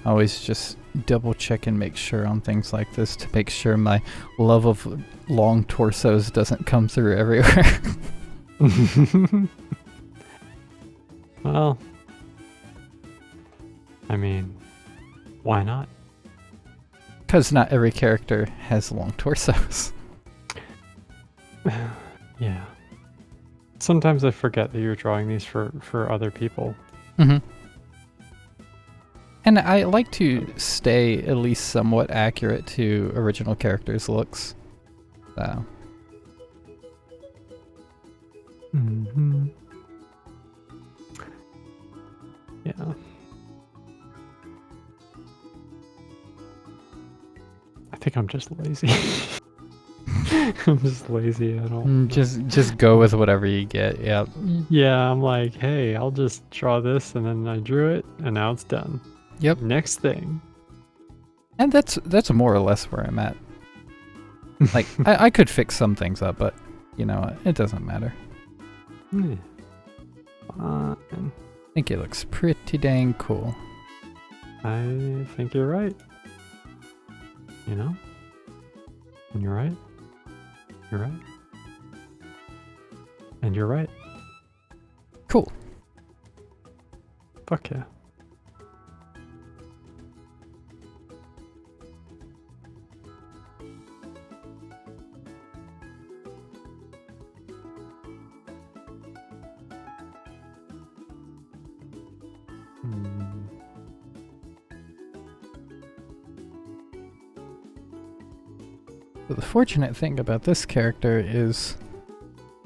I always just double check and make sure on things like this to make sure my love of long torsos doesn't come through everywhere. Well, I mean, why not? Because not every character has long torsos. Yeah. Sometimes I forget that you're drawing these for other people. Mm-hmm. And I like to stay at least somewhat accurate to original characters' looks. So. Mm-hmm. Yeah. I think I'm just lazy. I'm just lazy at all. Just go with whatever you get. Yep. Yeah, I'm like, hey, I'll just draw this, and then I drew it, and now it's done. Yep. Next thing. And that's more or less where I'm at. Like I could fix some things up, but you know it doesn't matter. Yeah. Fine. I think it looks pretty dang cool. I think you're right. You know? And you're right. You're right. And you're right. Cool. Fuck yeah. But the fortunate thing about this character is,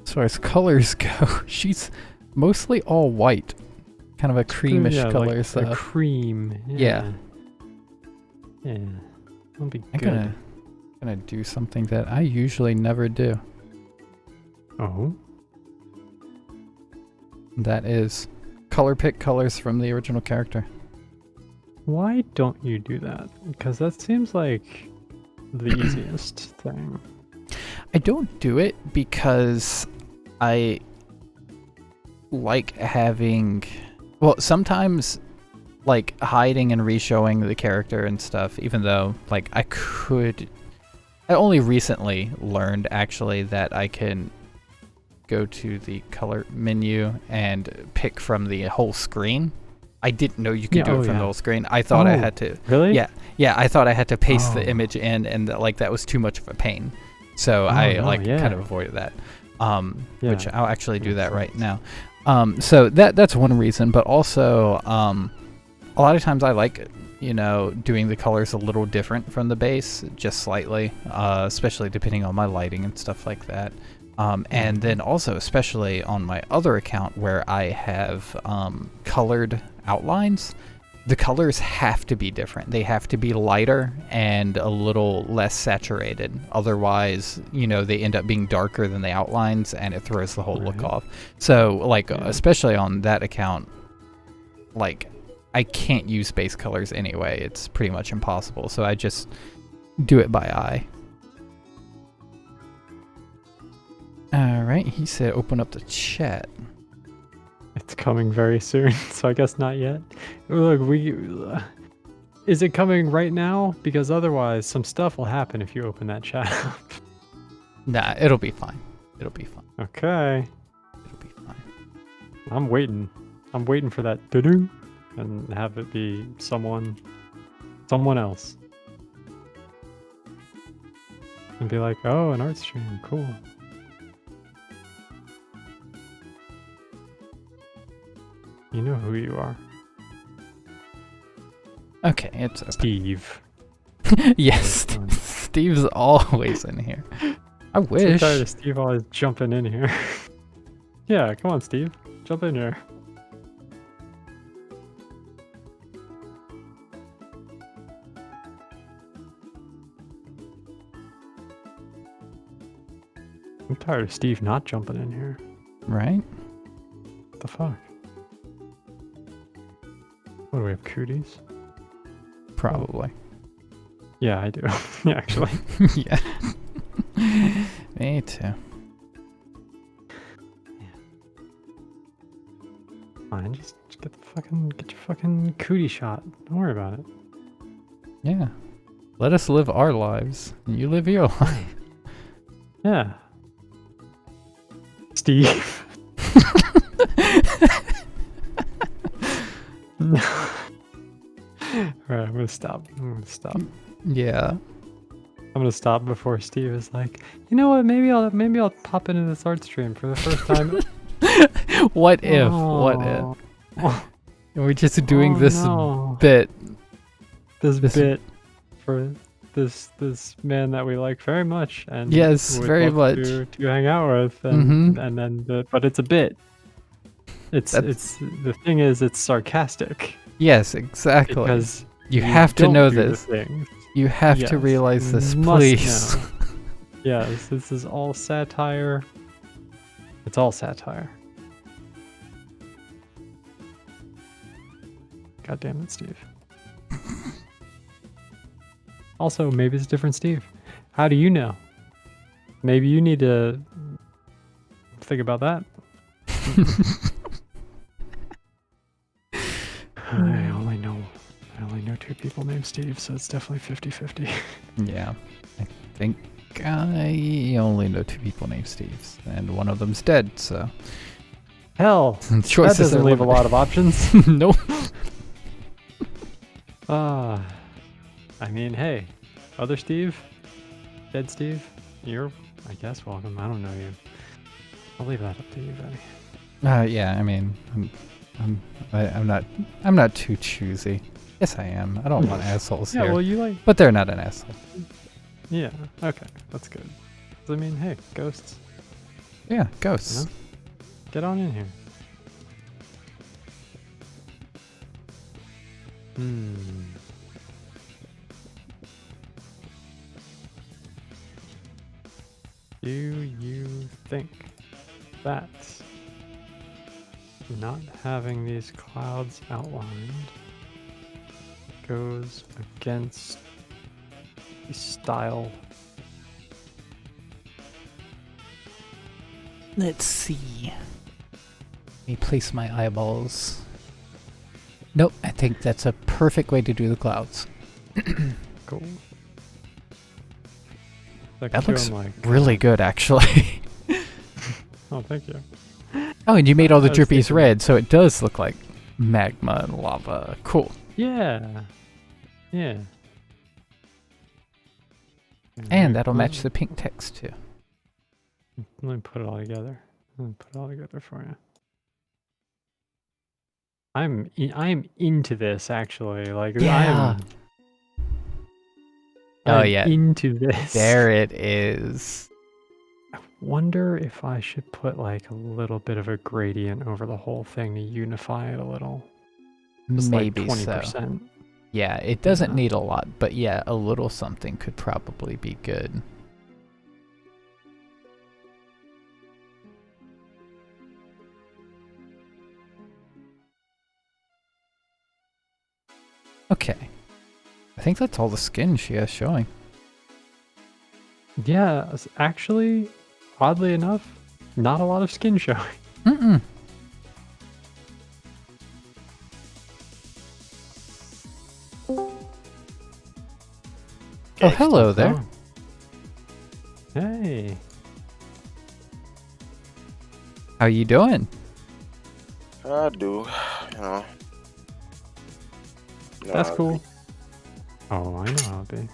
as far as colors go, she's mostly all white. Kind of a creamish color, like so. a cream. Yeah. Yeah. That'll be I'm good. gonna do something that I usually never do. Oh. That is color pick colors from the original character. Why don't you do that? Because that seems like the easiest thing. I don't do it because I like having, well, sometimes like hiding and re-showing the character and stuff, even though like I only recently learned actually that I can go to the color menu and pick from the whole screen. I didn't know you could do it from the whole screen. I thought I had to. Really? Yeah. I thought I had to paste the image in, and like that was too much of a pain. So I kind of avoided that. Which I'll actually do that right now. So that's one reason, but also a lot of times I like doing the colors a little different from the base, just slightly, especially depending on my lighting and stuff like that. And then also, especially on my other account where I have colored outlines, the colors have to be different. They have to be lighter and a little less saturated. Otherwise, they end up being darker than the outlines and it throws the whole look off. So, especially on that account, I can't use base colors anyway. It's pretty much impossible. So I just do it by eye. Alright, he said open up the chat. It's coming very soon, so I guess not yet. Look, is it coming right now? Because otherwise, some stuff will happen if you open that chat up. Nah, it'll be fine. It'll be fine. Okay. It'll be fine. I'm waiting. I'm waiting for that doo-doo and have it be someone else. And be like, oh, an art stream, cool. You know who you are. Okay, it's open. Steve. Yes, Steve's always in here. I wish. I'm tired of Steve always jumping in here. Yeah, come on, Steve. Jump in here. I'm tired of Steve not jumping in here. Right? What the fuck? What do we have, cooties? Probably. Yeah, I do. Yeah, actually. Yeah. Me too. Fine, just get your fucking cootie shot. Don't worry about it. Yeah. Let us live our lives, and you live your life. Yeah. Steve. Alright, I'm gonna stop. Yeah. I'm gonna stop before Steve is like, you know what? Maybe I'll pop into this art stream for the first time. What if? What if? We're just doing this no. bit. This bit for this man that we like very much and yes, would very love much to hang out with, and then but it's a bit. It's the thing is it's sarcastic. Yes, exactly. Because you have to know this. Things. You have to realize this, please. Yes, this is all satire. It's all satire. God damn it, Steve. Also, maybe it's a different Steve. How do you know? Maybe you need to think about that. I only know 2 people named Steve, so it's definitely 50-50. Yeah. I think I only know 2 people named Steves, and one of them's dead, so. Hell, that doesn't leave a lot of options. Nope. I mean, hey, other Steve, dead Steve, you're, I guess, welcome. I don't know you. I'll leave that up to you, buddy. Yeah. I mean, I'm not too choosy. Yes, I am. I don't want assholes here. Yeah, well, you like. But they're not an asshole. Yeah. Okay, that's good. I mean, hey, ghosts. Yeah, ghosts. You know? Get on in here. Do you think that not having these clouds outlined goes against the style? Let's see. Let me place my eyeballs. Nope, I think that's a perfect way to do the clouds. Cool. That looks really good, actually. Oh, thank you. Oh, and you made all the drippies red, so it does look like magma and lava. Cool. Yeah. Yeah. And that'll match the pink text, too. Let me put it all together. For you. I'm into this, actually. Like, yeah. I'm yeah. into this. There it is. I wonder if I should put like a little bit of a gradient over the whole thing to unify it a little. Just maybe like 20%. So. Yeah, it doesn't need a lot, but yeah, a little something could probably be good. Okay. I think that's all the skin she has showing. Yeah, actually, oddly enough, not a lot of skin showing. Mm-mm. Oh, hello there. Hey. How you doing? I do, you know. That's cool. Oh, I know how it be.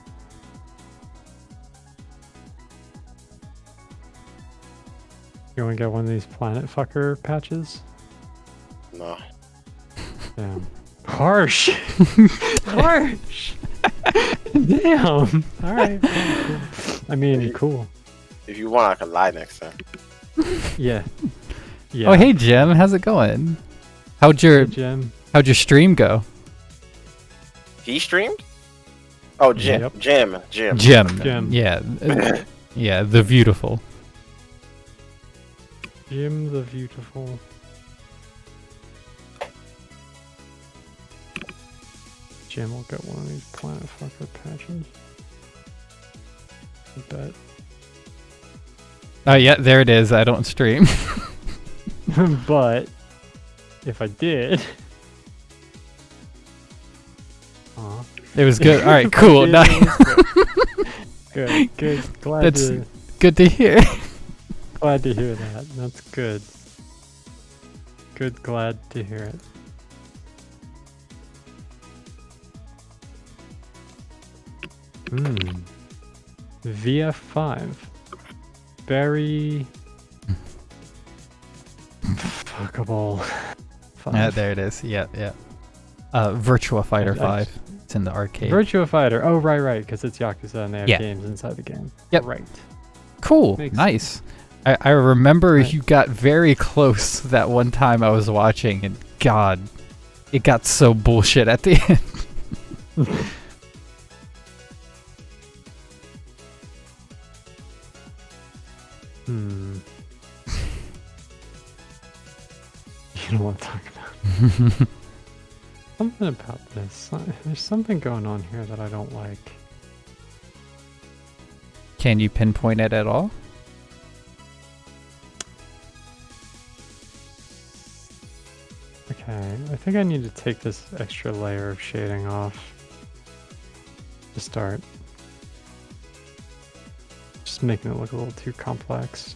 You want to get one of these planet fucker patches? No. Damn. Harsh. Harsh. Damn. All right. Cool. I mean, cool. If you want, I can lie next time. Yeah. Yeah. Oh, hey Jim, how's it going? How'd Hey, your Jim. stream go? He streamed? Oh, Jim. Yep. Jim. Jim. Yeah. Yeah, the beautiful. Jim the Beautiful. Jim will get one of these Planet Fucker patches. I bet. Oh yeah, there it is. I don't stream. But if I did, aw. It was good. All right, cool. Yeah, Nice. Good. Glad That's to good to hear. hear that. That's good. Glad to hear it. VF5. Very fuckable. There it is. Yeah. Virtua Fighter 5. It's in the arcade. Virtua Fighter. Oh, right, because it's Yakuza and they have Yeah. games inside the game. Yep. Right. Cool. Makes Nice. I remember Right. you got very close that one time I was watching, and God, it got so bullshit at the end. You don't want to talk about something about this. There's something going on here that I don't like. Can you pinpoint it at all? Okay, I think I need to take this extra layer of shading off to start. Just making it look a little too complex.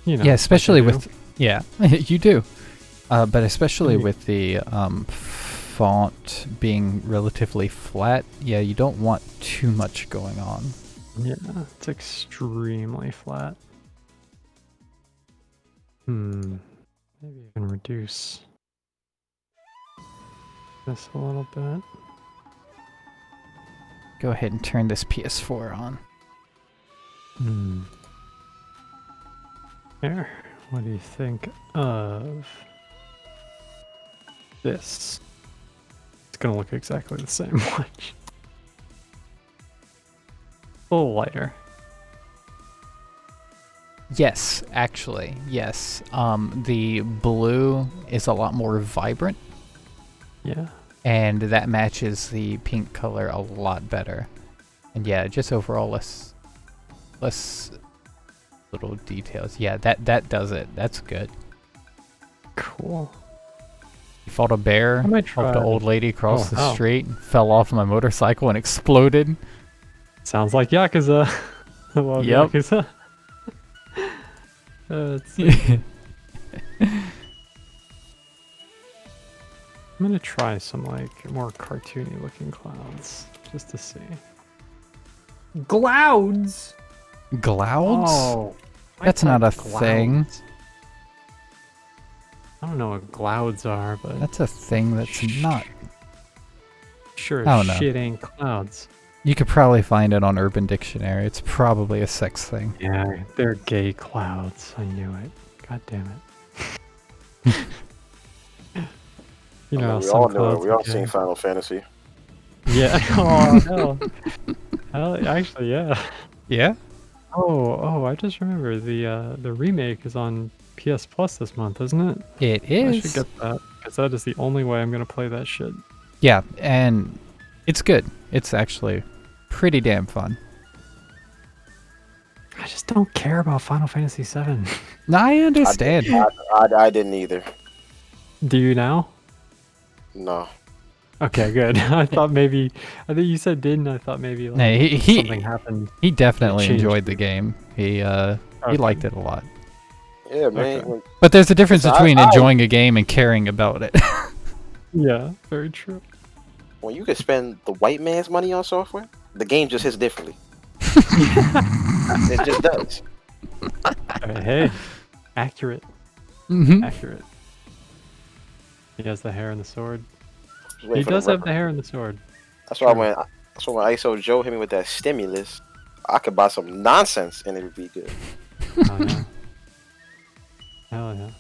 You know, Yeah, like I especially do. with you do, but especially Yeah. with the font being relatively flat. Yeah, you don't want too much going on. Yeah, it's extremely flat. Maybe you can reduce this a little bit. Go ahead and turn this PS4 on. There. What do you think of this? It's gonna look exactly the same. Watch. A little lighter. Yes, actually, yes. The blue is a lot more vibrant, Yeah. and that matches the pink color a lot better. And yeah, just overall less little details. Yeah, that does it. That's good. Cool. You fought a bear, I might helped try. an old lady cross Oh, the wow. street, fell off my motorcycle and exploded. Sounds like Yakuza. I love Yep. Yakuza. Let's see. I'm gonna try some like more cartoony looking clouds just to see. Clouds. Clouds? Oh, That's not a thing. I don't know what clouds are, but That's a thing that's not. sure I as don't know. shit ain't clouds. You could probably find it on Urban Dictionary. It's probably a sex thing. Yeah, they're gay clouds. I knew it. God damn it. You know, we some all know it. clouds We are all gay. seen Final Fantasy. Yeah. Oh no. Actually, yeah. Yeah? Oh! I just remember the remake is on PS Plus this month, isn't it? It I should is. get that because that is the only way I'm gonna play that shit. Yeah, and it's good. It's actually pretty damn fun. I just don't care about Final Fantasy VII. No, I understand. I didn't either. Do you now? No. Okay, good. I think you said didn't. I thought maybe like No, something happened. he definitely changed enjoyed the game. He liked it a lot. Yeah, man. Okay. But there's a difference So between I- enjoying a game and caring about it. Yeah, very true. When you could spend the white man's money on software, the game just hits differently. It just does. Hey, accurate. Mhm. Accurate. He has the hair and the sword. Just waiting He for does the have the hair and the sword. That's why when ISO Joe hit me with that stimulus, I could buy some nonsense and it would be good. Oh yeah. Hell yeah.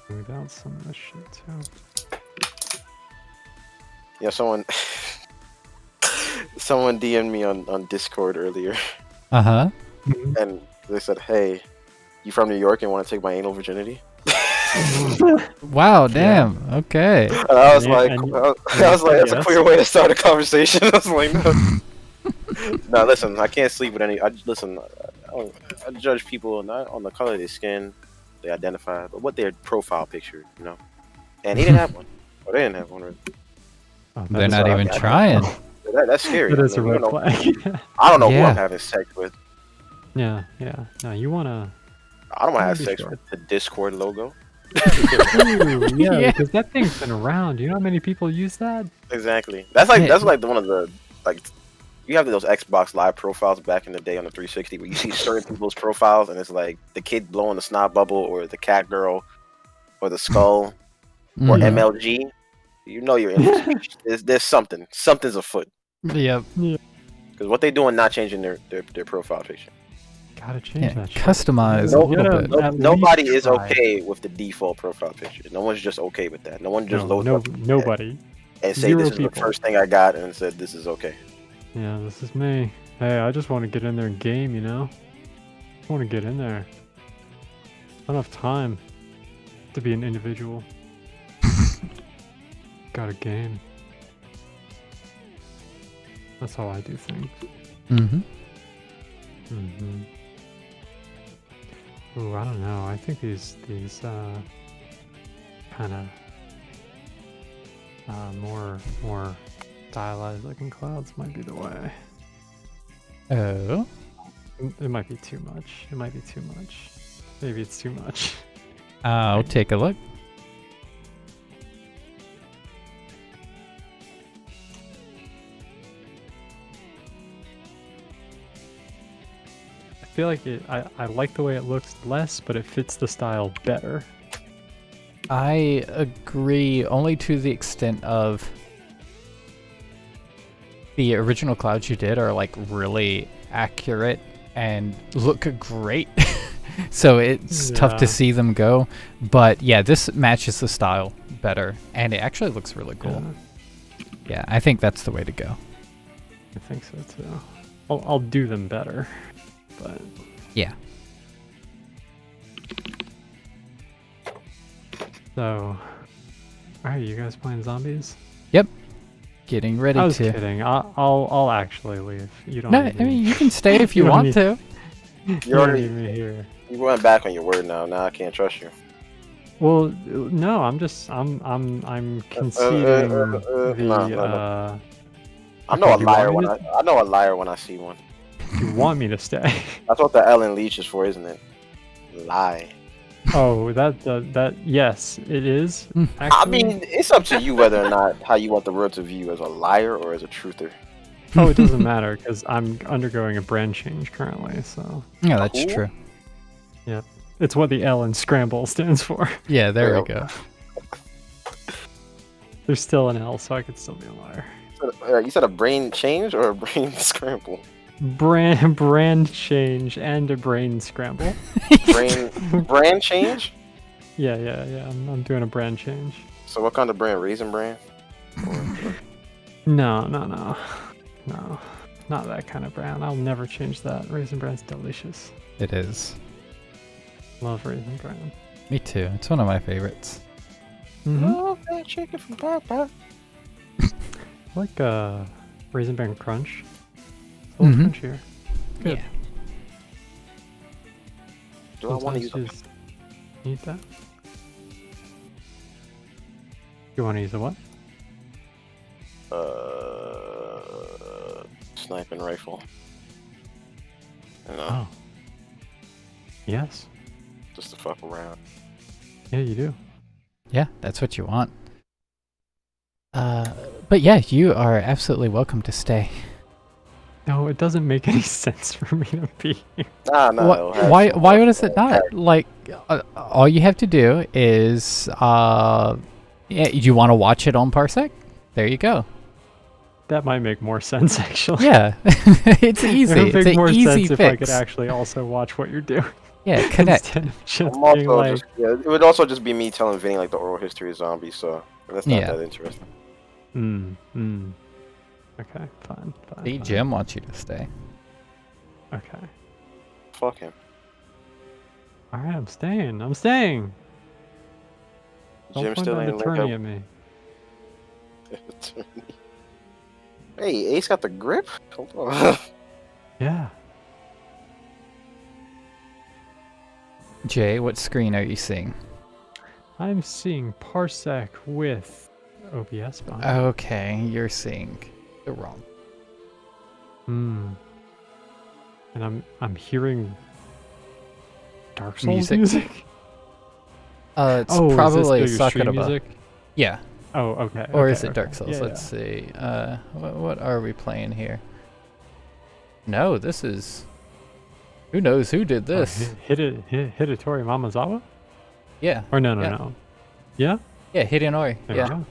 Smooth out some of this shit too. Yeah, someone DM'd me on Discord earlier, Uh-huh. and they said, "Hey, you from New York and want to take my anal virginity?" Wow, damn. Okay. And I was Yeah, like, and I was like, that's a yes. clear way to start a conversation. I was like, no. No, listen, I can't sleep with any. I judge people not on the color of their skin, they identify, but what their profile picture, you know. And he didn't have one. Or they didn't have one. Really. Oh, that They're is not a- even trying. That's scary. That is a I mean, red you know, flag. I don't know who Yeah. I'm having sex with. Yeah. No, you wanna. I don't want to Gotta have be sex sure. with the Discord logo. Ooh, yeah, Yeah. because that thing's been around. Do you know how many people use that? Exactly. That's like Yeah. one of the like. You have those Xbox Live profiles back in the day on the 360 where you see certain people's profiles and it's like the kid blowing the snot bubble or the cat girl or the skull or Mhm. MLG. You know you're in for some shit. There's something. Something's afoot. Yep. Because what they doing not changing their profile picture. Gotta change Yeah, that. Shit. customize No- a little gotta- bit. At Nobody least is try. okay with the default profile picture. No one's just okay with that. No one just loads up Nobody. and say Zero this is people. the first thing I got and said this is okay. Yeah, this is me. Hey, I just want to get in there and game, you know? I want to get in there. I don't have time to be an individual. Got a game. That's how I do things. Mm-hmm. Mm-hmm. Ooh, I don't know. I think these kind of more stylized looking clouds might be the way. Oh. It might be too much. It might be too much. Maybe it's too much. I'll take a look. I feel like I like the way it looks less, but it fits the style better. I agree only to the extent of the original clouds you did are like really accurate and look great. So it's tough to Yeah. see them go. But yeah, this matches the style better and it actually looks really cool. Yeah, I think that's the way to go. I think so too. I'll do them better, but Yeah. so. Alright, you guys playing zombies? Getting ready I was to. kidding. I'll actually leave. You don't. No, need I mean me. you can stay if you don't want need- to. You You don't already need me here. you went back on your word now. Now I can't trust you. Well, no, I'm conceding the. no. I know Okay, a you liar want when me I know a liar when I see one. You want me to stay? That's what the Ellen Leach is for, isn't it? Lie. Oh, that yes, it is. Mm. I Actually. mean, it's up to you whether or not how you want the world to view you as a liar or as a truther. Oh, it doesn't matter because I'm undergoing a brand change currently. So Yeah, that's Cool. true. it's what the L in Scramble stands for. Yeah, there we Well. go. There's still an L, so I could still be a liar. You said a brain change or a brain scramble? Brand change and a brain scramble. Brand change? Yeah. I'm doing a brand change. So what kind of brand? Raisin brand? No, not that kind of brand. I'll never change that. Raisin Bran's delicious. It is. Love Raisin Bran. Me too. It's one of my favorites. Mm-hmm. Oh, that chicken from Papa. I like Raisin Bran Crunch. It's a little Mhm. crunchier. Good. Yeah. Do I want to use Sometimes just need that. You want to use a what? sniping rifle? You know, Oh. Yes. just to fuck around. Yeah, you do. Yeah, that's what you want. But yeah, you are absolutely welcome to stay. No, it doesn't make any sense for me to be here. Nah, no. Why does it not? Like, all you have to do is, yeah, you want to watch it on Parsec? There you go. That might make more sense, actually. Yeah, it's easy. It would It's make an more easy sense if I fix. could actually also watch what you're doing. Yeah, connect. Instead of just I'm being also like, just yeah, it would also just be me telling Vinny like the oral history of zombies, so that's not Yeah. that interesting. Okay, fine. See, Jim wants you to stay. Okay. Fuck him. All right, I'm staying. I'm staying. Don't Jim point still that ain't attorney linked at me. up. Hey, Ace got the grip? Hold on. Yeah. Jay, what screen are you seeing? I'm seeing Parsec with OBS behind. Okay, you're seeing the wrong. And I'm hearing Dark Souls Music? music? It's Oh, probably is this stream Sakuraba. music? Yeah. Oh, okay. Or okay, is it Dark okay. Souls? Yeah, Let's see. What are we playing here? No, this is... Who knows who did this? Hidetori Mamazawa? Yeah. Or no. Yeah? Yeah, Hidenori. There Yeah. we go.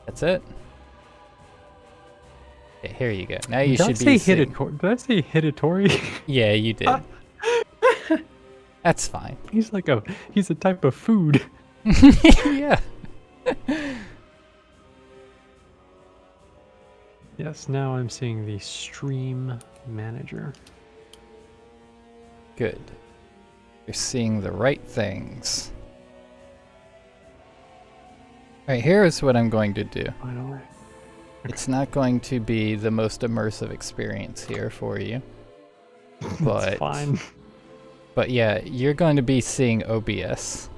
That's it. Okay, here you go. Now you Did I should say be seeing... Hidetori? Did I say Hidetori? Yeah, you did. That's fine. He's a type of food. Yeah. Yes, now I'm seeing the stream manager. Good. You're seeing the right things. Alright, here's what I'm going to do. Finally. It's not going to be the most immersive experience here for you. But It's fine. But yeah, you're going to be seeing OBS.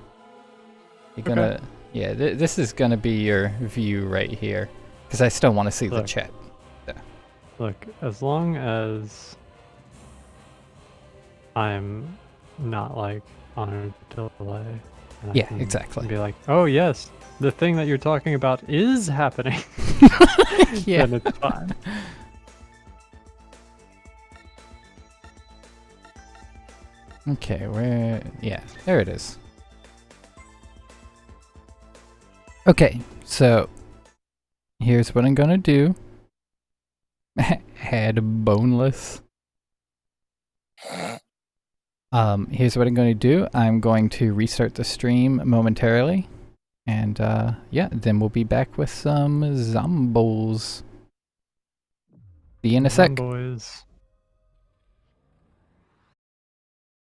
You're gonna yeah, this is gonna be your view right here. Because I still want to see the chat. Look, as long as I'm not like on a delay. And Yeah, I can exactly. Be like, oh yes, the thing that you're talking about is happening. Yeah. Then it's fine. Okay, yeah, there it is. Okay, so here's what I'm gonna do. Head boneless. Here's what I'm going to do. I'm going to restart the stream momentarily. And yeah, then we'll be back with some zombies. See you in a sec. Boys.